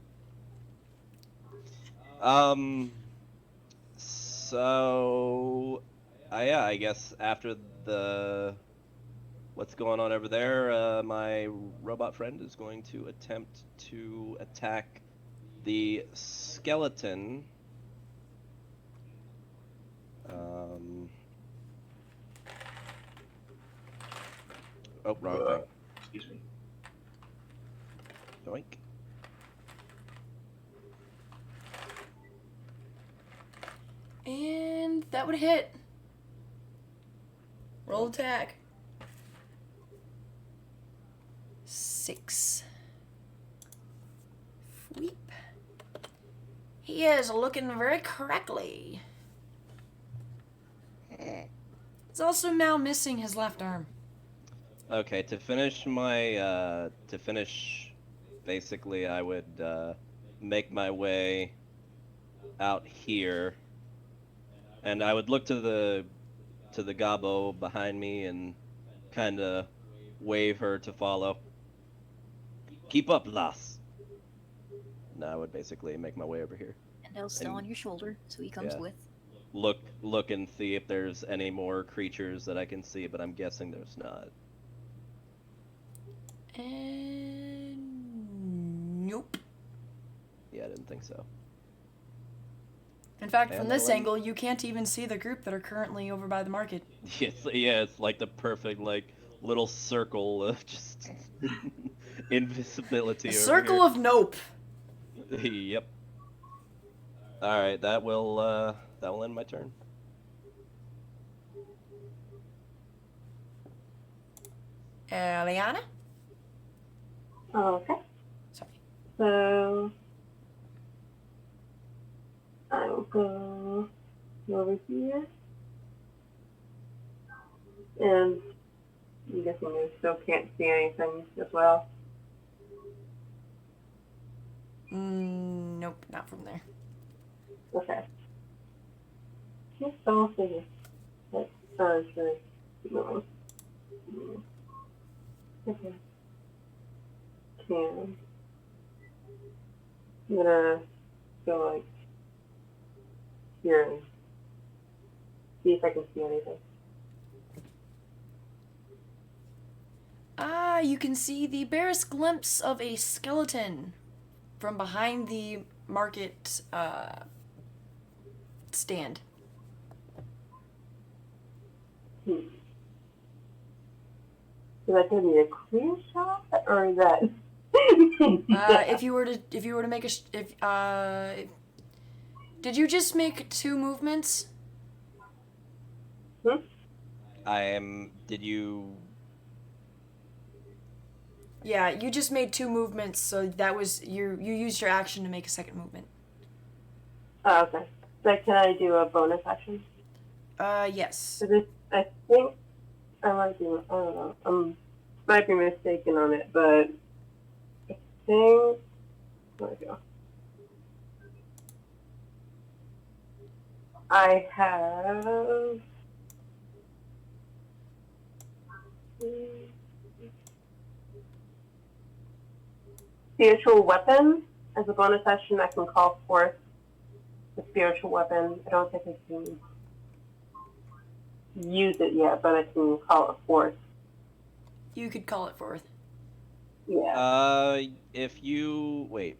So, yeah, I guess after what's going on over there, my robot friend is going to attempt to attack the skeleton. Oh, wrong thing. Excuse me. Yoink. And that would hit. Roll attack. 6. Sweep. He is looking very correctly. He's also now missing his left arm. Okay, to finish basically I would make my way out here, and I would look to the gobbo behind me and kind of wave her to follow. Keep up, lass. And I would basically make my way over here. And Elle's still on your shoulder, so he comes Yeah. with. Look and see if there's any more creatures that I can see, but I'm guessing there's not. And nope. Yeah, I didn't think so. In fact, And from this Ellen? angle, you can't even see the group that are currently over by the market. It's like the perfect little circle of just invisibility. A over circle of nope. here. Yep. All right, that will end my turn. Liana? Okay. Sorry. So I'll go over here. And I'm guessing you still can't see anything as well. Nope, not from there. Okay. Just don't figure. Sure. No. Okay. I'm gonna go like here and see if I can see anything. You can see the barest glimpse of a skeleton from behind the market stand. Is that gonna be a clear shot, or is that? If you were to make did you just make 2 movements? Did you? Yeah, you just made 2 movements, so that was you used your action to make a second movement. Oh, okay. So can I do a bonus action? Yes. I think I might be. I don't know. Might be mistaken on it, but I think. Where we go? I have. Spiritual weapon. As a bonus action, I can call forth the spiritual weapon. I don't think I can use it yet, but I can call it forth. You could call it forth. Yeah. If you wait.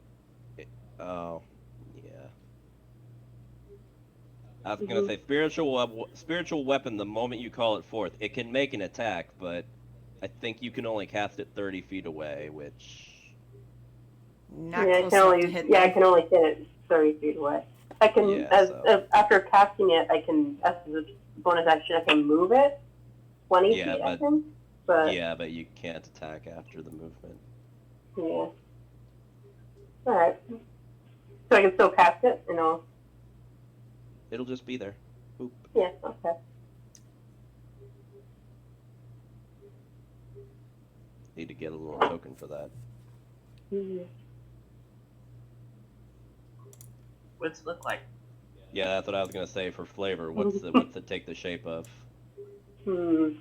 Oh, yeah. I was gonna say spiritual weapon. The moment you call it forth, it can make an attack, but I think you can only cast it 30 feet away, which. Not Yeah, close enough to hit them. I can only hit it 30 feet away. I can, Yeah, after casting it, I can, as a bonus action, I can move it 20 Yeah, feet, but- I think. But, Yeah, but you can't attack after the movement. yeah. Alright. So I can still cast it, you know? It'll just be there. Boop. Yeah, okay. Need to get a little token for that. Mhm. What's it look like? Yeah, that's what I was gonna say for flavor. What's it take the shape of? Hmm.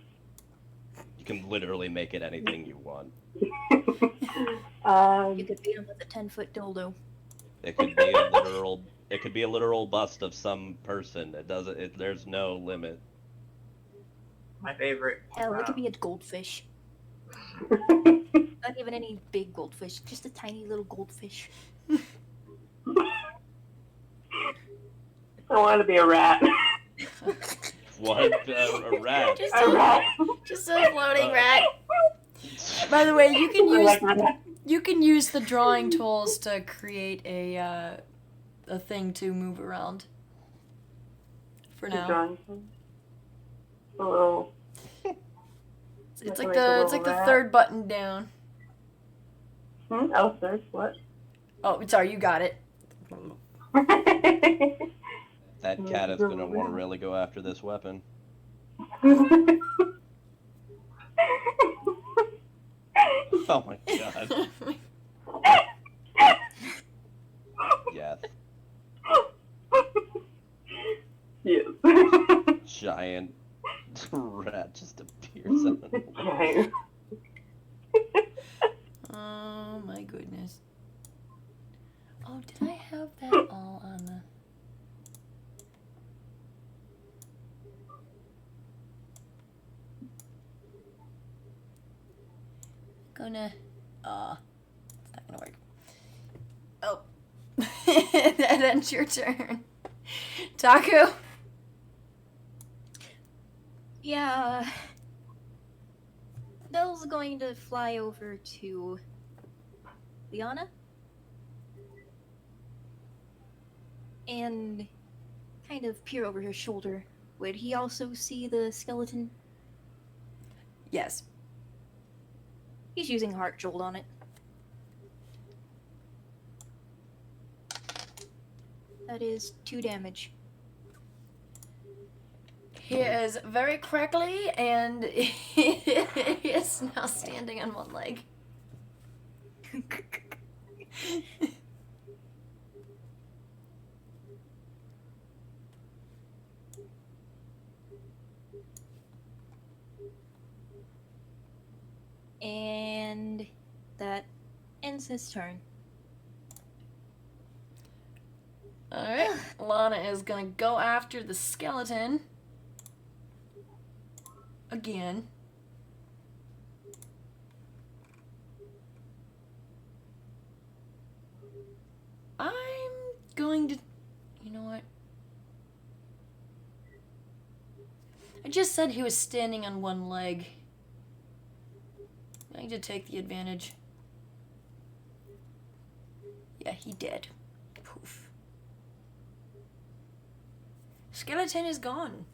You can literally make it anything you want. You could beat him with a 10-foot dildo. It could be a literal. It could be a literal bust of some person. It doesn't. There's no limit. My favorite. Hell, it could be a goldfish. Not even any big goldfish, just a tiny little goldfish. I want to be a rat. What? A rat? Just A rat. Just a floating rat. By the way, you can I use like that. you can use the drawing tools to create a thing to move around. For now, Oh, it's like like a the little rat. third button down. Oh, there's what? Oh, sorry, you got it. That cat is gonna want to really go after this weapon. Oh my god. Yes. Yes. Giant rat just appears out of nowhere. Okay. Oh my goodness. Oh, did I have that all on the... Gonna... it's not gonna work. Oh. That ends your turn. Taku? Yeah. Bell's going to fly over to Liana and kind of peer over his shoulder. Would he also see the skeleton? Yes. He's using Heart Jolt on it. That is 2 damage. He is very crackly, and he is now standing on one leg. And that ends his turn. Alright, Lana is gonna go after the skeleton. Again. I'm going to... You know what? I just said he was standing on one leg. I need to take the advantage. Yeah, he did. Poof. Skeleton is gone.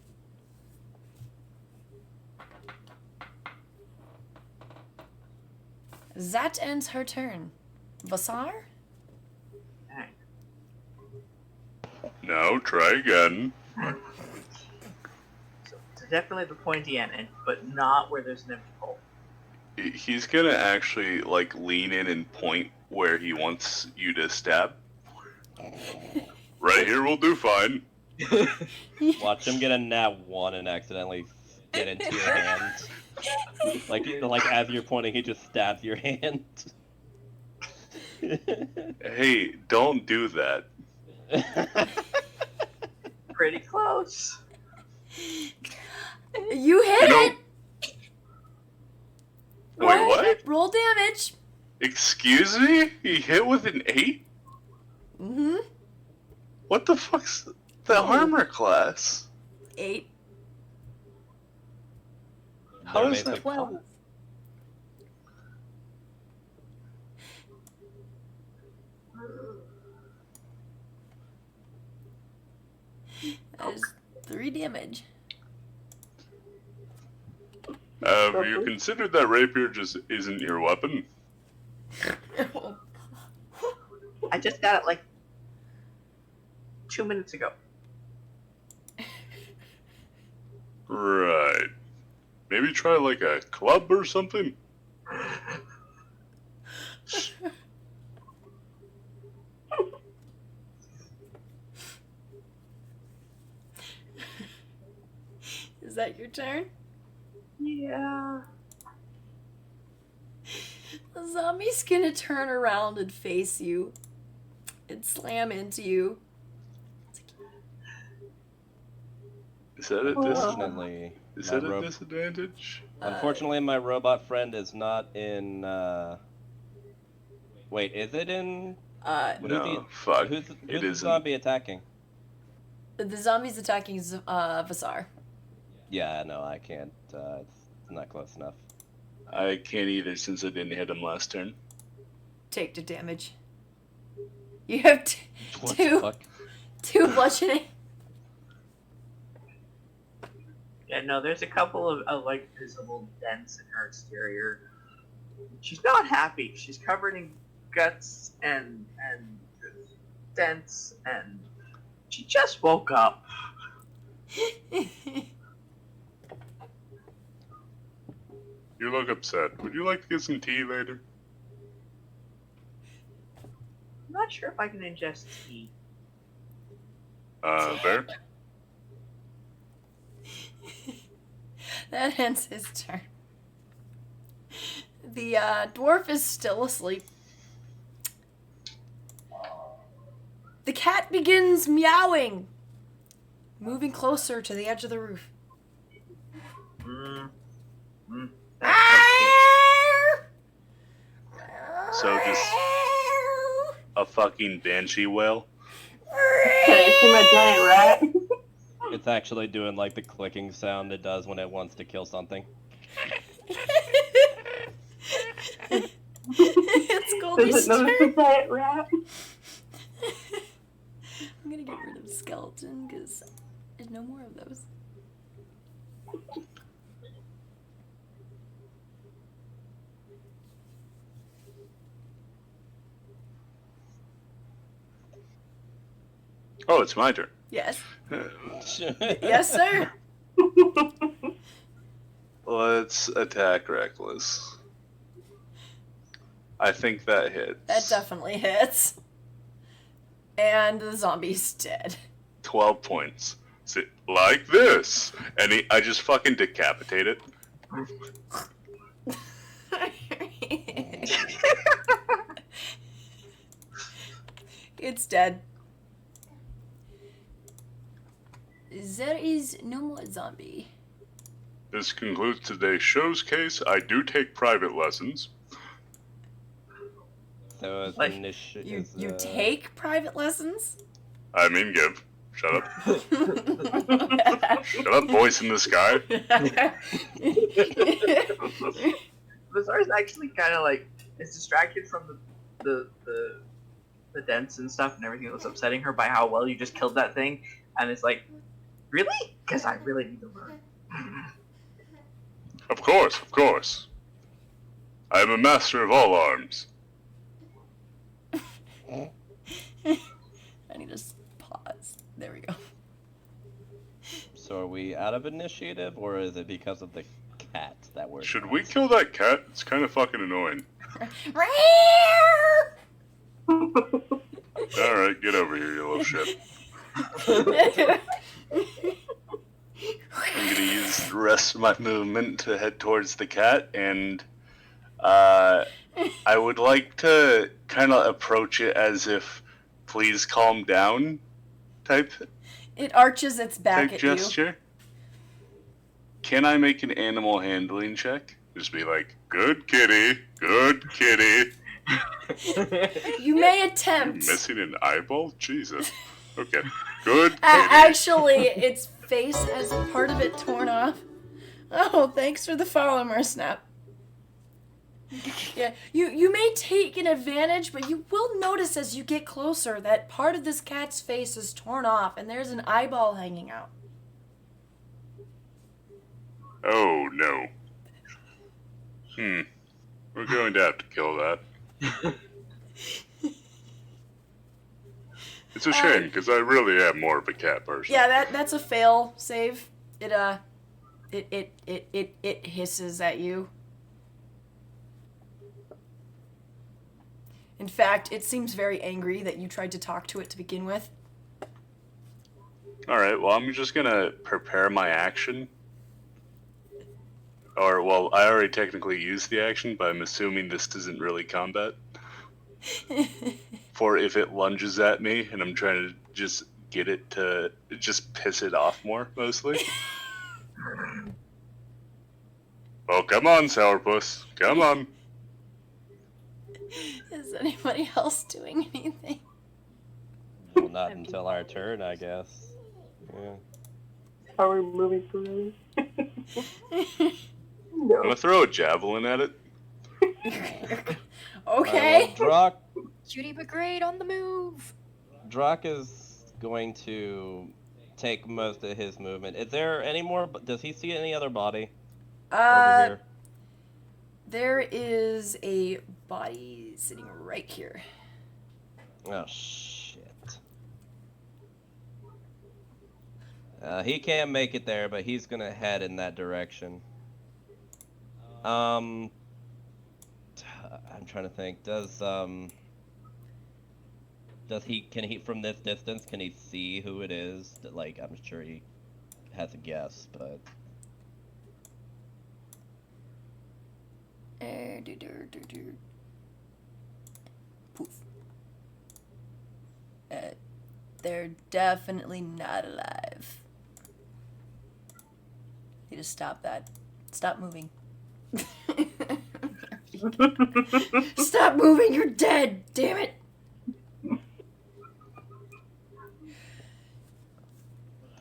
That ends her turn. Vasar? Alright. Now try again. So definitely the pointy end, but not where there's an empty hole. He's gonna actually like lean in and point where he wants you to stab. Right here will do fine. Watch him get a nat 1 and accidentally get into your hand. Like as you're pointing, he just stabs your hand. Hey, don't do that. Pretty close. You hit it! Wait, what? Roll damage. Excuse me? He hit with an 8? Mm-hmm. What the fuck's the armor class? 8. How is They're that? 12. That is 3 damage. Have you considered that rapier just isn't your weapon? I just got it like 2 minutes ago. Right. Maybe try like a club or something? Is that your turn? Yeah. The zombie's gonna turn around and face you and slam into you. Is that a Unfortunately, Is my that a ro- disadvantage? unfortunately, my robot friend is not in. Wait, is it in? Who's No, fuck. Who's It the isn't. zombie attacking? The zombie's attacking Vasar. Yeah, no, I can't. It's not close enough. I can't either since I didn't hit him last turn. Take the damage. You have What two. the fuck? 2 bludgeoning. Yeah, no, there's a couple of like visible dents in her exterior. She's not happy. She's covered in guts and dents, and she just woke up. You look upset. Would you like to get some tea later? I'm not sure if I can ingest tea. There? That ends his turn. The dwarf is still asleep. The cat begins meowing, moving closer to the edge of the roof. So just a fucking banshee wail. Can I see my giant rat? It's actually doing like the clicking sound it does when it wants to kill something. It's Goldie's Does it notice the turn. giant rat? I'm gonna get rid of skeleton because there's no more of those. Oh, it's my turn. Yes. Yes, sir. Let's attack Reckless. I think that hits. That definitely hits. And the zombie's dead. 12 points. Sit like this. And I just fucking decapitate it. It's dead. There is no more zombie. This concludes today's show's case. I do take private lessons. So it's Like, You take private lessons? I mean, give. Shut up. Shut up, voice in the sky. Bizarre's actually kind of like is distracted from the dents and stuff and everything that was upsetting her by how well you just killed that thing, and it's like, really? Because I really need to learn. Of course, of course. I am a master of all arms. I need to pause. There we go. So are we out of initiative, or is it because of the cat that we're... Should we kill that cat? It's kind of fucking annoying. Alright, get over here, you little shit. I'm gonna use the rest of my movement to head towards the cat, and I would like to kind of approach it as if, please calm down, type It arches its back at gesture. Can I make an animal handling check? Just be like, good kitty, good kitty. You may You're attempt. missing an eyeball? Jesus. Okay. Good kitty. Actually, its face has part of it torn off. Oh, thanks for the follow, Mersnap. Yeah, you may take an advantage, but you will notice as you get closer that part of this cat's face is torn off and there's an eyeball hanging out. Oh, no. We're going to have to kill that. It's a shame, because I really am more of a cat person. Yeah, that's a fail save. It hisses at you. In fact, it seems very angry that you tried to talk to it to begin with. Alright, well, I'm just going to prepare my action. Or, well, I already technically used the action, but I'm assuming this isn't really combat. For if it lunges at me, and I'm trying to just get it to just piss it off more, mostly. Oh, come on, Sourpuss. Come on. Is anybody else doing anything? Well, not until our turn, I guess. Yeah. How are we moving through? I'm gonna throw a javelin at it. Okay. Drock Judy McGrade on the move. is going to take most of his movement. Is there any more? Does he see any other body over here? There is a body sitting right here. Oh shit. He can't make it there, but he's gonna head in that direction. I'm trying to think. Can he from this distance, can he see who it is? Like, I'm sure he has a guess, but Poof. They're definitely not alive. You just stop that. Stop moving. Stop moving, you're dead! Damn it!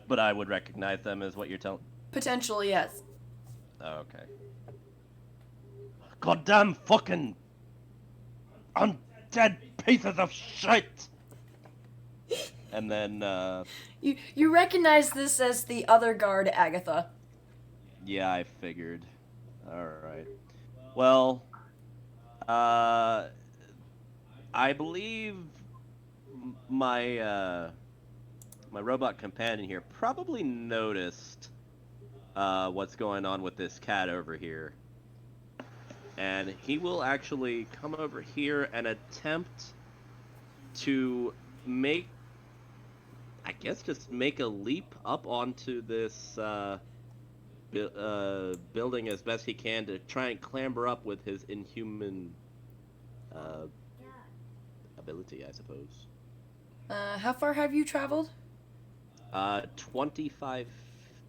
But I would recognize them as what you're telling. Potentially, yes. Oh, okay. Goddamn fucking undead pieces of shit! And then, You recognize this as the other guard, Agatha. yeah, I figured. Alright. Well, I believe my robot companion here probably noticed what's going on with this cat over here. And he will actually come over here and attempt to make, I guess, just make a leap up onto this building as best he can to try and clamber up with his inhuman ability, I suppose. How far have you traveled? 25...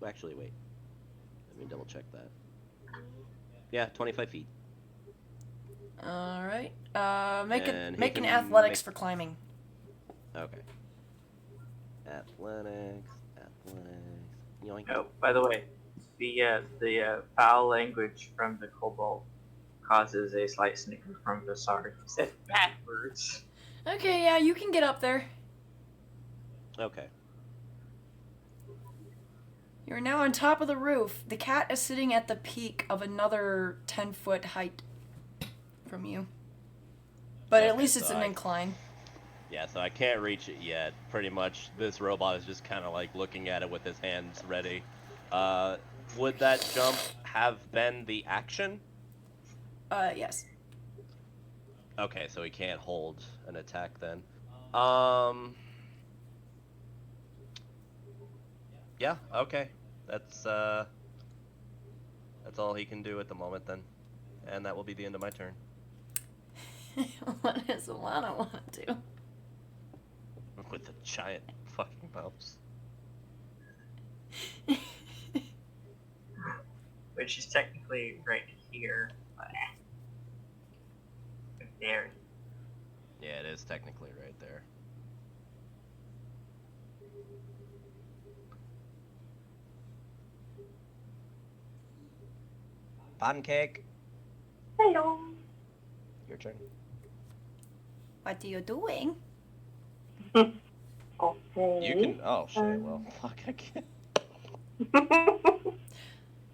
Actually, wait. Let me double check that. Yeah, 25 feet. Alright. Make And he an can athletics make- for climbing. Okay. Athletics. Yoink. Oh, by the way, the foul language from the kobold causes a slight snicker from Vasar. He said backwards. Okay, yeah, you can get up there. Okay. You're now on top of the roof. The cat is sitting at the peak of another 10-foot height from you. But at Okay, least it's so an I- incline. Yeah, so I can't reach it yet. Pretty much, this robot is just kind of like looking at it with his hands ready. Would that jump have been the action? Yes. Okay, so he can't hold an attack then. Yeah, okay. That's all he can do at the moment then. And that will be the end of my turn. What does Alana want to do? With the giant fucking mouse. Which is technically right here. But there. Yeah, it is technically right there. Pancake. Hello. Your turn. What are you doing? Okay. You can. Oh shit. Well, fuck. I can't.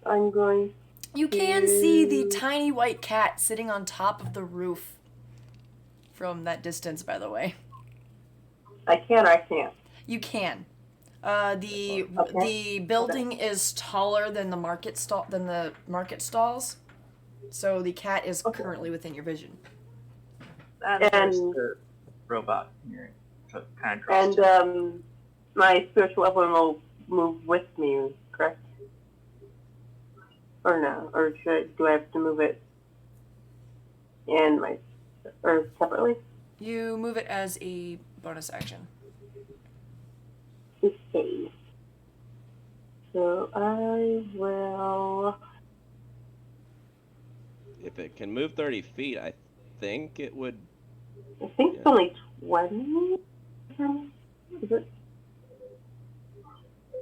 I'm going. You can see the tiny white cat sitting on top of the roof from that distance, by the way. I can or I can't. You can. The building is taller than the market stalls, so the cat is currently within your vision. That's And- the robot here. So kind of And my spiritual weapon will move with me, correct? Or no? Or do I have to move it or separately? You move it as a bonus action. Okay. So I will. If it can move 30 feet, I think it would. I think it's only 20. Is it?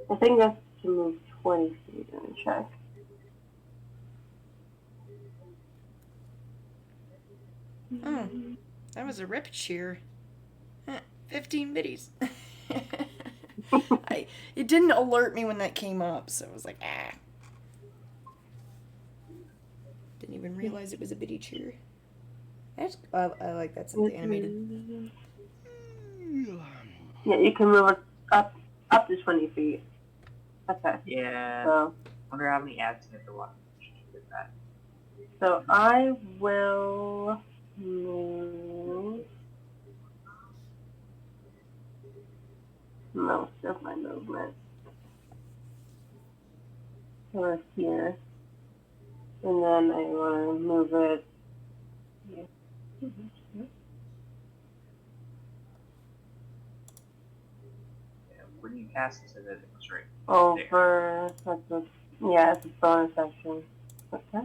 I think that's to move 20 feet. Let me check. Oh, that was a rip cheer. 15 biddies. It didn't alert me when that came up, so I was like, ah. Didn't even realize it was a biddy cheer. I like that something animated. Yeah, you can move it up to 20 feet. Okay. Yeah. So Wonder how many ads you have to watch with that. So I will move most of my movement over here. And then I want to move it When you cast it, it was right. Over. Yeah, it's a bonus action. Okay.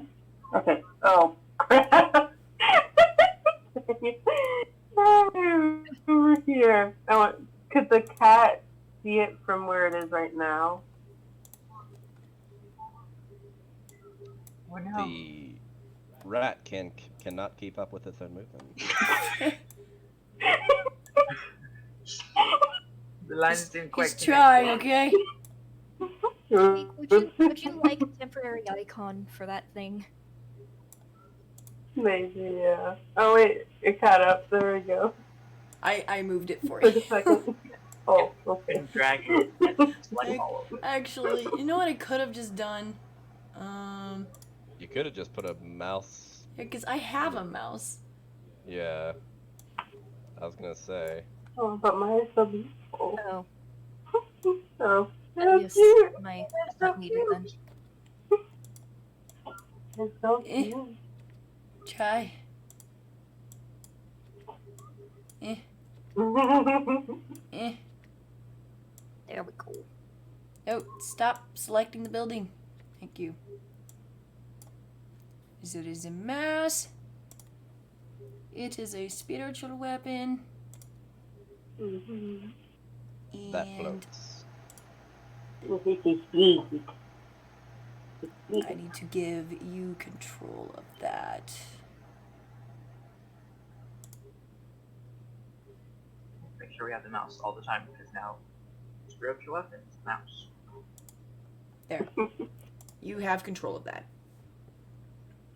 Okay. Oh, crap. Over here. Could the cat see it from where it is right now? Oh no. The rat cannot keep up with its own movement. The lines didn't quite He's connect. trying, okay? Would you like a temporary icon for that thing? Maybe, yeah. Oh, wait. It caught up. There we go. I moved it for For you. a second. Oh, okay. And drag it. It's like all over. Actually, you know what I could have just done? You could have just put a mouse. Yeah, because I have a mouse. Yeah. I was gonna say. Oh, but mine is so beautiful. Oh, Oh, yes, cute. my It's so not needed then. It's so Eh. cute. Try. Eh. Eh. There we go. Oh, stop selecting the building. Thank you. So it is a mouse. It is a spiritual weapon. Mhm. That And floats. I need to give you control of that. Make sure we have the mouse all the time because now spiritual weapons, mouse. There. You have control of that.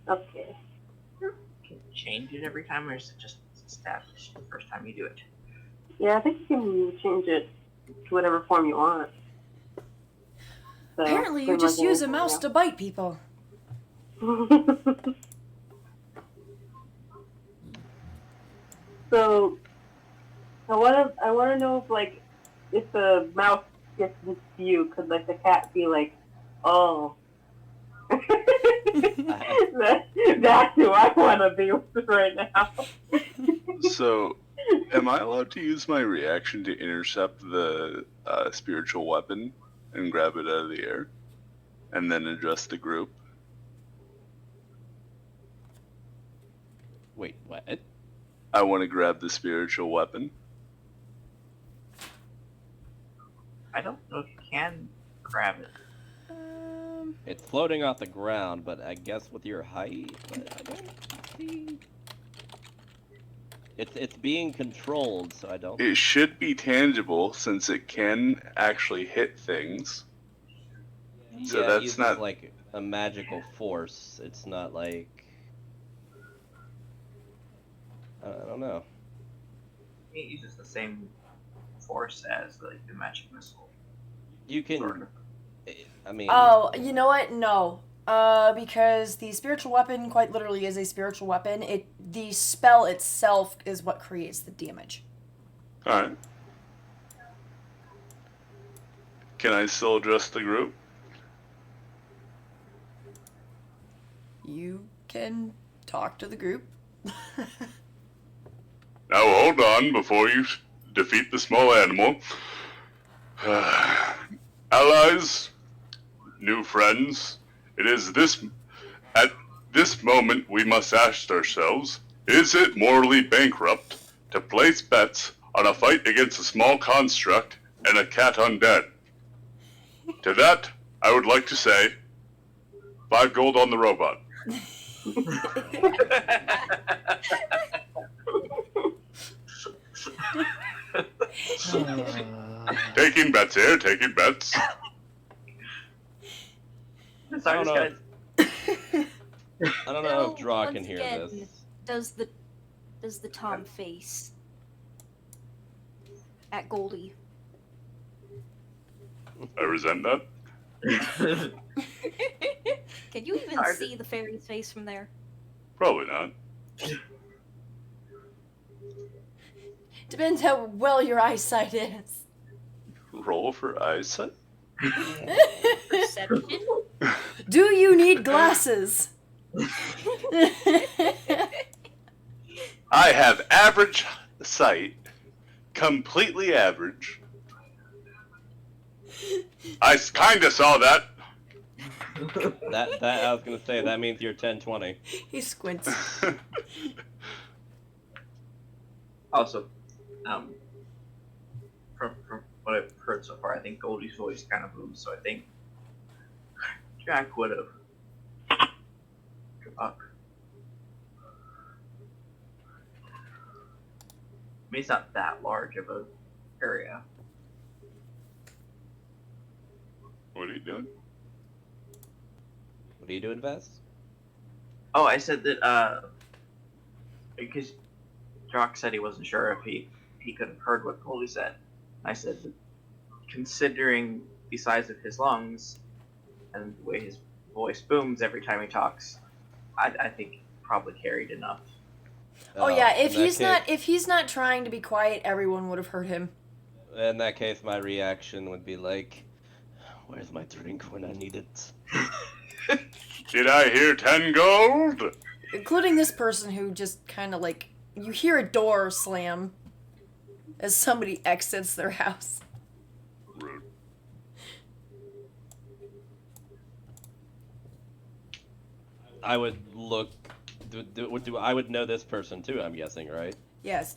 Okay. Can you change it every time, or is it just established the first time you do it? Yeah, I think you can change it to whatever form you want. So, Apparently, you pretty just much use a anything, mouse to bite people. yeah. So, I wanna know if the mouse gets this view, could the cat be like, oh. That's who I want to be with right now. So, am I allowed to use my reaction to intercept the spiritual weapon and grab it out of the air, and then address the group? Wait, what? I want to grab the spiritual weapon. I don't know if you can grab it. It's floating off the ground, but I guess with your height, I don't see. It's being controlled, so I don't. It should be tangible since it can actually hit things. So Yeah, it that's uses not like a magical force. It's not like. I don't know. It uses the same force as the magic missile. You can. I mean. Oh, you know what? No. Because the spiritual weapon quite literally is a spiritual weapon. The spell itself is what creates the damage. Alright. Can I still address the group? You can talk to the group. Now hold on before you defeat the small animal. Allies, new friends, at this moment we must ask ourselves, is it morally bankrupt to place bets on a fight against a small construct and a cat undead? To that, I would like to say, 5 gold on the robot. Taking bets here, taking bets. Sorry, don't guys. I don't know if Bill, Draw once can hear again, this. Does the Tom face at Goldie? I resent that. Can you even Hard to- see the fairy's face from there? Probably not. Depends how well your eyesight is. Roll for eyesight? Perception? Do you need glasses? I have average sight, completely average. I kind of saw that. That I was gonna say that means you're 10/20. He squints. Also, from what I've heard so far, I think Goldie's voice kind of moves, so I think Jack would have. Fuck. I mean, it's not that large of a area. What are you doing? What are you doing, Vess? Oh, I said that because Jock said he wasn't sure if he could have heard what Goldie said. I said that considering the size of his lungs and the way his voice booms every time he talks, I think he probably carried enough. Oh yeah, in that if he's not trying to be quiet, everyone would have heard him. In that case, my reaction would be like, "Where's my drink when I need it?" Did I hear 10 gold? Including this person who just kind of like, you hear a door slam as somebody exits their house. Rude. I would look. I would know this person too, I'm guessing, right? Yes.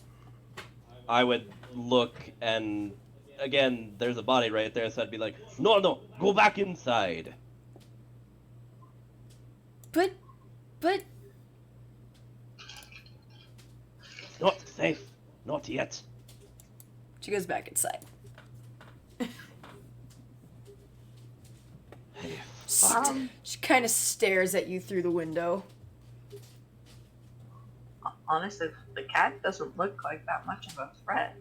I would look, and again, there's a body right there, so I'd be like, no, go back inside. But Not safe. Not yet. she goes back inside. She kind of stares at you through the window. Honestly, the cat doesn't look like that much of a threat.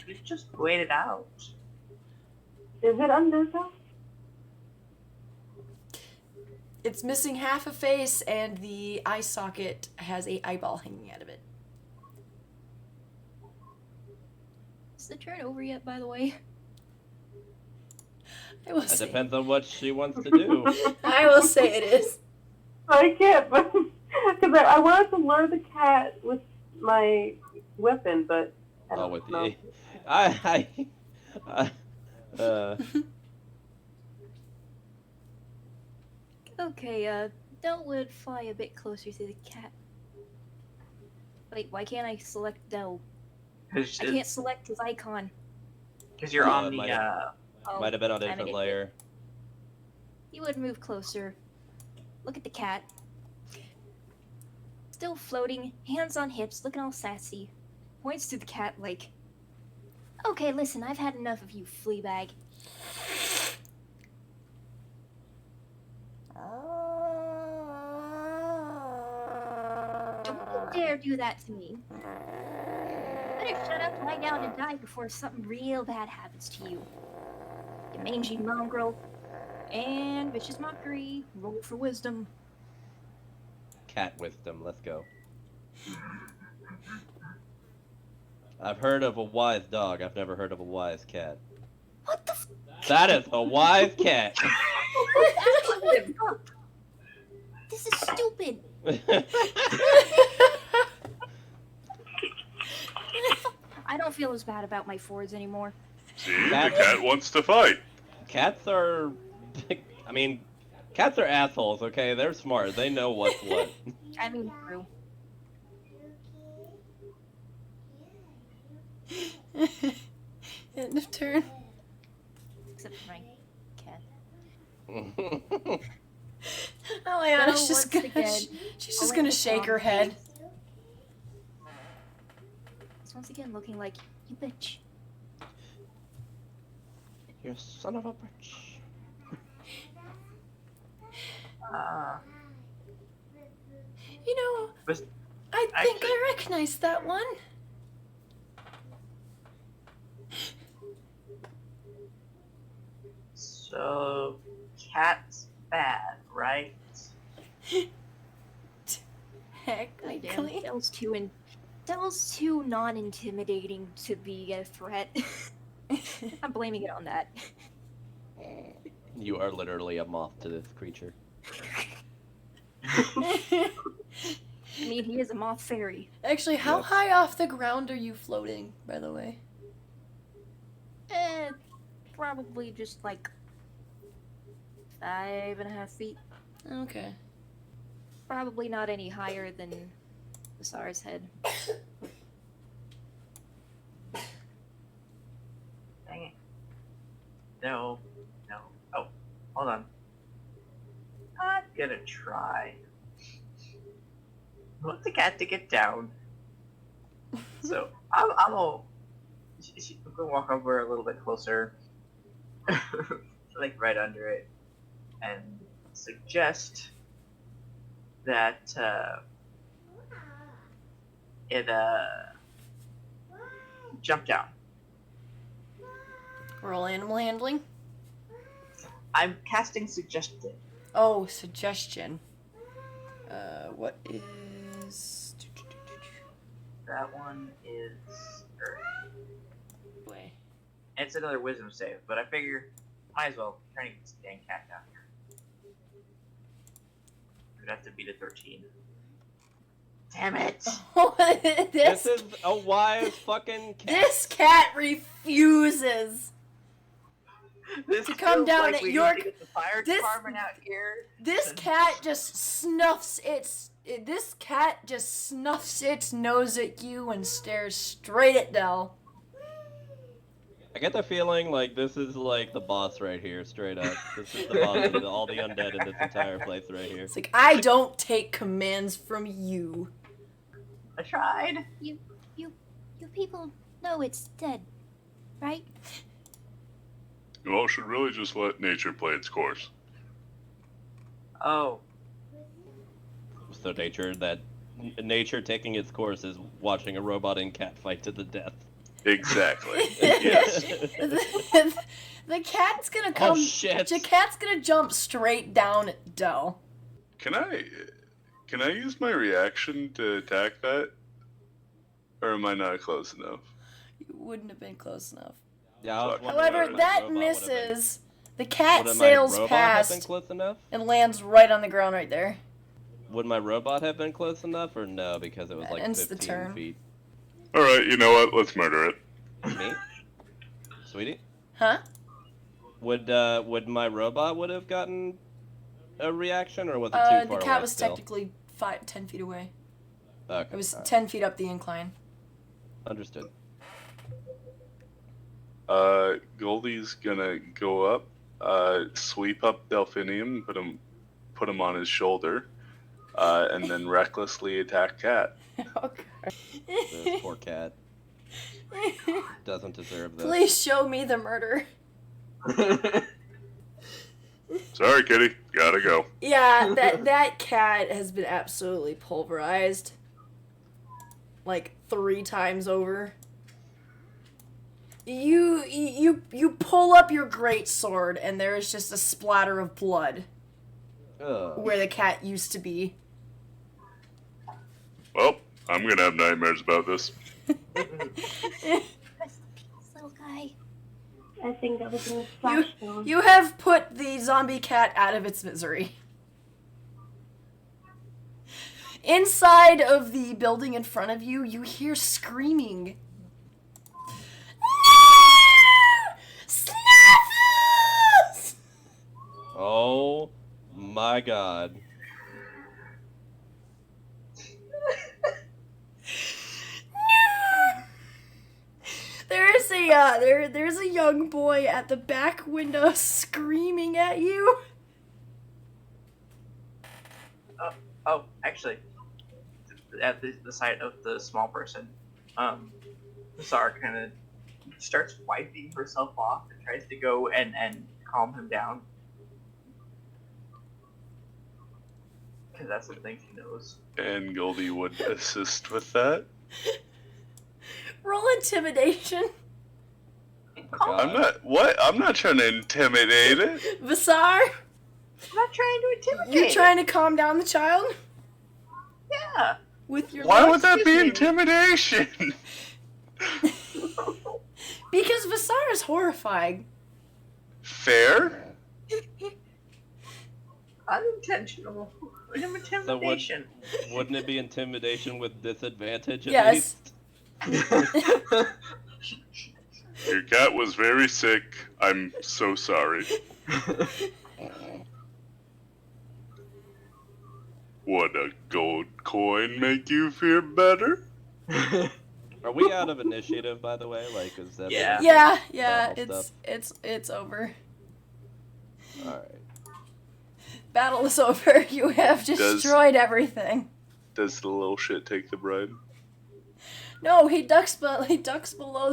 You just wait it out. Is it under though? It's missing half a face, and the eye socket has a eyeball hanging out of it. Is the turn over yet, by the way? I will It say, depends on what she wants to do. I will say it is. I can't, but because I wanted to lure the cat with my weapon, but I don't with know. Okay, Del would fly a bit closer to the cat. Wait, why can't I select Del? I can't select his icon. Because you're on the might Oh, might have been on a I'm an different idiot. layer. He would move closer. Look at the cat. Still floating, hands on hips, looking all sassy. Points to the cat like, okay, listen, I've had enough of you, Fleabag. Don't you dare do that to me. Better shut up, lie down, and die before something real bad happens to you. You mangy mongrel. And vicious mockery. Roll for wisdom. Cat wisdom. Let's go. I've heard of a wise dog. I've never heard of a wise cat. What the That is a wise cat. This is stupid. I don't feel as bad about my Fords anymore. See, the cat wants to fight. Cats are... I mean, cats are assholes, okay? They're smart. They know what's what. I mean, true. End of turn. Except for my cat. Eliana's So, just once gonna, again, she's I'll just let gonna the shake dog her head. face. It's once again looking like, you bitch. You son of a bitch. You know, Was- I think I recognize that one. So, cat's bad, right? Technically. Del's too non-intimidating to be a threat. I'm blaming it on that. You are literally a moth to this creature. I mean, he is a moth fairy. Actually, how Yes. high off the ground are you floating, by the way? Probably just like 5.5 feet. Okay. Probably not any higher than Basar's head. Dang it. No. Oh, hold on. I'm gonna try. I want the cat to get down. So I'm gonna walk over a little bit closer, like right under it, and suggest that it jump down. Roll animal handling. I'm casting suggestion. Oh, suggestion. What is... That one is Earth. Way. It's another wisdom save, but I figure might as well try to get this dang cat down here. We'd have to beat a 13. Damn it! This is a wise fucking cat. This cat refuses. This To come feels down like at we need your- to get the fire this- department out here. This cat just snuffs its nose at you and stares straight at Dell. I get the feeling like this is like the boss right here, straight up. This is the boss of all the undead in this entire place right here. It's like, I don't take commands from you. I tried. You people know it's dead, right? You all should really just let nature play its course. Oh, So nature taking its course is watching a robot and cat fight to the death. Exactly. Yes. The cat's gonna come. Oh shit! The cat's gonna jump straight down at Dell. Can I use my reaction to attack that? Or am I not close enough? You wouldn't have been close enough. Yeah, I was wondering However, if my that robot would've been- misses. The cat Would my sails robot have been past close enough? and lands right on the ground right there. Would my robot have been close enough, or no? Because it was That like ends the 15 turn. feet. All right, you know what? Let's murder it. Me, sweetie. Huh? Would my robot would have gotten a reaction, or was it too The far away? cat was still? technically 10 feet away. Okay, It was alright. 10 feet up the incline. Understood. Goldie's gonna go up, sweep up Delphinium, put him on his shoulder, and then recklessly attack Cat. Okay. This poor cat doesn't deserve this. Please show me the murder. Sorry, kitty. Gotta go. Yeah, that cat has been absolutely pulverized. Like 3 times over. You pull up your great sword and there is just a splatter of blood Ugh. where the cat used to be. Well, I'm gonna have nightmares about this. Rest in peace, little guy. I think that was in the splash zone. You have put the zombie cat out of its misery. Inside of the building in front of you, you hear screaming. No! Snaffles! Oh my god. No! There's a young boy at the back window screaming at you. oh, actually, at the sight of the small person, Zara kind of starts wiping herself off and tries to go and calm him down. Because that's the thing she knows. And Goldie would assist with that. Roll intimidation. God. I'm not trying to intimidate it. Vasar, I'm not trying to intimidate. you're trying to calm down the child Yeah. with your Why love? would that be Excuse me. intimidation? Because Vasar is horrifying. Fair? Unintentional. Intimidation. Wouldn't it be intimidation with disadvantage at Yes. least? Your cat was very sick. I'm so sorry. Would a gold coin make you feel better? Are we out of initiative, by the way? Like, is that Yeah. Yeah, battle it's over. All right. Battle is over. You have destroyed everything. Does the little shit take the bride? No, he ducks below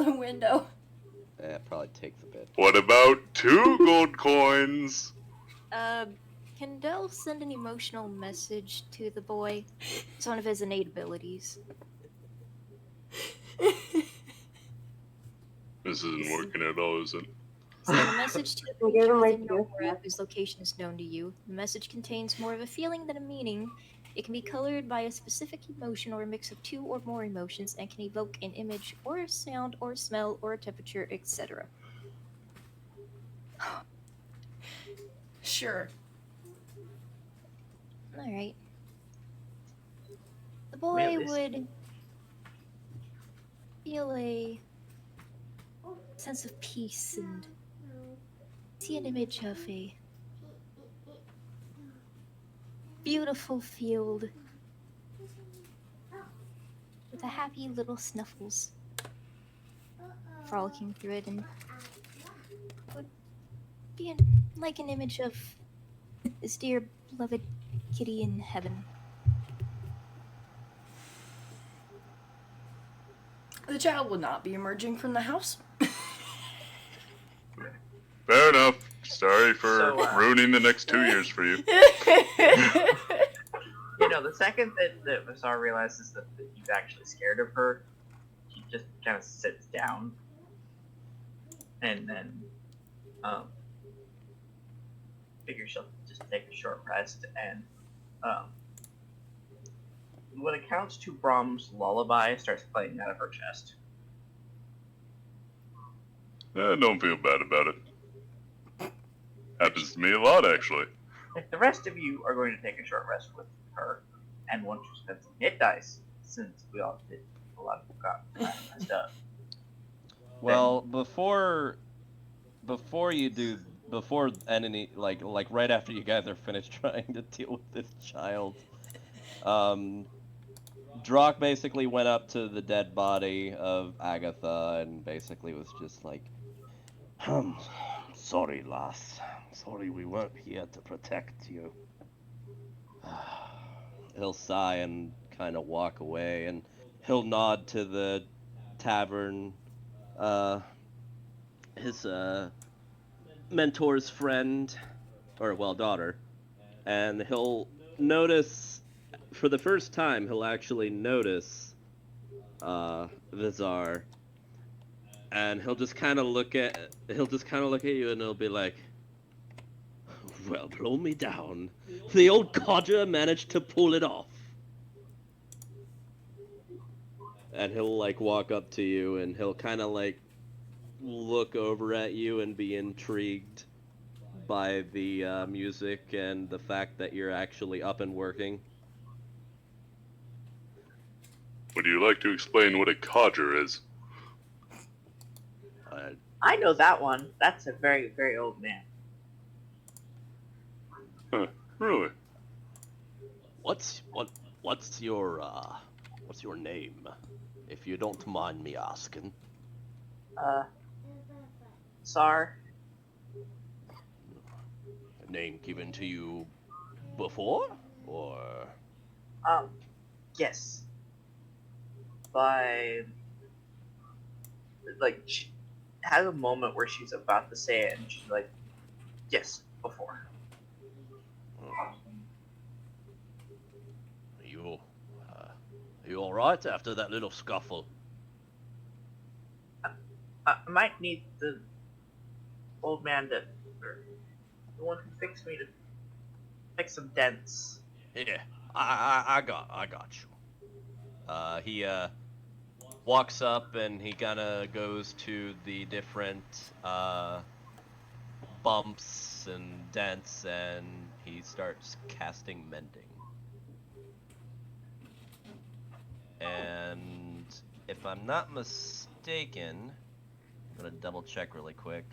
the window. Yeah, probably takes a bit. What about 2 gold coins? Can Dell send an emotional message to the boy? It's one of his innate abilities. This isn't working at all, is it? Send a message to the We'll give creature him within right your here. aura whose location is known to you. The message contains more of a feeling than a meaning. It can be colored by a specific emotion or a mix of 2 or more emotions and can evoke an image or a sound or a smell or a temperature, etc. Sure. Alright. The Well, boy at least- would feel a sense of peace and see an image of a beautiful field with a happy little Snuffles frolicking through it, and would be like an image of his dear beloved kitty in heaven. The child will not be emerging from the house. Fair enough. Sorry for So, ruining the next 2 years for you. You know, the second that Vasar realizes that he's actually scared of her, he just kind of sits down. And then, figures she'll just take a short rest, and, when it counts to Brahms' lullaby starts playing out of her chest. Don't feel bad about it. Happens to me a lot, actually. If the rest of you are going to take a short rest with her, and want to spend some hit dice, since we all did a lot of got messed up. Well, before any like right after you guys are finished trying to deal with this child, Drock basically went up to the dead body of Agatha and basically was just like, sorry, lass. Sorry we weren't here to protect you. He'll sigh and kind of walk away, and he'll nod to the tavern, his mentor's friend, or well, daughter, and he'll notice, for the first time, he'll actually notice Vizar, and he'll just kind of look at you, and he'll be like, well, blow me down. The old codger managed to pull it off. And he'll like walk up to you, and he'll kind of like look over at you and be intrigued by the music and the fact that you're actually up and working. Would you like to explain what a codger is? I know that one. That's a very, very old man. Huh, really? What's your name, if you don't mind me asking? Sar. A name given to you before, or? Yes. By, like, she has a moment where she's about to say it, and she's like, yes, before. Are you all right after that little scuffle? I might need the old man to, or the one who fixed me to fix some dents. Yeah, I got you. He walks up and he kind of goes to the different bumps and dents, and he starts casting mending. And if I'm not mistaken, I'm gonna double check really quick,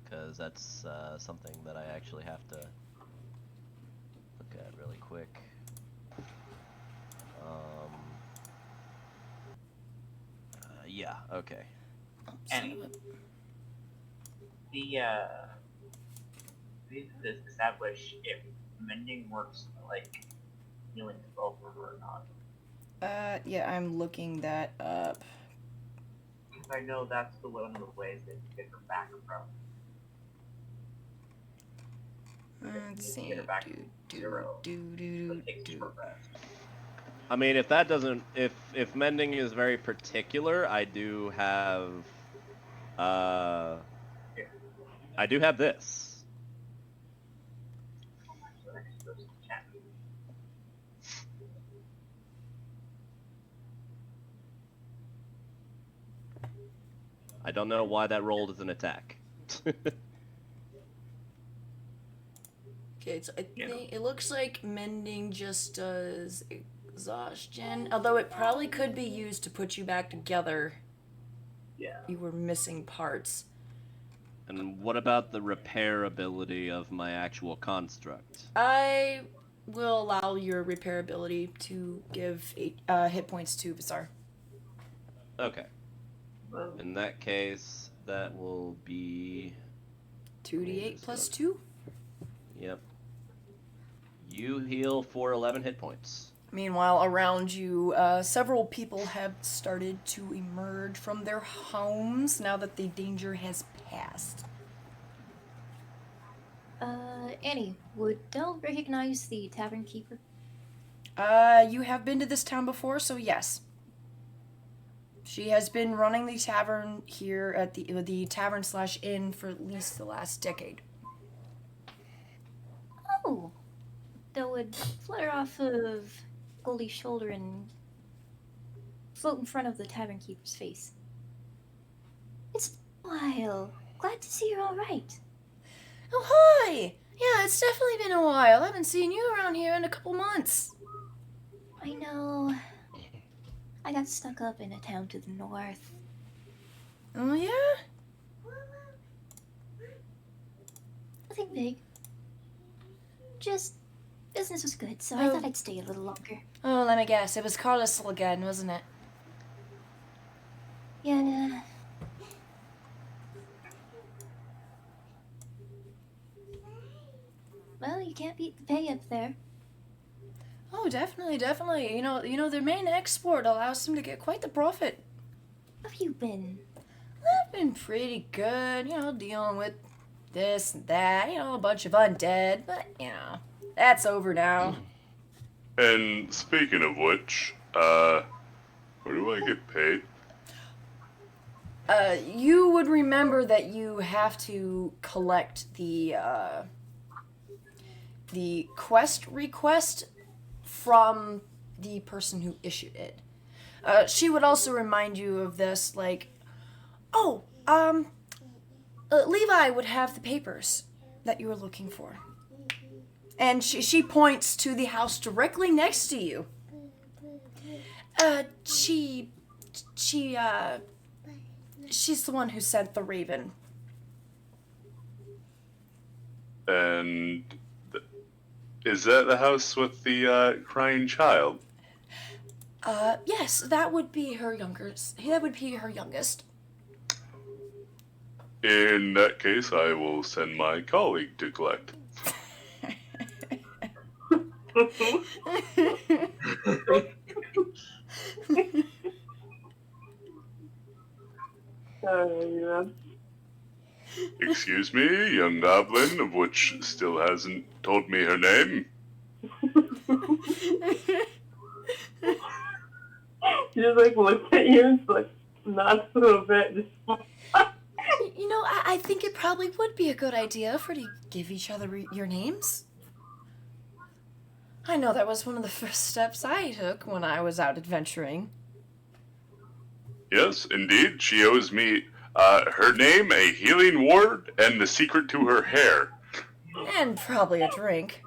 because that's something that I actually have to look at really quick. Yeah, okay. And we need to establish if mending works like healing spells or not. Yeah, I'm looking that up. Because I know that's one of the ways that you get her back from. Let's see. Get her back to zero. I mean, if that doesn't, if mending is very particular, I do have this. I don't know why that rolled as an attack. Okay, so I think it looks like mending just does exhaustion, although it probably could be used to put you back together. Yeah. You were missing parts. And what about the repair ability of my actual construct? I will allow your repairability to give 8 hit points to Bizarre. Okay. In that case, that will be 2d8 plus 2. Yep. You heal for 11 hit points. Meanwhile, around you, several people have started to emerge from their homes now that the danger has passed. Annie, would Del recognize the tavern keeper? You have been to this town before, so yes. She has been running the tavern here at the tavern/inn for at least the last decade. Oh, Del would flutter off of Goldie's shoulder and float in front of the tavern keeper's face. It's been a while. Glad to see you're all right. Oh, hi! Yeah, it's definitely been a while. I haven't seen you around here in a couple months. I know. I got stuck up in a town to the north. Oh, yeah? Nothing big. Just, business was good, so I thought I'd stay a little longer. Oh, let me guess. It was Carlisle again, wasn't it? Yeah. Well, you can't beat the pay up there. Oh, definitely, definitely. You know, their main export allows them to get quite the profit. How have you been? I've been pretty good, dealing with this and that, a bunch of undead, but, that's over now. And speaking of which, where do I get paid? You would remember that you have to collect the quest request from the person who issued it. She would also remind you of this, like, Levi would have the papers that you were looking for. And she points to the house directly next to you. She's the one who sent the raven. And is that the house with the crying child? Yes, that would be her youngest. That would be her youngest. In that case, I will send my colleague to collect. Yeah. Excuse me, young goblin, of which still hasn't told me her name. She just looks at you and nods a little bit. Just I think it probably would be a good idea for to give each other your names. I know that was one of the first steps I took when I was out adventuring. Yes, indeed, she owes me her name, a healing ward, and the secret to her hair. And probably a drink.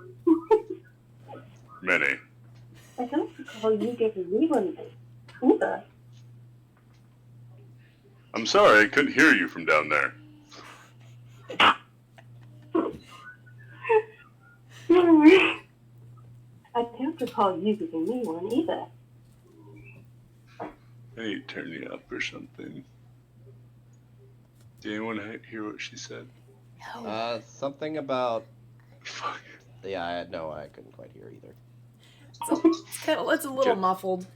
Many. I don't recall you giving me one either. I'm sorry, I couldn't hear you from down there. I don't recall you giving me one either. I need to turn you up or something. Did anyone hear what she said? Something about. Fuck. Yeah, I couldn't quite hear either. It's a little muffled.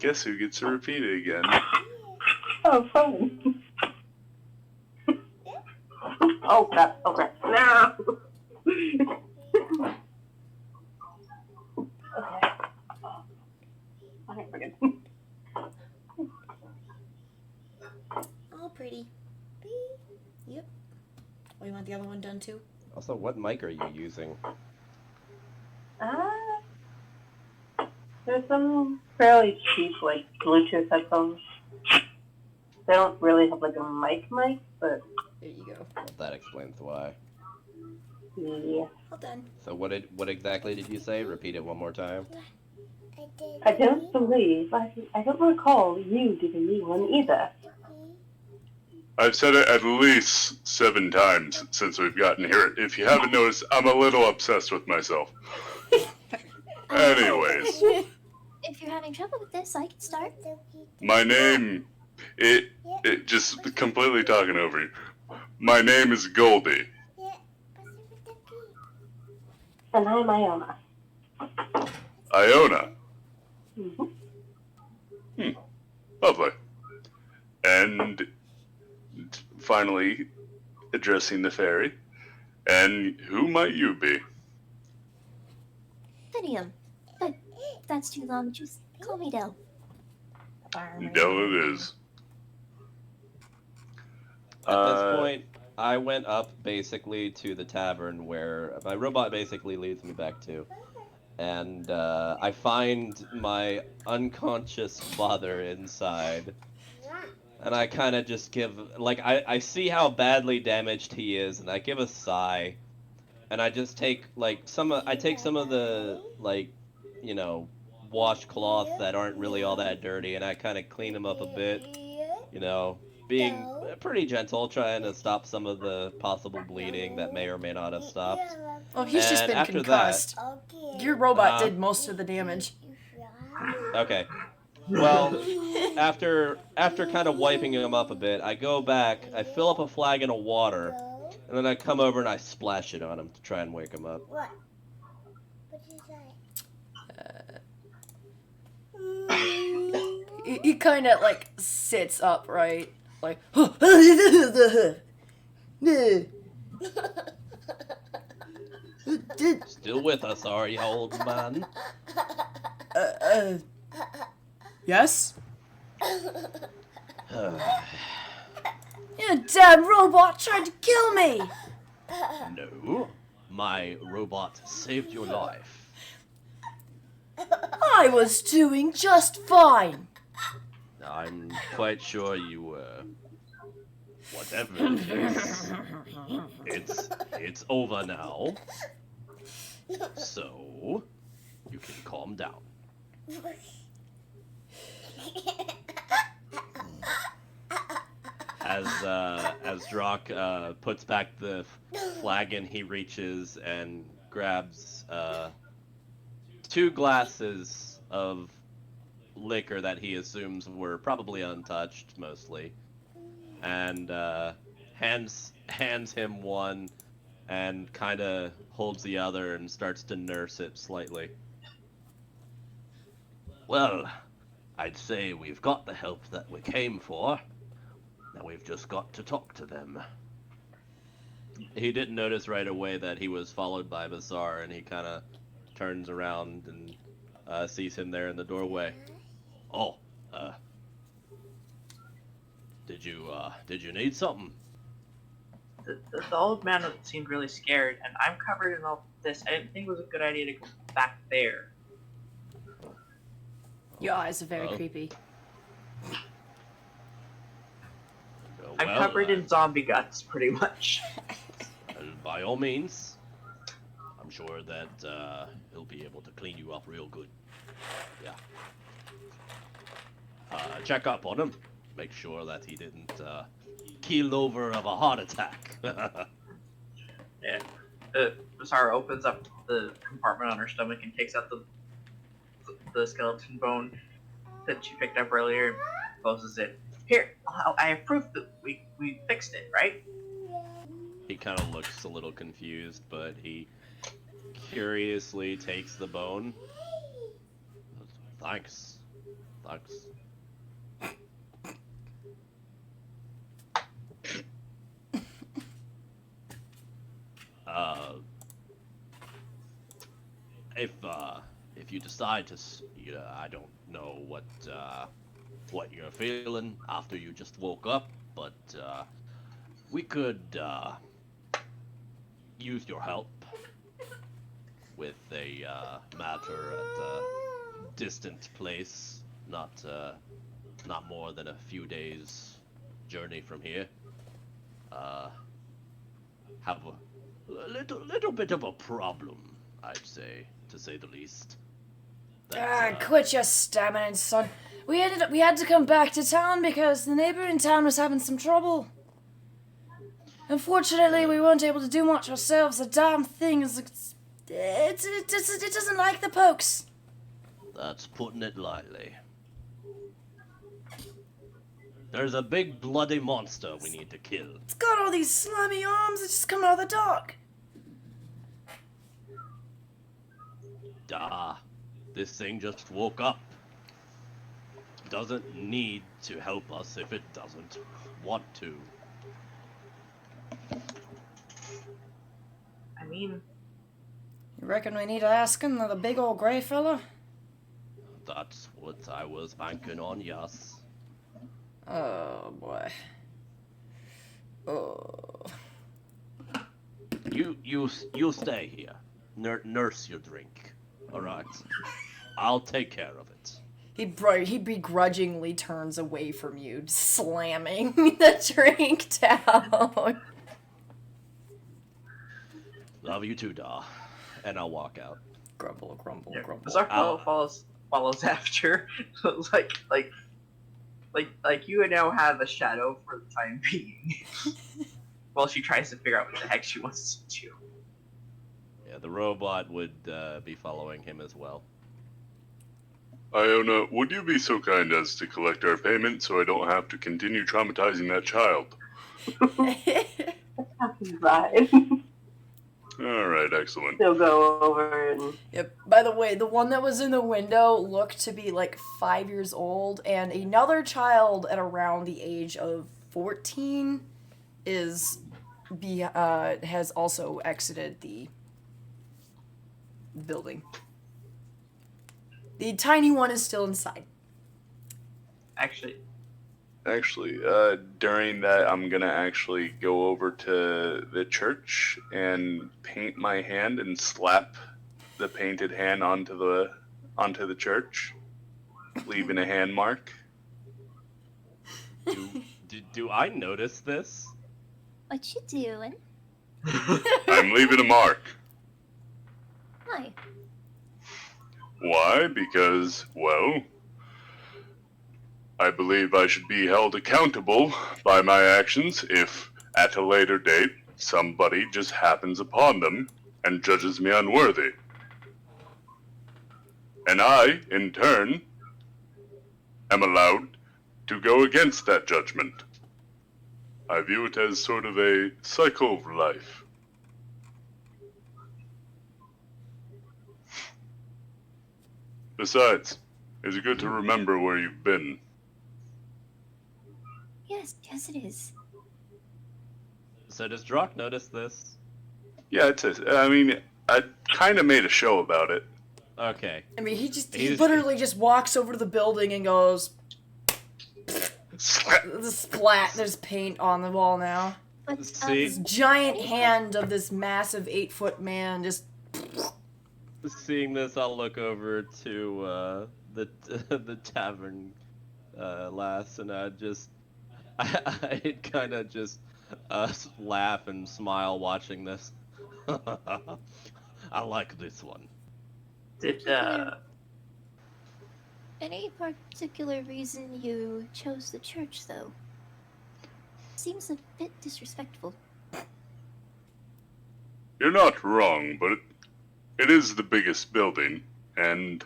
Guess who gets to repeat it again? Oh, fun. Oh, crap. Oh, crap. No. Okay. Okay, we're good. Oh, pretty. Yep. Oh, you want the other one done too? Also, what mic are you using? There's some fairly cheap, like, Bluetooth headphones. They don't really have, like, a mic, but There you go. Well, that explains why. yeah. All done. So what exactly did you say? Repeat it one more time. I don't believe, I don't recall you giving me one either. I've said it at least 7 times since we've gotten here. If you haven't noticed, I'm a little obsessed with myself. Anyways, If you're having trouble with this, I can start. my name, it just completely talking over you. My name is Goldie. And I'm Iona. Iona. Mm-hmm. Lovely. And finally, addressing the fairy. And who might you be? Finium. But that's too long. Just call me Del. Del it is. At this point, I went up basically to the tavern where my robot basically leads me back to. And I find my unconscious father inside. And I kind of just give, like, I see how badly damaged he is, and I give a sigh. And I just take, like, I take some of the, like, you know, washcloths that aren't really all that dirty, and I kind of clean them up a bit, you know, being pretty gentle, trying to stop some of the possible bleeding that may or may not have stopped. Oh, he's just And been after concussed. Your robot Uh, did most of the damage. Okay. Well, after kind of wiping him up a bit, I go back, I fill up a flagon of water, and then I come over and I splash it on him to try and wake him up. What? What is that? He kind of, like, sits upright. Like, Still with us, are you, old man? yes? Your damn robot tried to kill me! No, my robot saved your life. I was doing just fine. I'm quite sure you were. Whatever it is, it's over now. So, you can calm down. As Drock puts back the flagon, he reaches and grabs 2 glasses of liquor that he assumes were probably untouched, mostly, and hands him one, and kind of holds the other and starts to nurse it slightly. Well, I'd say we've got the help that we came for. Now we've just got to talk to them. He didn't notice right away that he was followed by Bazaar, and he kind of turns around and sees him there in the doorway. Oh, did you need something? The old man seemed really scared, and I'm covered in all this. I didn't think it was a good idea to go back there. Your eyes are very creepy. I'm covered in zombie guts, pretty much. By all means, I'm sure that he'll be able to clean you up real good. Yeah. Check up on him. Make sure that he didn't keel over of a heart attack. Yeah. Basara opens up the compartment on her stomach and takes out the skeleton bone that she picked up earlier, closes it. Here, I have proof that we fixed it, right? He kind of looks a little confused, but he curiously takes the bone. Thanks. Thanks. If you decide to, I don't know what you're feeling after you just woke up, but we could use your help with a matter at a distant place, not more than a few days journey from here. Have a little bit of a problem, I'd say, to say the least. Quit your stammering, son. We had to come back to town because the neighboring town was having some trouble. Unfortunately, we weren't able to do much ourselves. The damn thing is, it doesn't like the pokes. That's putting it lightly. There's a big bloody monster we need to kill. It's got all these slimy arms that just come out of the dark. This thing just woke up. Doesn't need to help us if it doesn't want to. I mean, You reckon we need to ask him, the big old gray fella? That's what I was banking on, yes. Oh, boy. Oh. You stay here. Nurse your drink. Alright. I'll take care of it. He begrudgingly turns away from you, slamming the drink down. Love you too, Da. And I'll walk out. Grumble, grumble, yeah, grumble. Basara follows after. like you now have a shadow for the time being. While she tries to figure out what the heck she wants to do. Yeah, the robot would be following him as well. Iona, would you be so kind as to collect our payment so I don't have to continue traumatizing that child? Right. Alright, excellent. He'll go over and... Yep. By the way, the one that was in the window looked to be like 5 years old, and another child at around the age of 14 has also exited the building. The tiny one is still inside. Actually, During that, I'm gonna actually go over to the church and paint my hand and slap the painted hand onto the church, leaving a hand mark. Do I notice this? What you doing? I'm leaving a mark. Why? Why? Because, well, I believe I should be held accountable by my actions if, at a later date, somebody just happens upon them and judges me unworthy. And I, in turn, am allowed to go against that judgment. I view it as sort of a cycle of life. Besides, it's good to remember where you've been. Yes, it is. So does Drock notice this? Yeah, I kind of made a show about it. Okay. I mean, he literally just walks over to the building and goes... The splat, there's paint on the wall now. But, See? This giant hand of this massive 8-foot man just... Seeing this, I'll look over to the tavern lass, and I'd kind of just laugh and smile watching this. I like this one. Did Any particular reason you chose the church, though? Seems a bit disrespectful. You're not wrong, but it is the biggest building, and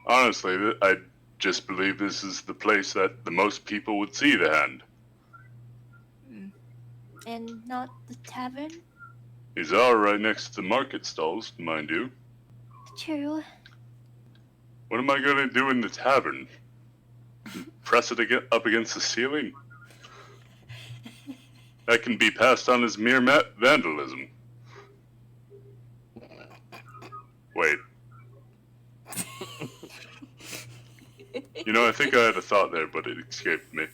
honestly, I just believe this is the place that the most people would see the hand. And not the tavern? These are right next to the market stalls, mind you. True. What am I gonna do in the tavern? Press it up against the ceiling? That can be passed on as mere vandalism. Wait. You know, I think I had a thought there, but it escaped me.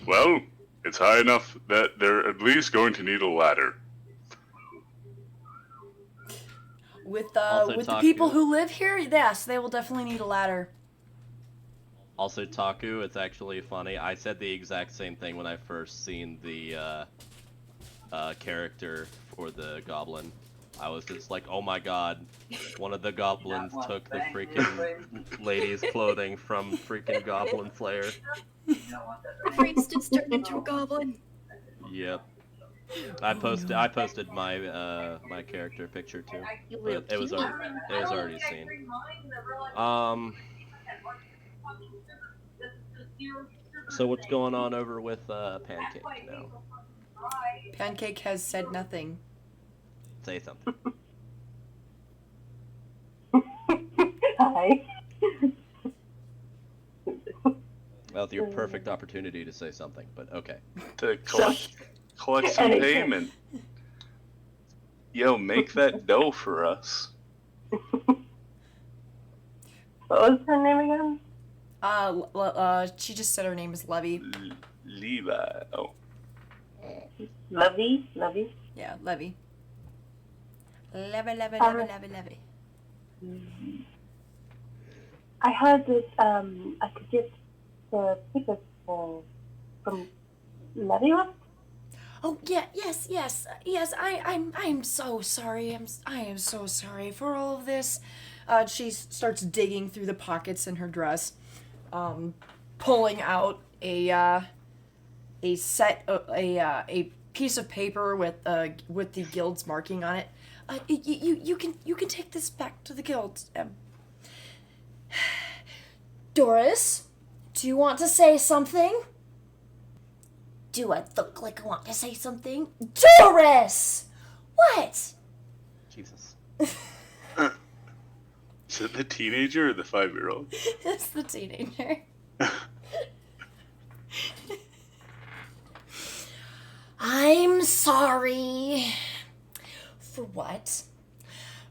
Well, it's high enough that they're at least going to need a ladder. With Also the Taku. people who live here, yes, they will definitely need a ladder. Also, Taku, it's actually funny. I said the exact same thing when I first seen the character for the goblin. I was just like, oh my god, one of the goblins took the freaking lady's clothing from freaking Goblin Slayer. Princeton's turned into a goblin. Yep. I posted my my character picture too. But it was already seen. So what's going on over with Pancake now? Pancake has said nothing. Say something. Hi. Well, it's your perfect opportunity to say something, but okay. To collect some payment. Yo, make that dough for us. What was her name again? She just said her name is Levy. Levi. Oh. Lovey? Lovey? Yeah, Levy. Levy. I heard that I could get the tickets from Lovey. Oh yeah, yes. I'm so sorry. I am so sorry for all of this. She starts digging through the pockets in her dress, pulling out a piece of paper with the guild's marking on it. You can take this back to the guild. Doris, do you want to say something? Do I look like I want to say something? Doris! What? Jesus. Is it the teenager or the 5-year-old? It's the teenager. I'm sorry. For what?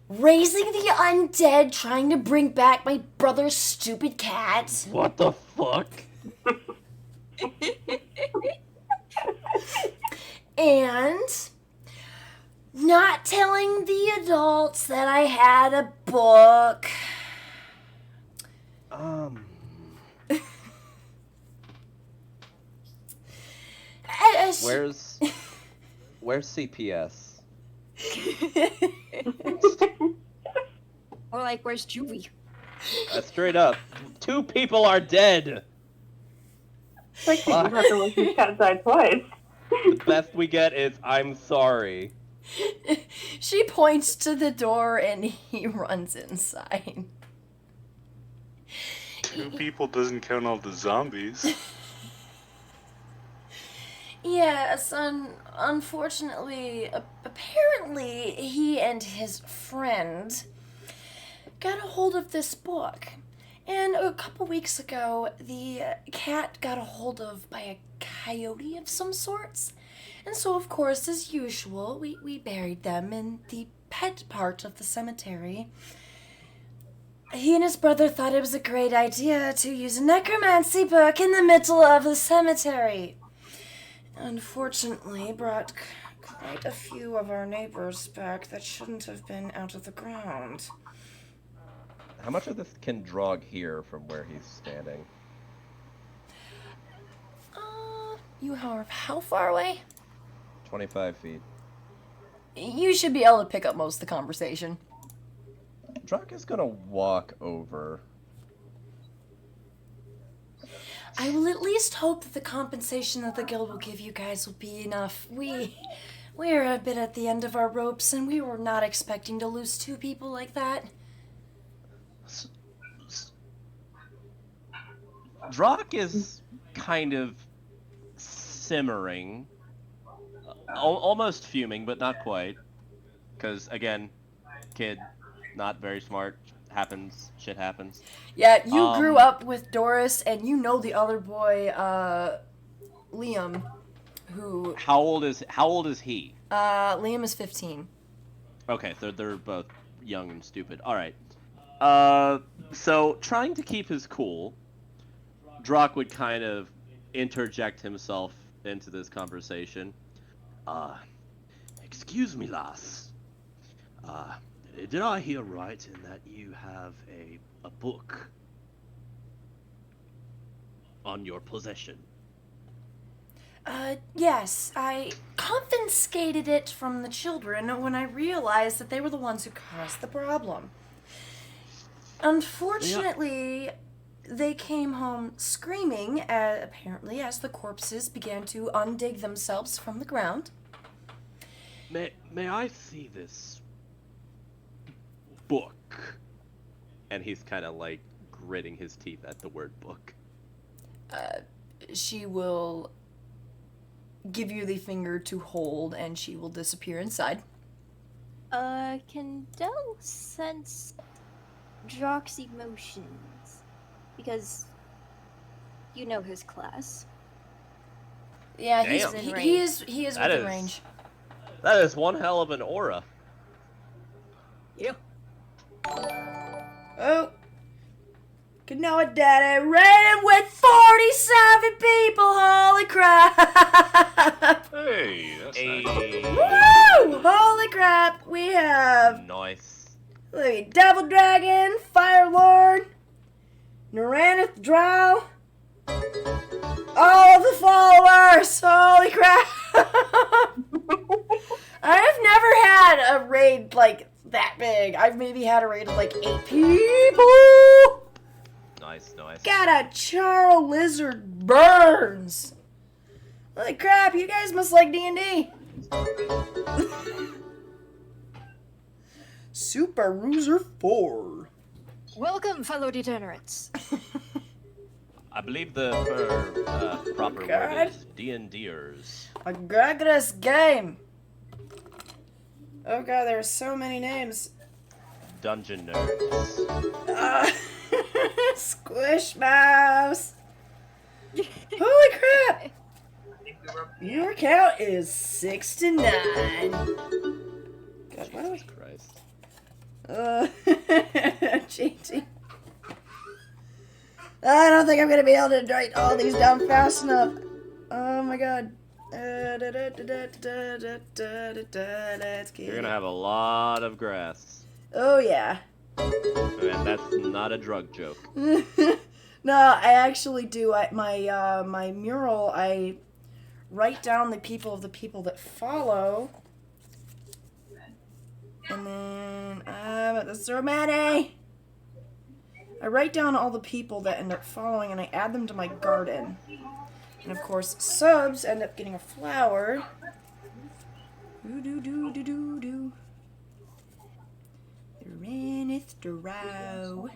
Raising the undead, trying to bring back my brother's stupid cat. What the fuck? And not telling the adults that I had a book. Where's CPS? Or like, where's Juvie? Straight up, 2 people are dead. Like, you have to look his cat died twice. The best we get is I'm sorry. She points to the door and he runs inside. 2 people doesn't count all the zombies. Yes, unfortunately, apparently he and his friend got a hold of this book. And a couple weeks ago, the cat got a hold of by a coyote of some sorts. And so, of course, as usual, we buried them in the pet part of the cemetery. He and his brother thought it was a great idea to use a necromancy book in the middle of the cemetery. Unfortunately, brought quite a few of our neighbors back that shouldn't have been out of the ground. How much of this can Drog hear from where he's standing? You are how far away? 25 feet. You should be able to pick up most of the conversation. Druck is gonna walk over. I will at least hope that the compensation that the guild will give you guys will be enough. We're a bit at the end of our ropes, and we were not expecting to lose 2 people like that. Drock is kind of simmering, almost fuming, but not quite. Because, again, kid, not very smart, shit happens. Yeah, you grew up with Doris, and you know the other boy, Liam, who... How old is he? Liam is 15. Okay, so they're both young and stupid. Alright. So, trying to keep his cool, Drock would kind of interject himself into this conversation. Excuse me, lass. Did I hear right in that you have a book on your possession? Yes, I confiscated it from the children when I realized that they were the ones who caused the problem. Unfortunately, they came home screaming, apparently, as the corpses began to undig themselves from the ground. May I see this book? And he's kind of like gritting his teeth at the word book. She will give you the finger to hold, and she will disappear inside. Can Del sense Drock's emotions? Because you know his class. Yeah, Damn. he is within range. That is one hell of an aura. Yeah. Oh. Good night, Daddy. Raiding with 47 people. Holy crap. Hey, that's nice. Woo! Holy crap. We have Nice. Devil Dragon, Fire Lord, Naranith Drow, all of the followers. Holy crap. I've never had a raid like that big. I've maybe had a raid of like 8 people. Nice. Got a Charl Lizard Burns. Holy crap, you guys must like D&D. Super Ruser 4. Welcome, fellow degenerates. I believe the proper word is D&Ders. A Gregorous game. Oh god, there are so many names. Dungeon nerds. Squish Mouse. Holy crap. Your count is 69. God, what was Christ. changing. I don't think I'm gonna be able to write all these down fast enough. Oh my god. Let's get You're gonna have a lot of grass. Oh yeah. And that's not a drug joke. No, I actually do. My mural, I write down the people that follow. And then, there's so many. I write down all the people that end up following, and I add them to my garden. And of course, subs end up getting a flower. Do. Runneth Drow.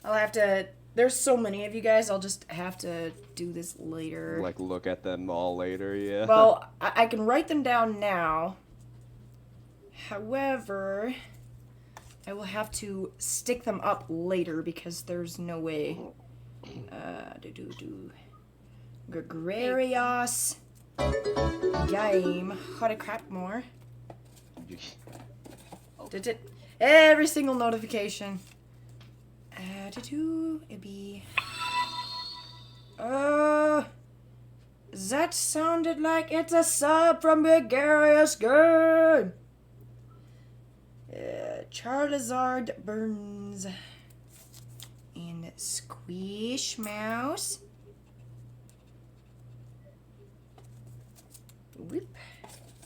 I'll have to. There's so many of you guys. I'll just have to do this later. Like, look at them all later, yeah. Well, I can write them down now. However, I will have to stick them up later because there's no way. Gregarious game. Holy crap, more. Every single notification. It'd be. That sounded like it's a sub from Gregarious Game. Charizard Burns and Squish Mouse.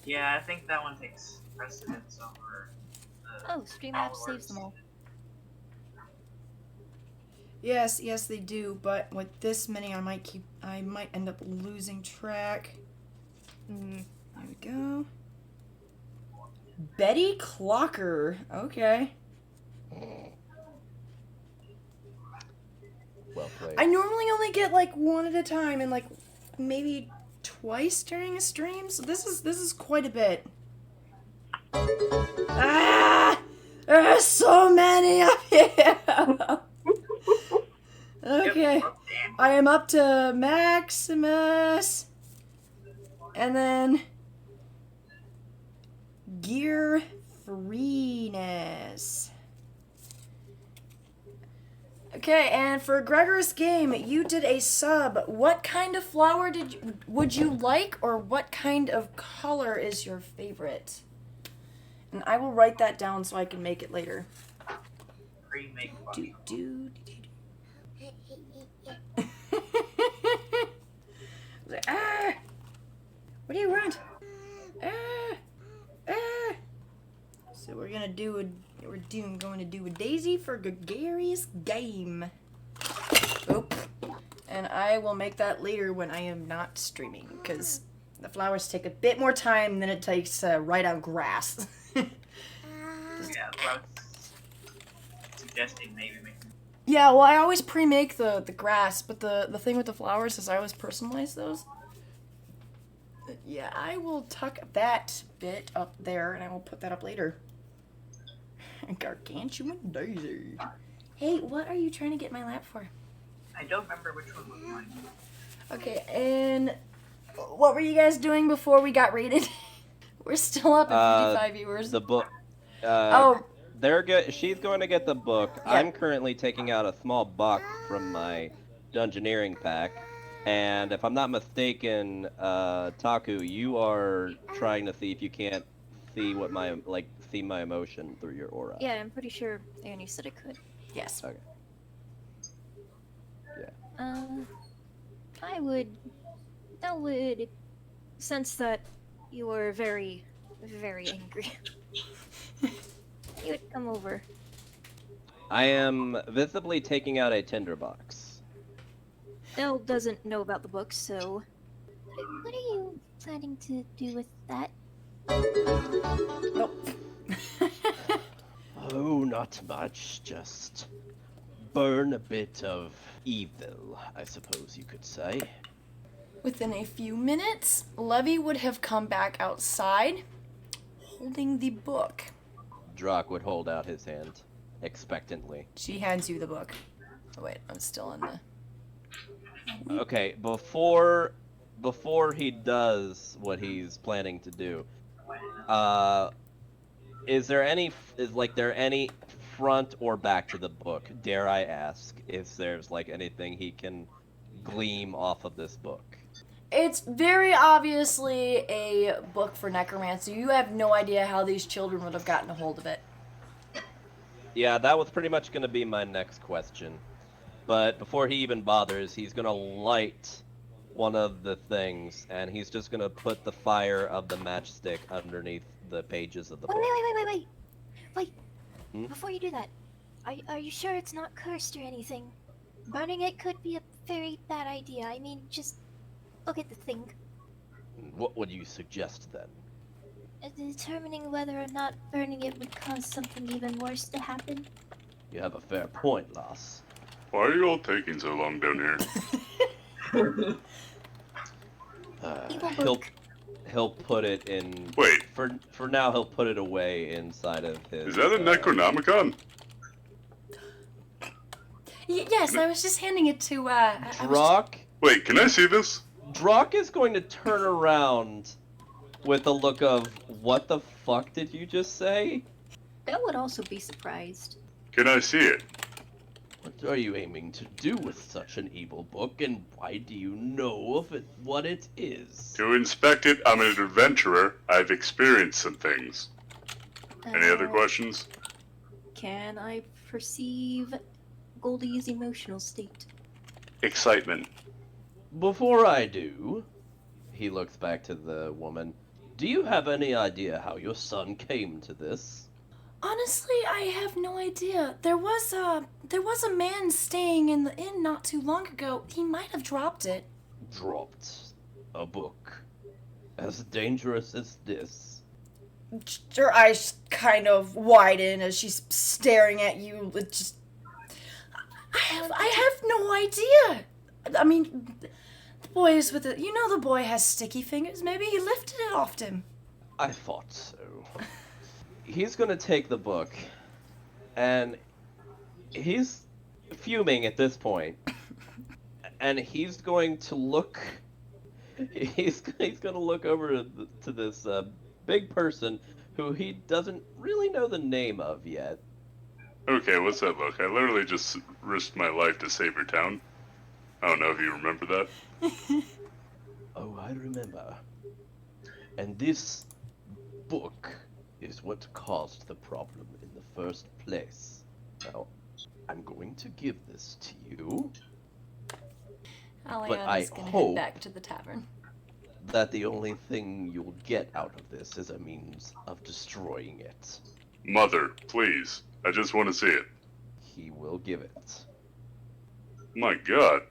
Yeah, I think that one takes precedence over the Oh, Stream App saves them all. Yes, they do, but with this many I might end up losing track. There we go. Betty Clocker. Okay. Well played. I normally only get like one at a time and like maybe twice during a stream, so this is quite a bit. Ah! There's so many up here. Okay. I am up to Maximus. And then Gear Freeness. Okay, and for Gregor's game, you did a sub. What kind of flower would you like, or what kind of color is your favorite? And I will write that down so I can make it later. Pre-make Ah! What do you want? So we're gonna do going to do a daisy for Gregarious game. Oop. And I will make that later when I am not streaming, because the flowers take a bit more time than it takes to write out grass. Yeah, well, suggesting maybe making. Yeah, well, I always pre-make the grass, but the thing with the flowers is I always personalize those. Yeah, I will tuck that bit up there, and I will put that up later. Gargantuan daisy. Hey, what are you trying to get my lap for? I don't remember which one was mine. Okay, and what were you guys doing before we got raided? We're still up at 55 viewers. The book. Oh. She's going to get the book. Yeah. I'm currently taking out a small box from my dungeoneering pack, and if I'm not mistaken, Taku, you are trying to see if you can't see see my emotion through your aura. Yeah, I'm pretty sure Annie said it could. Yes. Okay. I would sense that you are very, very angry. You would come over. I am visibly taking out a tinderbox. Elle doesn't know about the book, so... What are you planning to do with that? Nope. Oh, not much. Just burn a bit of evil, I suppose you could say. Within a few minutes, Levy would have come back outside, holding the book. Drock would hold out his hand, expectantly. She hands you the book. Oh, wait, I'm still in the... Okay, before he does what he's planning to do, is there any front or back to the book? Dare I ask if there's like anything he can gleam off of this book? It's very obviously a book for necromancy. You have no idea how these children would have gotten a hold of it. Yeah, that was pretty much going to be my next question. But before he even bothers, he's going to light one of the things, and he's just going to put the fire of the matchstick underneath the pages of the book. Wait. Hmm? Before you do that, are you sure it's not cursed or anything? Burning it could be a very bad idea. I mean, just look at the thing. What would you suggest then? Determining whether or not burning it would cause something even worse to happen. You have a fair point, Lass. Why are you all taking so long down here? He'll put it in. Wait. For now, he'll put it away inside of his. Is that a Necronomicon? Yes, I was just handing it to, Drock? Wait, can I see this? Drock is going to turn around with a look of, what the fuck did you just say? Belle would also be surprised. Can I see it? What are you aiming to do with such an evil book, and why do you know of it, what it is? To inspect it, I'm an adventurer. I've experienced some things. Any other questions? Can I perceive Goldie's emotional state? Excitement. Before I do, he looks back to the woman. Do you have any idea how your son came to this? Honestly, I have no idea. There was a man staying in the inn not too long ago. He might have dropped it. Dropped a book as dangerous as this? Her eyes kind of widen as she's staring at you. It just, I have no idea. I mean, the boy is with it. You know, the boy has sticky fingers. Maybe he lifted it off him. I thought so. He's gonna take the book, and he's fuming at this point, and he's going to look. He's gonna look over to this big person who he doesn't really know the name of yet. Okay, what's that book? I literally just risked my life to save your town. I don't know if you remember that. Oh, I remember. And this book is what caused the problem in the first place. Now, I'm going to give this to you. Aliana's gonna head back to the tavern. That the only thing you'll get out of this is a means of destroying it. Mother, please. I just want to see it. He will give it. My god.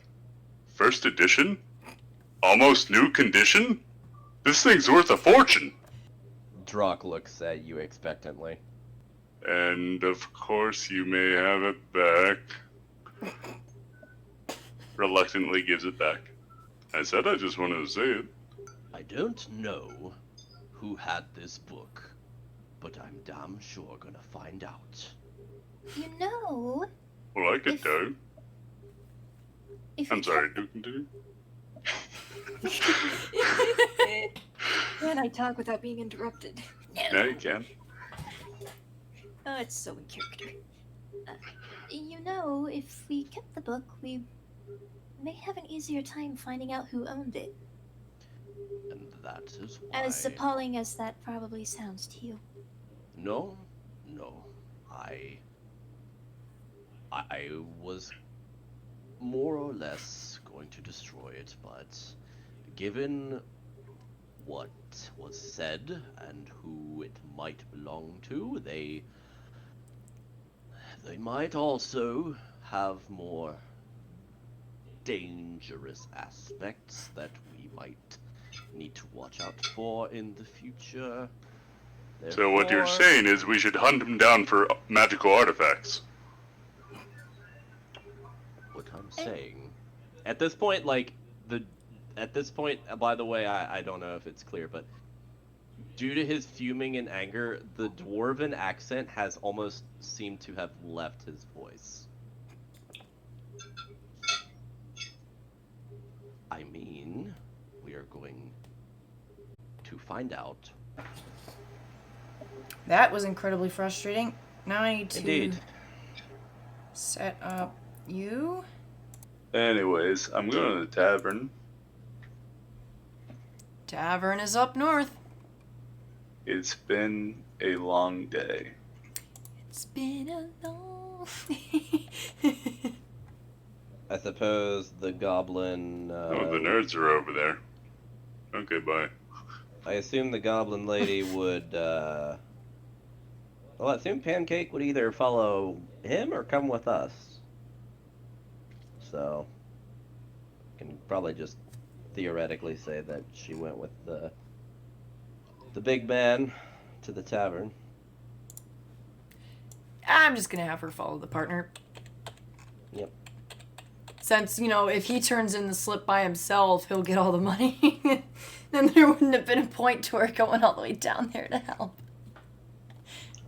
First edition? Almost new condition? This thing's worth a fortune. Drock looks at you expectantly. And of course you may have it back. Reluctantly gives it back. I said I just wanted to see it. I don't know who had this book, but I'm damn sure gonna find out. You know, Well, I could If- do. if I'm you sorry, do continue. Can I talk without being interrupted? Yeah, you can. Oh, it's so in character. You know, if we kept the book, we may have an easier time finding out who owned it. And that is why... As appalling as that probably sounds to you. No. I was more or less going to destroy it, but given what was said and who it might belong to, they might also have more dangerous aspects that we might need to watch out for in the future. So what you're Therefore- saying is we should hunt him down for magical artifacts. What I'm saying. At this point, by the way, I don't know if it's clear, but due to his fuming and anger, the dwarven accent has almost seemed to have left his voice. I mean, we are going to find out. That was incredibly frustrating. Now I need to Indeed. set up you. Anyways, I'm going to the tavern. Tavern is up north. It's been a long day. It's been a long. I suppose the goblin. Oh, the nerds are over there. Okay, bye. I assume the goblin lady would. Well, I assume Pancake would either follow him or come with us. So, can probably just theoretically say that she went with the big man to the tavern. I'm just gonna have her follow the partner. Yep. Since, if he turns in the slip by himself, he'll get all the money. Then there wouldn't have been a point to her going all the way down there to help.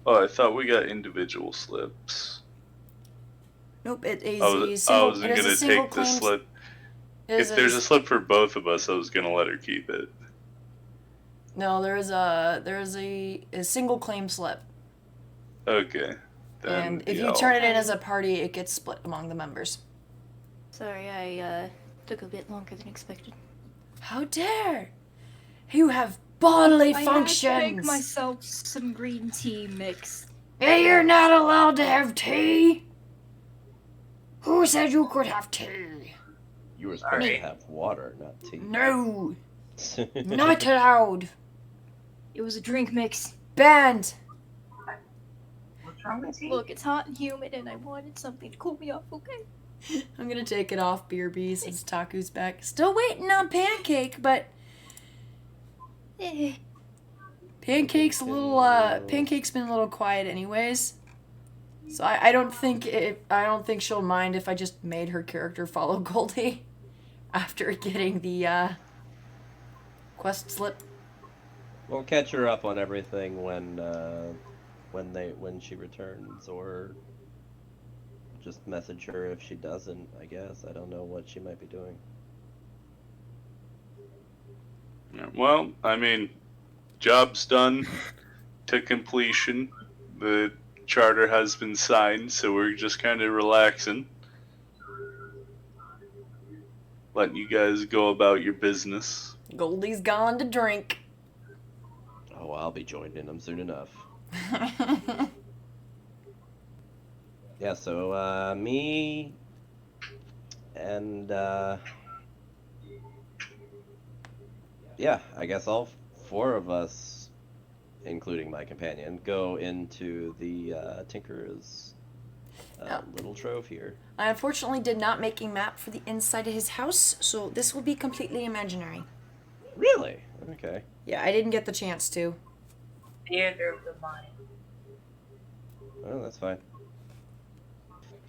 Oh, I thought we got individual slips. Nope, it is I a wasn't single, going it is a to single take the claim. slip. It is If there's a slip for both of us, I was going to let her keep it. No, there is a single claim slip. Okay. Then, And if yeah, you turn it in as a party, it gets split among the members. Sorry, I took a bit longer than expected. How dare! You have bodily I functions! had to make myself some green tea mix. Hey, you're not allowed to have tea! Who said you could have tea? You were supposed to have water, not tea. No! Not allowed! It was a drink mix. Banned. What's wrong with you? Look, it's hot and humid, and I wanted something to cool me off. Okay. I'm gonna take it off, BRB, since Taku's back. Still waiting on Pancake, but Pancake's Pancake's been a little quiet anyways. So I don't think she'll mind if I just made her character follow Goldie after getting the quest slip. We'll catch her up on everything when she returns, or just message her if she doesn't. I guess I don't know what she might be doing. Yeah, well, I mean, job's done to completion. The charter has been signed, so we're just kind of relaxing, letting you guys go about your business. Goldie's gone to drink. Oh, I'll be joining them soon enough. Yeah, so me and yeah, I guess all four of us, including my companion, go into the Tinker's little trove here. I unfortunately did not make a map for the inside of his house, so this will be completely imaginary. Really? Okay. Yeah, I didn't get the chance to. Theater of the mind. Oh, that's fine.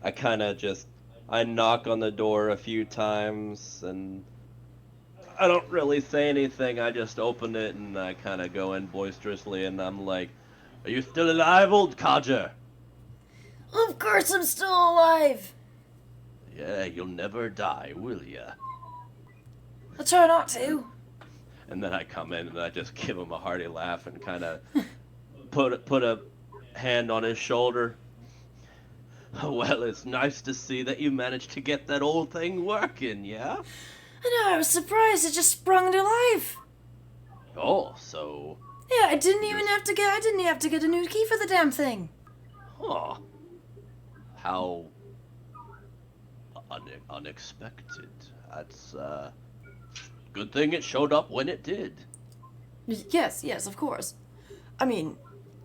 I knock on the door a few times, and I don't really say anything. I just open it, and I kind of go in boisterously, and I'm like, "Are you still alive, old codger?" Of course I'm still alive! Yeah, you'll never die, will ya? I'll try not to. And then I come in, and I just give him a hearty laugh, and kind of put a hand on his shoulder. Well, it's nice to see that you managed to get that old thing working, yeah? I know, I was surprised it just sprung to life. Oh, so... Yeah, I didn't have to get a new key for the damn thing. Huh. How... unexpected. That's, good thing it showed up when it did. Yes, of course. I mean,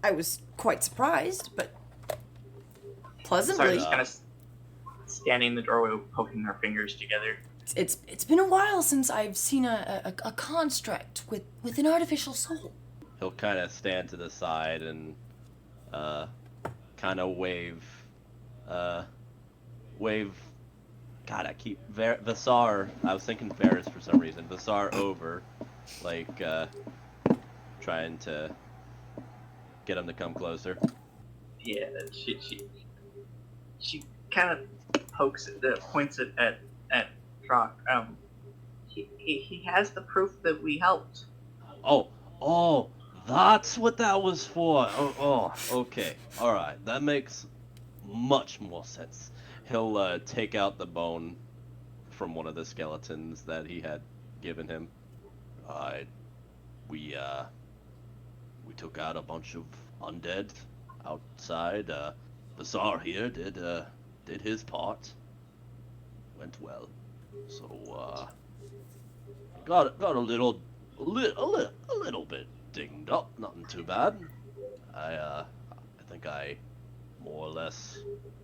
I was quite surprised, but pleasantly. Sorry, just kind of standing in the doorway, poking her fingers together. It's been a while since I've seen a construct with an artificial soul. He'll kind of stand to the side and kind of wave. God, I keep Vasar. I was thinking Varys for some reason. Vasar over, like trying to get him to come closer. Yeah, she kind of points it at Trock. He has the proof that we helped. Oh, that's what that was for. Oh, okay, all right, that makes much more sense. He'll take out the bone from one of the skeletons that he had given him. We took out a bunch of undead outside. Bazaar here did his part. Went well. So got a little bit dinged up. Nothing too bad. I think I more or less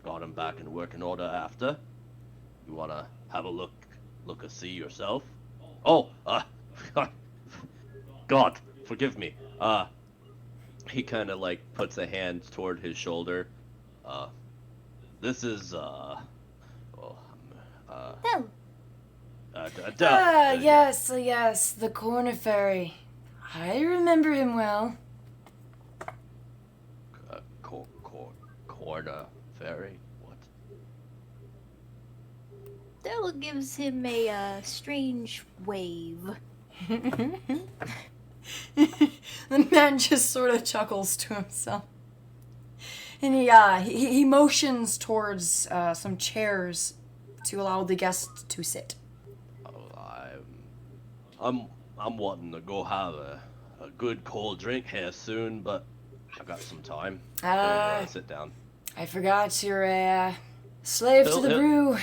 got him back in working order after. You wanna have a look and see yourself? Oh, God, forgive me. He kind of like puts a hand toward his shoulder. This is Del. Yes, the corner fairy. I remember him well. Corner fairy? What? Del gives him a strange wave. The man just sort of chuckles to himself. And he motions towards some chairs to allow the guests to sit. I'm wanting to go have a good cold drink here soon, but I got some time. Sit down. I forgot you're a slave to the brew.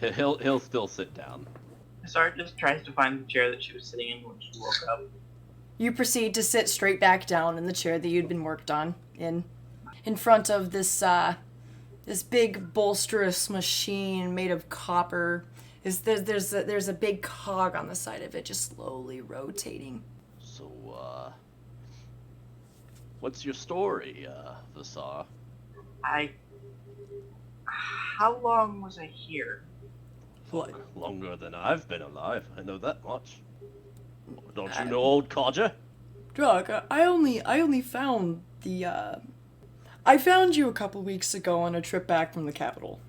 He'll still sit down. Sarah just tries to find the chair that she was sitting in when she woke up. You proceed to sit straight back down in the chair that you'd been worked on in front of this big bolsterous machine made of copper. There's a big cog on the side of it, just slowly rotating. So, what's your story, Vasar? How long was I here? Longer than I've been alive, I know that much. Don't you know old Codger? Drug, I only found the, I found you a couple weeks ago on a trip back from the capital.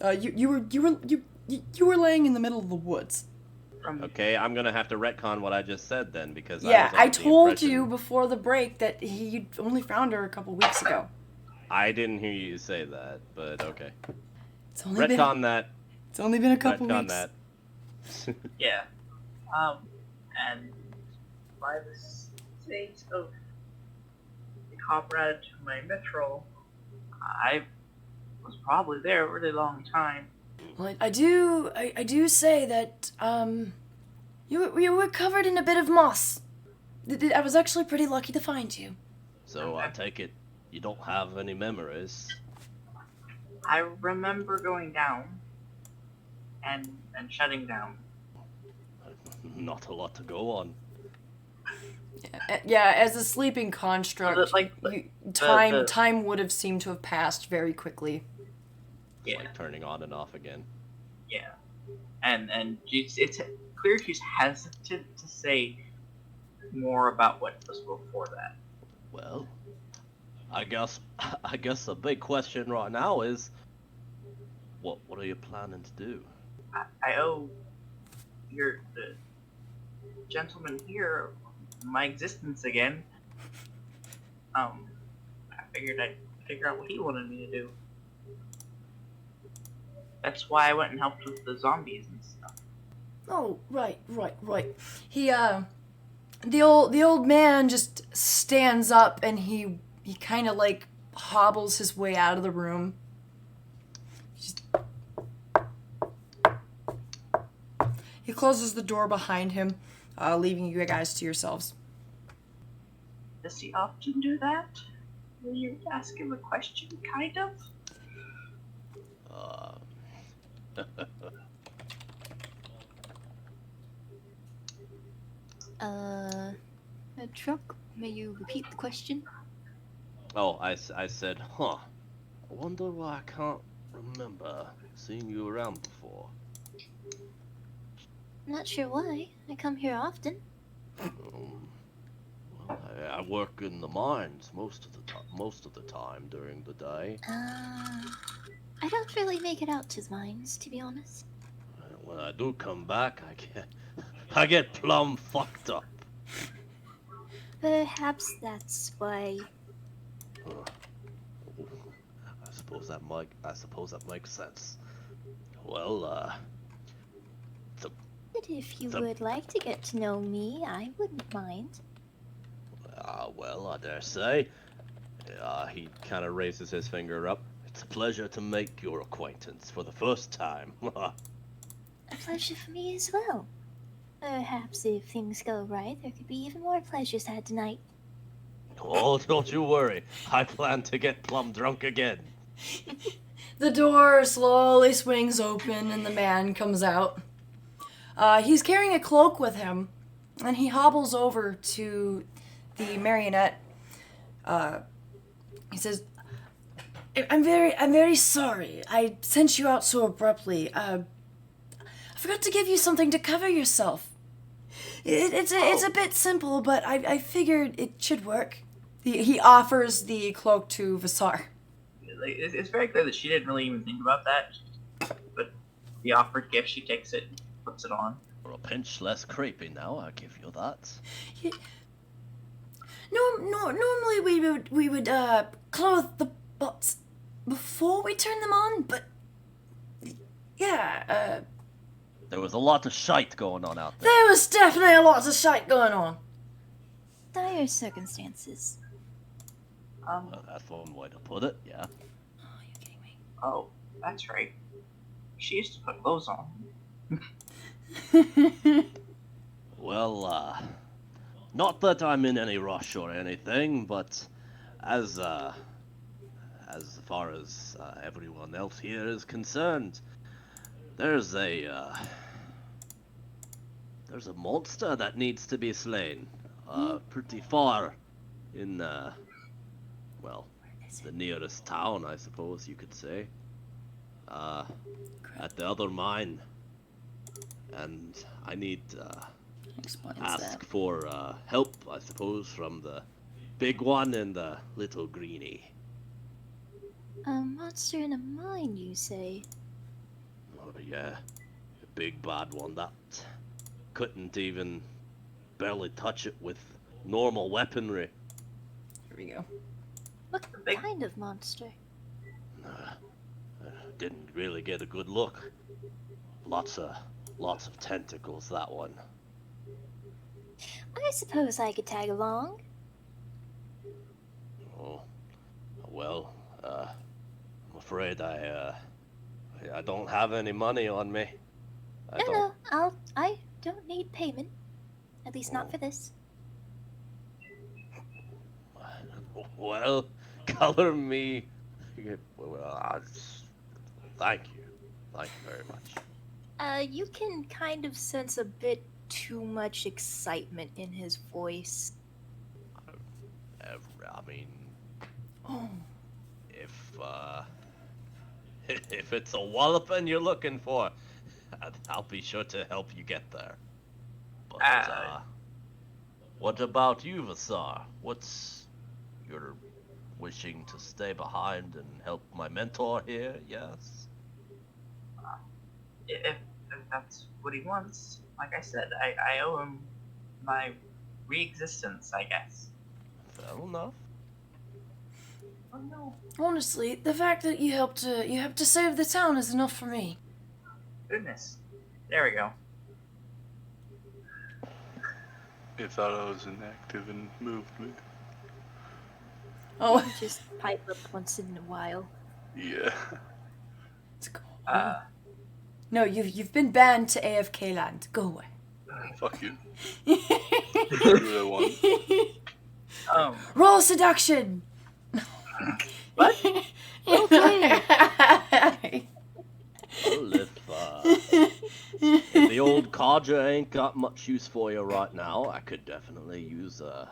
You were laying in the middle of the woods. Okay, I'm gonna have to retcon what I just said then, because I told you before the break that you only found her a couple weeks ago. I didn't hear you say that, but okay. It's only Retcon that. It's only been a couple Retcon weeks. that. Yeah. And by the state of the comrade to my mithril, I was probably there a really long time. Well, I do say that you were covered in a bit of moss. I was actually pretty lucky to find you. So I take it you don't have any memories. I remember going down and shutting down. Not a lot to go on. Yeah, as a sleeping construct, time would have seemed to have passed very quickly. Yeah. Like turning on and off again. Yeah. And it's clear she's hesitant to say more about what was before that. Well, I guess the big question right now is, what are you planning to do? I owe the gentleman here my existence again. I figured I'd figure out what he wanted me to do. That's why I went and helped with the zombies and stuff. Oh, right. He, the old man just stands up and he kind of like hobbles his way out of the room. He closes the door behind him, leaving you guys to yourselves. Does he often do that? Will you ask him a question, kind of? Truck, may you repeat the question? Oh, I said, I wonder why I can't remember seeing you around before. Not sure why. I come here often. Well, I work in the mines most of the time during the day. I don't really make it out to the mines, to be honest. When I do come back, I get plumb fucked up. Perhaps that's why. I suppose that makes sense. Well, But if you would like to get to know me, I wouldn't mind. Well, I dare say. He kind of raises his finger up. It's a pleasure to make your acquaintance for the first time. A pleasure for me as well. Perhaps if things go right, there could be even more pleasures had tonight. Oh, don't you worry. I plan to get plumb drunk again. The door slowly swings open and the man comes out. He's carrying a cloak with him, and he hobbles over to the marionette. He says, I'm very sorry. I sent you out so abruptly. I forgot to give you something to cover yourself. It's a bit simple, but I figured it should work. He offers the cloak to Vasar. It's very clear that she didn't really even think about that. But the offered gift, she takes it and puts it on. For a pinch less creepy now, I give you that. Yeah. Normally we would clothe the bots before we turn them on, but yeah. There was a lot of shite going on out there. There was definitely a lot of shite going on. Dire circumstances. That's one way to put it, yeah. Oh, are you kidding me? Oh, that's right. She used to put clothes on. Well, Not that I'm in any rush or anything, but as far as everyone else here is concerned, there's a monster that needs to be slain. Pretty far in well, the nearest town, I suppose you could say. At the other mine, and I need Explains ask that. for help, I suppose, from the big one and the little greenie. A monster in a mine, you say? Oh yeah, a big bad one that couldn't even barely touch it with normal weaponry. Here we go. What Big- kind of monster? Didn't really get a good look. Lots of tentacles, that one. I suppose I could tag along. Oh, well, I'm afraid I don't have any money on me. No, I don't need payment. At least not for this. Well, color me. Thank you. Thank you very much. You can kind of sense a bit too much excitement in his voice. I mean, Oh, if it's a walloping you're looking for, I'll be sure to help you get there. But what about you, Vasar? You're wishing to stay behind and help my mentor here? Yes. If that's what he wants, like I said, I owe him my re-existence, I guess. Fair enough. Oh no. honestly, the fact that you helped to save the town is enough for me. Goodness. There we go. They thought I was inactive in movement. Oh, Just pipe up once in a while. Yeah. let's go. No, you've been banned to AFK land. Go away. Fuck you. Do what I want. Roll seduction. What? Well, if the old codger ain't got much use for you right now, I could definitely use a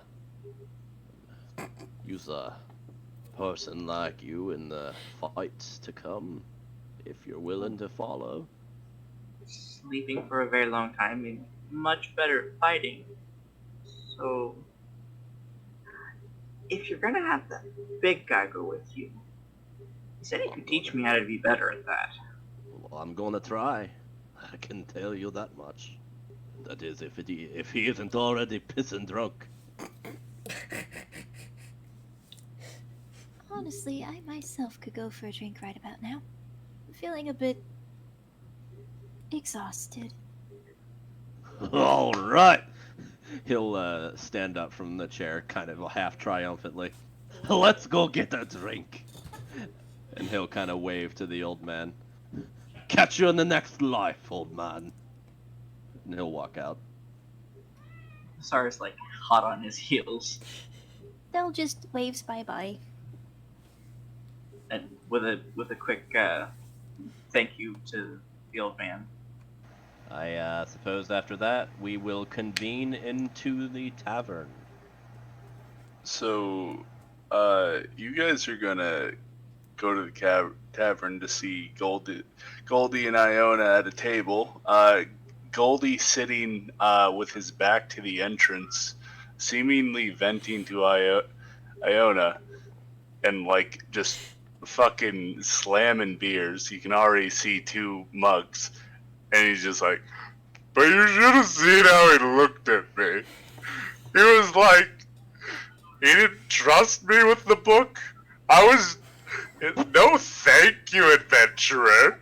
person like you in the fights to come, if you're willing to follow. Sleeping for a very long time and much better at fighting. So, if you're gonna have that big guy go with you, he said he could teach me how to be better at that. Well, I'm gonna try. I can tell you that much. That is, if he isn't already pissing drunk. Honestly, I myself could go for a drink right about now. I'm feeling a bit exhausted. All right. He'll stand up from the chair, kind of half triumphantly. Let's go get a drink. And he'll kind of wave to the old man. Catch you in the next life, old man. And he'll walk out. Sar's like hot on his heels, They'll just waves bye-bye. and with a quick thank you to the old man. I suppose after that we will convene into the tavern. So, you guys are gonna go to the tavern to see Goldie and Iona at a table. Goldie sitting with his back to the entrance, seemingly venting to Iona, and like just fucking slamming beers. You can already see 2 mugs, and he's just like, "But you should have seen how he looked at me. He was like, he didn't trust me with the book. No thank you, adventurer.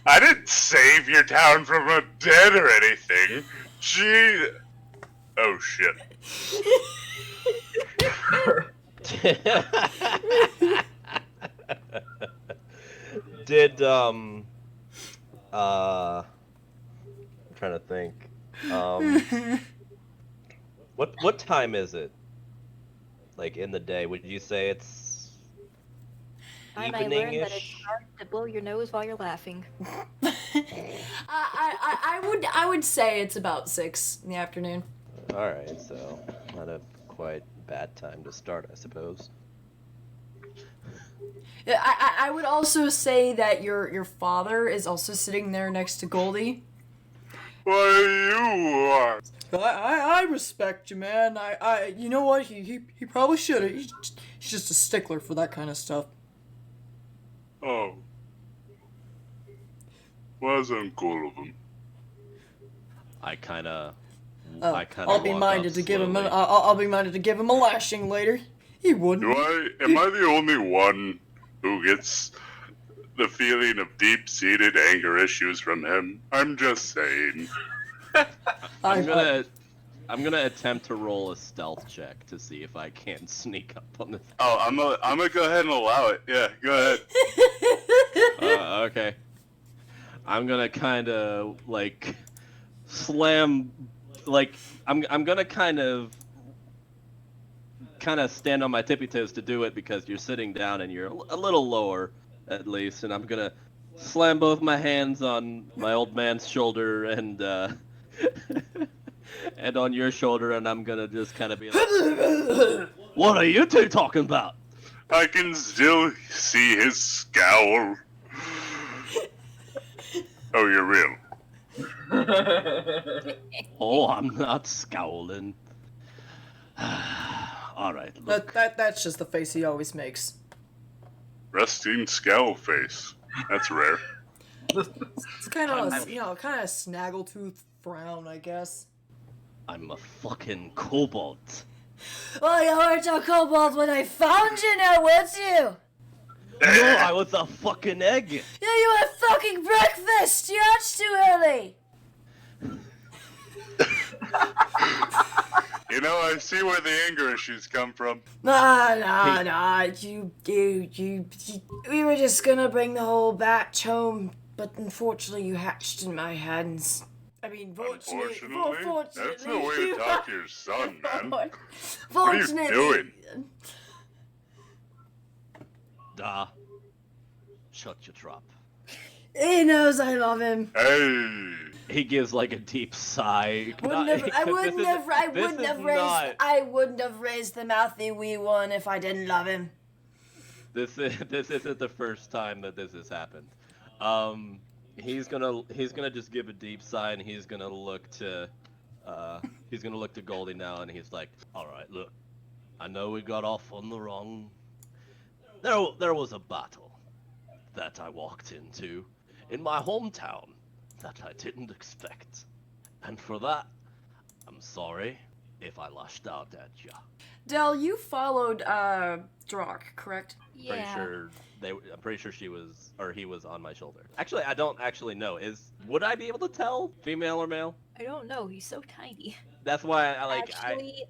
I didn't save your town from the dead or anything. Gee. Oh shit. Did I'm trying to think. What time is it? Like in the day? Would you say it's I learned that it's evening-ish? hard to blow your nose while you're laughing. I would say it's about 6 in the afternoon. All right, so not a quite bad time to start, I suppose. Yeah, I would also say that your father is also sitting there next to Goldie. Why, you are. I respect you, man. You know what? He probably should have. He's just a stickler for that kind of stuff. Oh. Wasn't cool of him. I kind of. I'll be minded to give him. I'll be minded to give him a lashing later. He wouldn't. Am I the only one who gets the feeling of deep-seated anger issues from him? I'm just saying. I'm gonna attempt to roll a stealth check to see if I can sneak up on this. Oh, I'm gonna go ahead and allow it. Yeah, go ahead. Okay. I'm gonna kind of like slam, like I'm gonna kind of stand on my tippy toes to do it because you're sitting down and you're a little lower at least, and I'm gonna slam both my hands on my old man's shoulder and and on your shoulder, and I'm gonna just kind of be like, "What are you two talking about?" I can still see his scowl. Oh, you're real. Oh, I'm not scowling. All right, look. That's just the face he always makes. Resting scowl face. That's rare. It's kind of kind of snaggletooth frown, I guess. I'm a fucking kobold. Well, you weren't a kobold when I found you, now was you? No, I was a fucking egg. Yeah, you had fucking breakfast. You're out too early. You know, I see where the anger issues come from. Nah. We were just gonna bring the whole batch home, but unfortunately you hatched in my hands. I mean, fortunately, That's no way to talk to your son, man. What are you Fortunately, doing? Da. Shut your trap. he knows I love him. Hey. He gives like a deep sigh. I wouldn't have raised the mouthy wee one if I didn't love him. This isn't the first time that this has happened. He's gonna just give a deep sigh, and he's gonna look to Goldie now, and he's like, "All right, look, I know we got off on the wrong. There was a battle that I walked into in my hometown that I didn't expect, and for that, I'm sorry if I lashed out at ya." Del, you followed Drock, correct? Yeah. I'm pretty sure he was on my shoulder. Actually, I don't actually know. Would I be able to tell female or male? I don't know. He's so tiny. That's why Actually,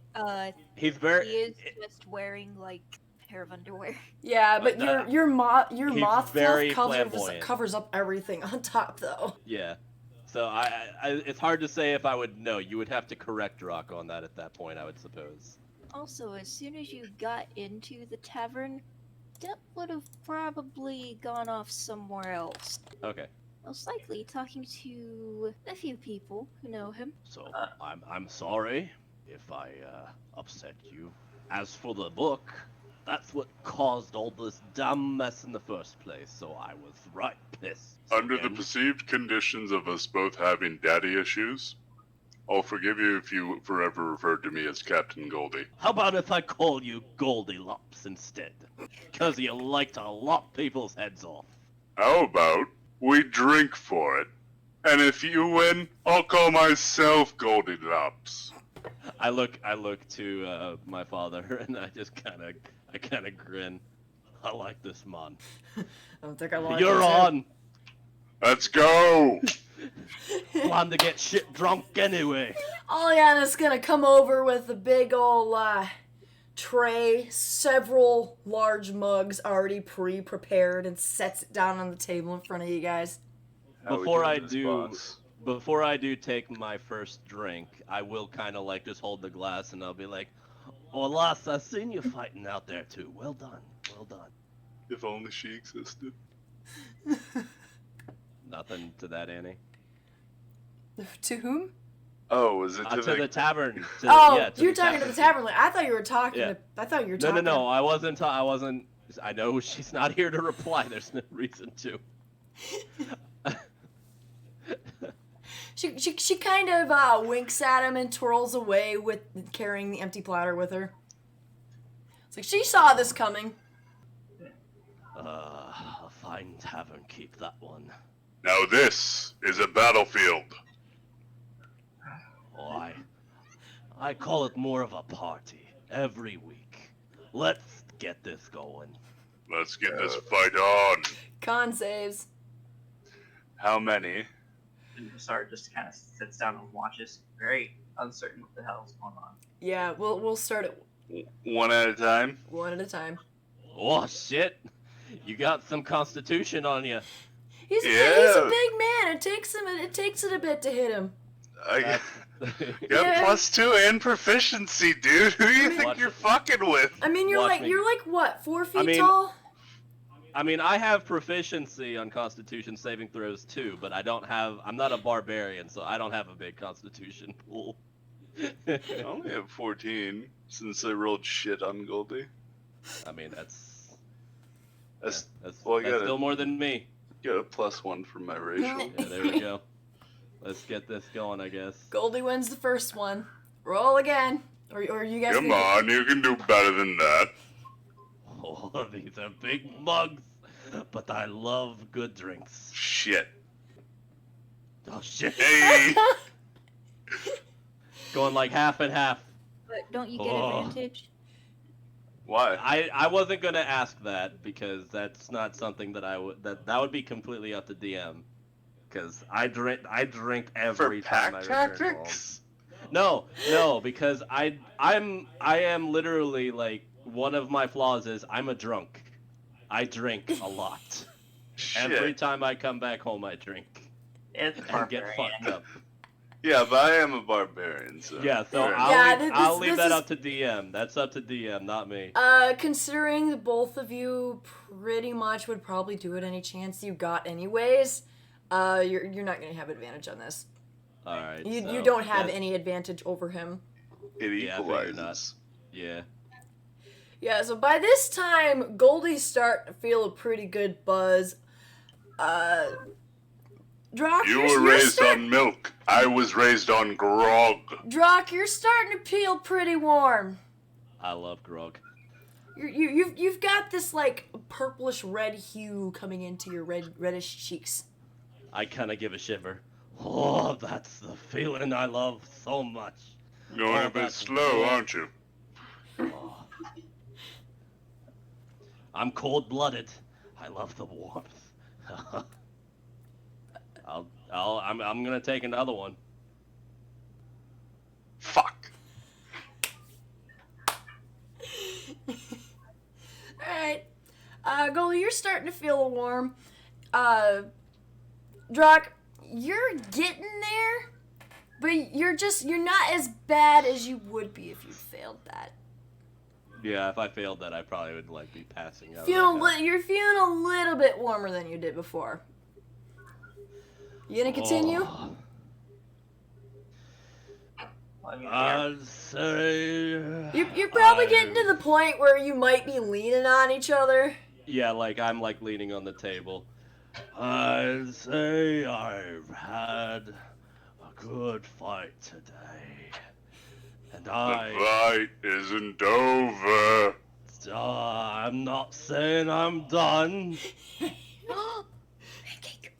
he's very. he is just wearing like a pair of underwear. Yeah, but your moth very fluff covers up everything on top, though. Yeah. So it's hard to say if I would know. You would have to correct Rock on that at that point, I would suppose. Also, as soon as you got into the tavern, Depp would have probably gone off somewhere else. Okay. Most likely talking to a few people who know him. So I'm sorry if I upset you. As for the book, that's what caused all this damn mess in the first place. So I was right pissed. Under the perceived conditions of us both having daddy issues, I'll forgive you if you forever referred to me as Captain Goldie. How about if I call you Goldilocks instead? Because you like to lop people's heads off. How about we drink for it? And if you win, I'll call myself Goldilocks. I look to my father, and I kind of grin. I like this, man. I don't think I like You're on. Let's go! Plan to get shit drunk anyway. Aliana's gonna come over with a big ol' tray, several large mugs already pre-prepared, and sets it down on the table in front of you guys. How we Before doing I this, do, boss? before I do take my first drink, I will kind of like just hold the glass and I'll be like, "Oh, lass, I seen you fighting out there too. Well done, well done." If only she existed. Nothing to that, Annie. To whom? Oh, was it To the tavern. Oh, To you're the talking to the tavern. I thought you were talking. Yeah. I thought you were No, talking. no, no. I wasn't. I wasn't. I know she's not here to reply. There's no reason to. She kind of winks at him and twirls away with carrying the empty platter with her. It's like she saw this coming. A fine tavern, keep that one. Now this is a battlefield. Oh, I call it more of a party every week. Let's get this going. Let's get this fight on. Con saves. How many? And Sarge just kind of sits down and watches, very uncertain what the hell's going on. Yeah, we'll start it One at a time? one at a time. Oh shit! You got some constitution on you. He's a Yeah. big man. It takes it a bit to hit him. I got Yeah. +2 and proficiency, dude. Who do you think Watch you're it. fucking with? I mean, you're Watch like me. what, 4 feet I mean- tall? I mean, I have proficiency on Constitution saving throws too, but I'm not a barbarian, so I don't have a big Constitution pool. I only have 14 since I rolled shit on Goldie. I mean, that's That's well, I that's got still a, more than me. got a +1 for my racial. Yeah, there we go. Let's get this going, I guess. Goldie wins the first one. Roll again, or you guys. Come on, you can do better than that. Oh, these are big mugs, but I love good drinks. Shit. Oh shit! Hey! Going like half and half. But don't you get Oh. advantage? Why? I wasn't gonna ask that because that's not something that that would be completely up to DM. Because I drink every For time pack I return home. tactics? No, because I am literally like one of my flaws is I'm a drunk. I drink a lot. Shit. Every time I come back home, I drink It's and barbarian. get fucked up. Yeah, but I am a barbarian, so. Yeah, so fair I'll enough. I'll leave this that is- up to DM. That's up to DM, not me. Considering the both of you pretty much would probably do it any chance you got anyways, you're not gonna have advantage on this. All right. You so don't have that- any advantage over him. It Yeah, I figured equalizes. Yeah. Yeah, so by this time, Goldie's starting to feel a pretty good buzz. Drock, You you're were raised start- on milk. I was raised on grog. Drock, you're starting to feel pretty warm. I love grog. You've got this like purplish red hue coming into your reddish cheeks. I kind of give a shiver. Oh, that's the feeling I love so much. Going Oh, a bit that's slow, warm. aren't you? Oh. I'm cold-blooded. I love the warmth. I'm gonna take another one. Fuck. Alright. Goldie, you're starting to feel warm. Drock, you're getting there, but you're not as bad as you would be if you failed that. Yeah, if I failed that, I probably would like be passing out. You're feeling a little bit warmer than you did before. You gonna continue? Oh, Well, I mean, I'd say. You're probably getting to the point where you might be leaning on each other. Yeah, like I'm like leaning on the table. I'd say I've had a good fight today, and The I. fight isn't over. I'm not saying I'm done. Pancake.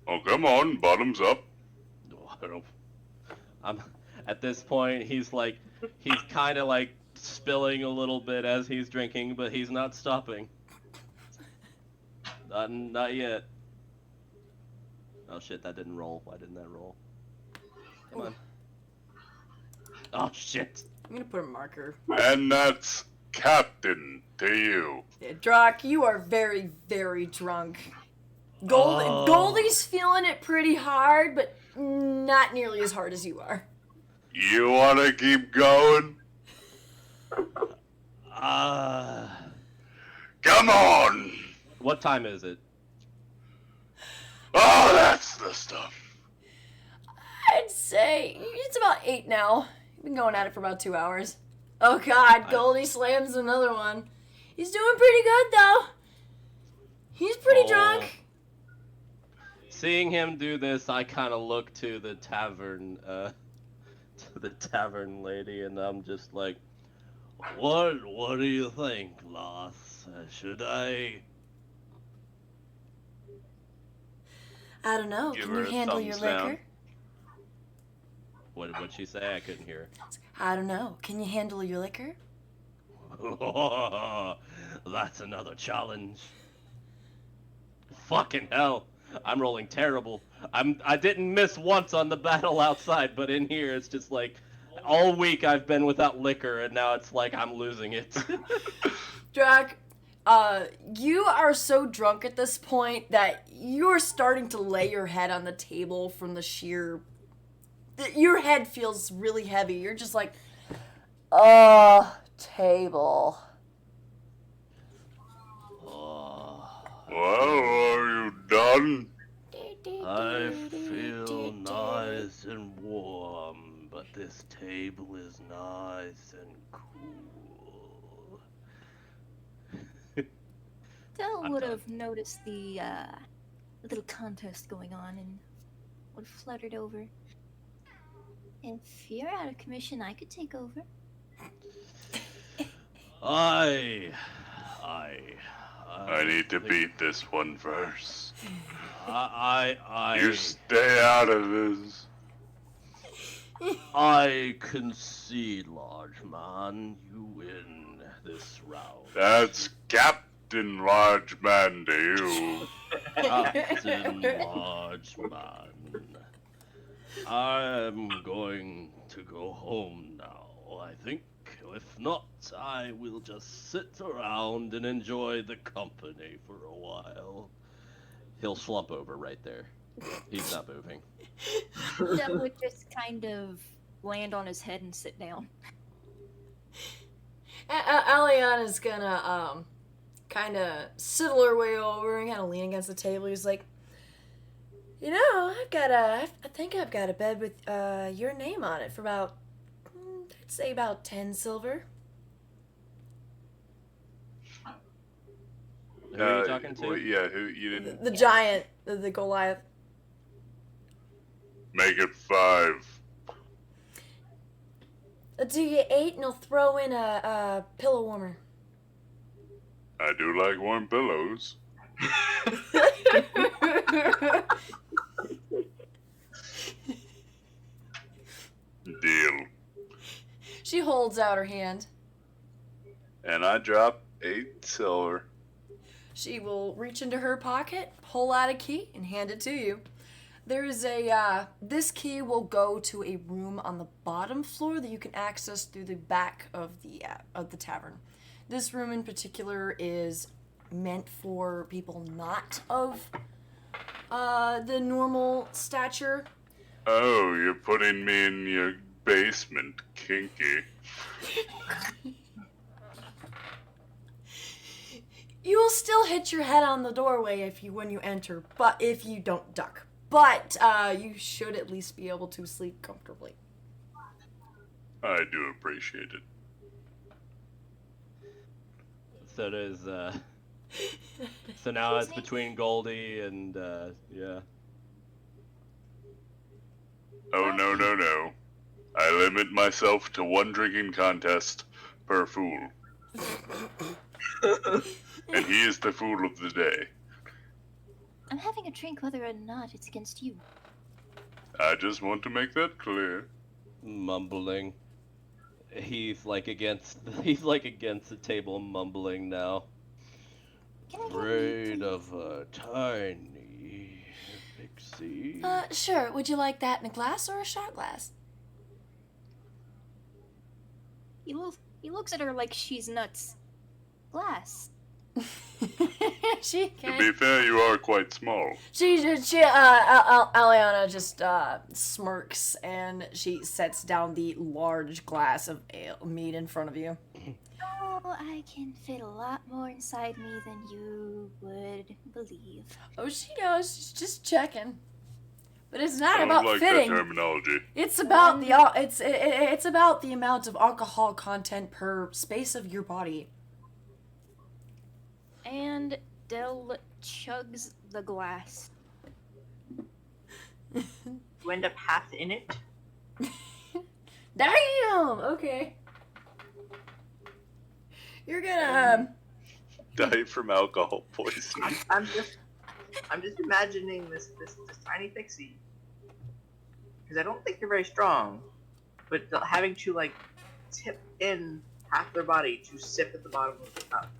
Oh, come on, bottoms up. I'm at this point. He's kind of like spilling a little bit as he's drinking, but he's not stopping. Not yet. Oh shit, that didn't roll. Why didn't that roll? Come on. Oh shit. I'm gonna put a marker. And that's Captain to you. Yeah, Drock, you are very, very drunk. Goldie's feeling it pretty hard, but not nearly as hard as you are. You want to keep going? Come on! What time is it? Oh, that's the stuff. I'd say it's about 8 now. You've been going at it for about 2 hours. Oh God, Goldie slams another one. He's doing pretty good though. He's pretty drunk. Seeing him do this, I kind of look to the tavern lady, and I'm just like, What do you think, lass? Should I? I don't know. Give Can her you a handle your thumbs down. liquor? What'd she say? I couldn't hear. I don't know. Can you handle your liquor? That's another challenge. Fucking hell. I'm rolling terrible. I didn't miss once on the battle outside, but in here it's just like all week I've been without liquor, and now it's like I'm losing it. Drac, you are so drunk at this point that you're starting to lay your head on the table from the sheer... Your head feels really heavy. You're just like, table. Well, are you done? I feel nice and warm, but this table is nice and cool. Dell would have noticed the little contest going on and would have fluttered over. If you're out of commission, I could take over. I need to beat this one first. You stay out of this. I concede, large man. You win this round. That's Captain Large Man to you. Captain Large Man. I'm going to go home now, I think. If not, I will just sit around and enjoy the company for a while. He'll slump over right there. He's not moving. Dell would just kind of land on his head and sit down. Aliana's gonna kind of sidle her way over and kind of lean against the table. He's like, you know, I think I've got a bed with your name on it for about, I'd say about 10 silver. Who are you talking to? Well, yeah, who you didn't The giant, the Goliath. make it 5. Do you 8 and I'll throw in a pillow warmer. I do like warm pillows. Deal. She holds out her hand. And I drop 8 silver. She will reach into her pocket, pull out a key, and hand it to you. There's this key will go to a room on the bottom floor that you can access through the back of the tavern. This room in particular is meant for people not of the normal stature. Oh, you're putting me in your basement, kinky. You will still hit your head on the doorway when you enter, but if you don't duck. But you should at least be able to sleep comfortably. I do appreciate it. So does, so now it's between Goldie and, yeah. Oh, no. I limit myself to 1 drinking contest per fool. And he is the fool of the day. I'm having a drink whether or not it's against you. I just want to make that clear. Mumbling. He's like against the table, mumbling now. Can I get Afraid of a tiny pixie. Sure. Would you like that in a glass or a shot glass? He looks at her like she's nuts. Glass. She To can. be fair, you are quite small. Aliana just smirks and she sets down the large glass of mead in front of you. Oh, I can fit a lot more inside me than you would believe. Oh, she knows. She's just checking. But it's not I don't about like fitting. that terminology. It's about it's about the amount of alcohol content per space of your body. And Del chugs the glass. You end up half in it. Damn. Okay. You're gonna. Die from alcohol poisoning. I'm just imagining this tiny pixie. Because I don't think they're very strong, but having to like tip in half their body to sip at the bottom of the cup.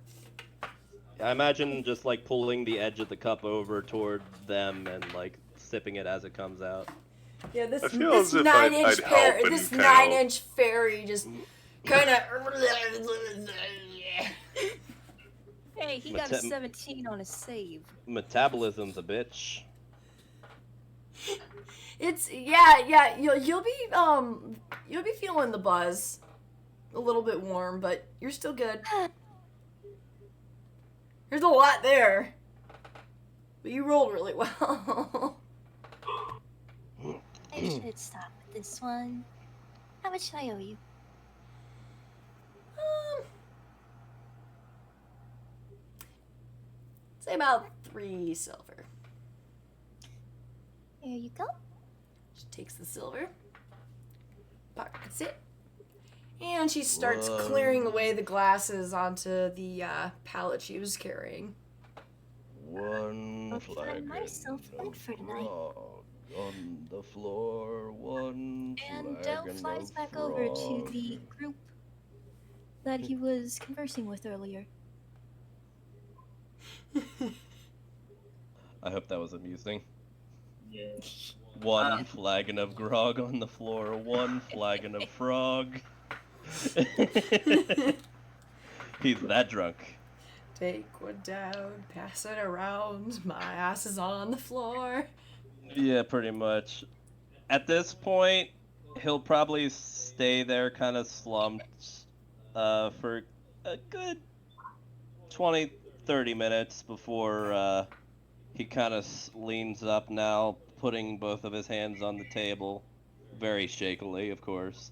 I imagine just like pulling the edge of the cup over toward them and like sipping it as it comes out. Yeah, this I feel as if I'd help and this kinda- 9-inch fairy just kind of. Hey, he got a Meta- 17 on his save. Metabolism's a bitch. It's yeah. You'll be feeling the buzz, a little bit warm, but you're still good. There's a lot there, but you rolled really well. I should stop with this one. How much do I owe you? Say about 3 silver. Here you go. She takes the silver, pockets it, and she starts clearing away the glasses onto the pallet she was carrying. One I'll flag find myself one for tonight. on the floor, one And flag Del and flies a back over to frog. the group that he was conversing with earlier. I hope that was amusing. Yeah. One flagon of grog on the floor, one flagon of frog. He's that drunk. Take one down, pass it around, my ass is on the floor. Yeah, pretty much. At this point, he'll probably stay there kind of slumped for a good 20-30 minutes before he kind of leans up now, putting both of his hands on the table. Very shakily, of course.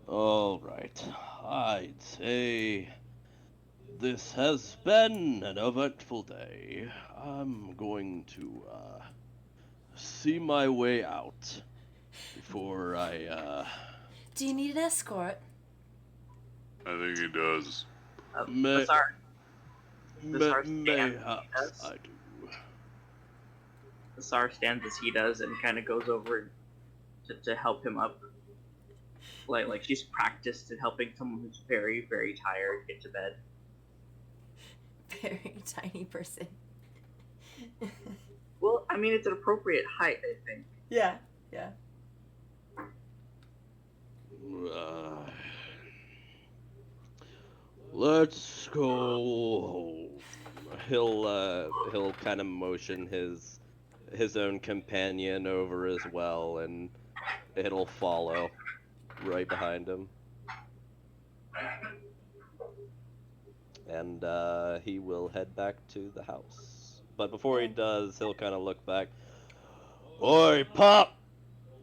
All right. I'd say this has been an eventful day. I'm going to see my way out before I Do you need an escort? I think he does. May- Bazaar. Bazaar mayhaps stands. I do. Bazaar stands as he does and kind of goes over to help him up. Like she's practiced at helping someone who's very, very tired get to bed. Very tiny person. Well, I mean, it's an appropriate height, I think. Yeah. let's go home. He'll kind of motion his own companion over as well, and it'll follow right behind him. And he will head back to the house. But before he does, he'll kind of look back. Oi, Pop!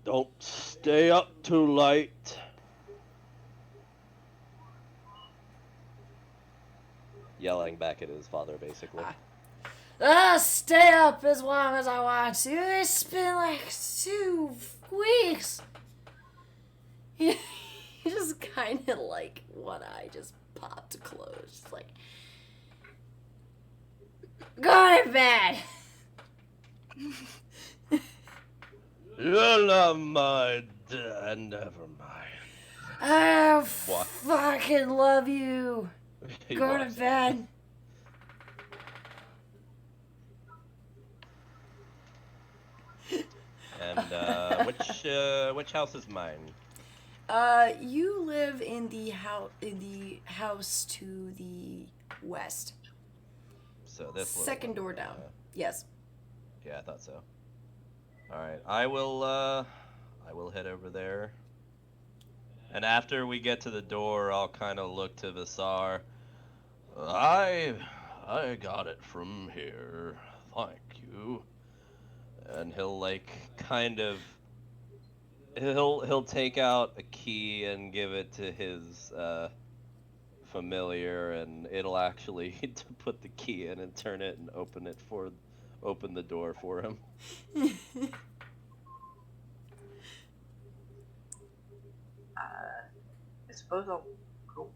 Don't stay up too late. Yelling back at his father, basically. Stay up as long as I want to. It's been like 2 weeks. He just kind of like one eye just popped closed. Just like, go to bed. You're not my dad, never mind. I What? fucking love you. He Go to walks bed. And which house is mine? You live in the house to the west. So this little Second one, door down. Yes. Yeah, I thought so. All right, I will head over there. And after we get to the door, I'll kind of look to Visar. I got it from here. Thank you. And he'll like kind of he'll take out a key and give it to his familiar, and it'll actually to put the key in and turn it and open the door for him. I suppose I'll go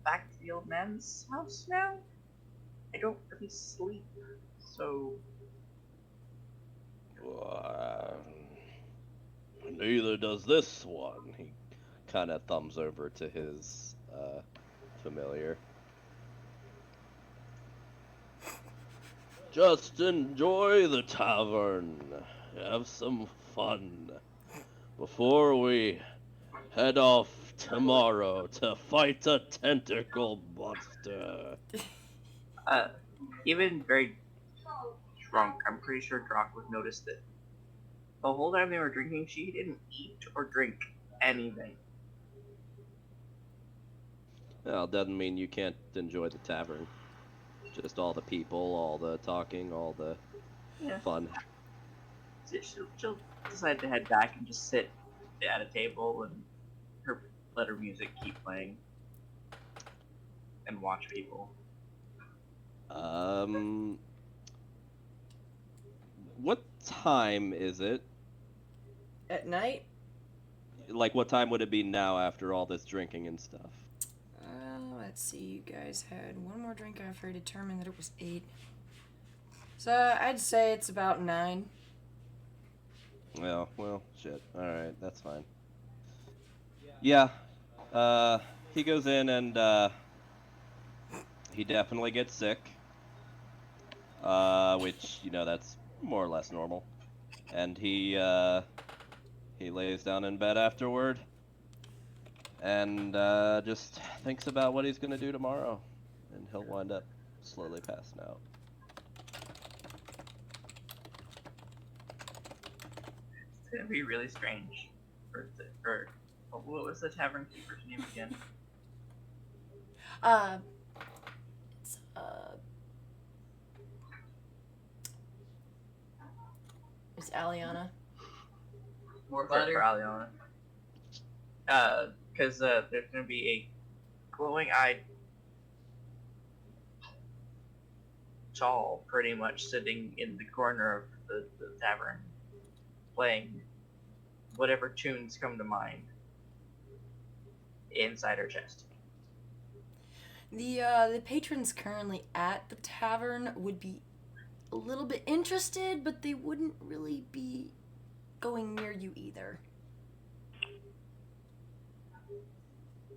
back to the old man's house now. I don't really sleep, so Neither does this one. He kind of thumbs over to his familiar. Just enjoy the tavern. Have some fun before we head off tomorrow to fight a tentacle monster. even very drunk, I'm pretty sure Drock would notice that the whole time they were drinking, she didn't eat or drink anything. Well, doesn't mean you can't enjoy the tavern. Just all the people, all the talking, all the fun. She'll decide to head back and just sit at a table and let her music keep playing and watch people. What time is it? At night? Like, what time would it be now after all this drinking and stuff? Let's see, you guys had one more drink after I determined that it was 8. So I'd say it's about 9. Well, shit. Alright, that's fine. Yeah, he goes in and, he definitely gets sick. Which, that's more or less normal. And he lays down in bed afterward. And just thinks about what he's gonna do tomorrow, and he'll wind up slowly passing out. It's gonna be really strange. What was the tavern keeper's name again? It's Aliana. More for Aliana. Because there's gonna be a glowing-eyed Chal pretty much sitting in the corner of the tavern, playing whatever tunes come to mind inside her chest. The patrons currently at the tavern would be a little bit interested, but they wouldn't really be going near you either.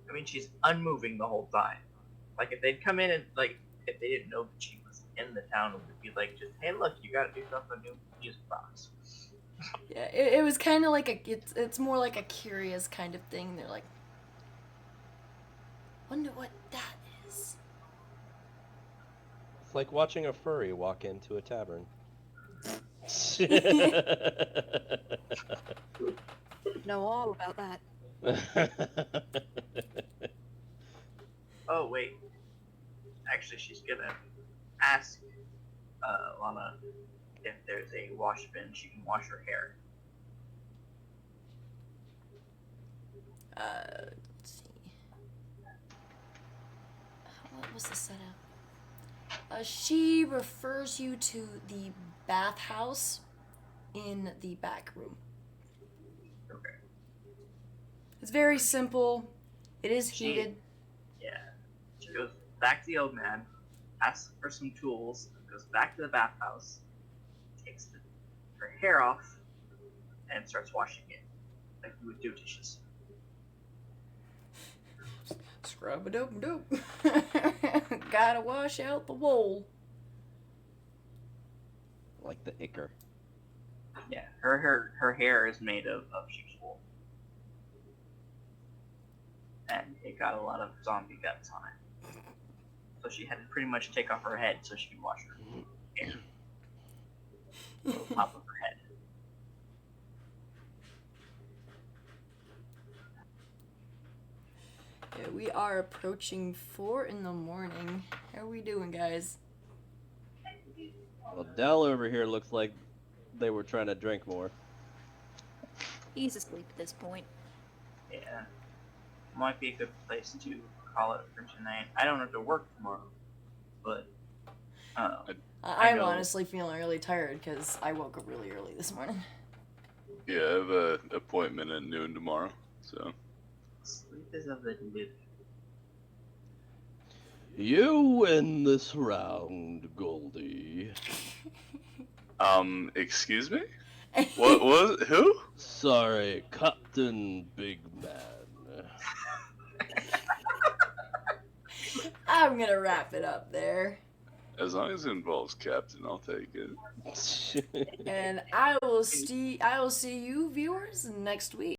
I mean, she's unmoving the whole time. Like, if they'd come in and, if they didn't know that she was in the town, it would be like, just, hey, look, you gotta do stuff on new music box. Yeah, it was kind of like it's more like a curious kind of thing. They're like, wonder what that is. It's like watching a furry walk into a tavern. Know all about that. Oh, wait. Actually, she's gonna ask Lana if there's a wash bin she can wash her hair. Let's see. What was the setup? She refers you to the bathhouse in the back room. Okay. It's very simple. It is heated. She goes back to the old man, asks for some tools, goes back to the bathhouse, takes her hair off, and starts washing it like you would do dishes. Scrub a dope dope. Gotta wash out the wool. Like the ichor. Yeah, her hair is made of sheep's wool. And it got a lot of zombie guts on it. so she had to pretty much take off her head so she could wash her hair. The top of her head. Yeah, we are approaching 4 in the morning. How are we doing, guys? Well, Dell over here looks like they were trying to drink more. He's asleep at this point. Yeah. Might be a good place to call it for tonight. I don't have to work tomorrow, but I'm know. honestly feeling really tired because I woke up really early this morning. Yeah, I have an appointment at noon tomorrow, so. sleep is of the dead. You win this round, Goldie. Excuse me? What was who? Sorry, Captain Big Man. I'm gonna wrap it up there. As long as it involves Captain, I'll take it. And I will see you viewers next week.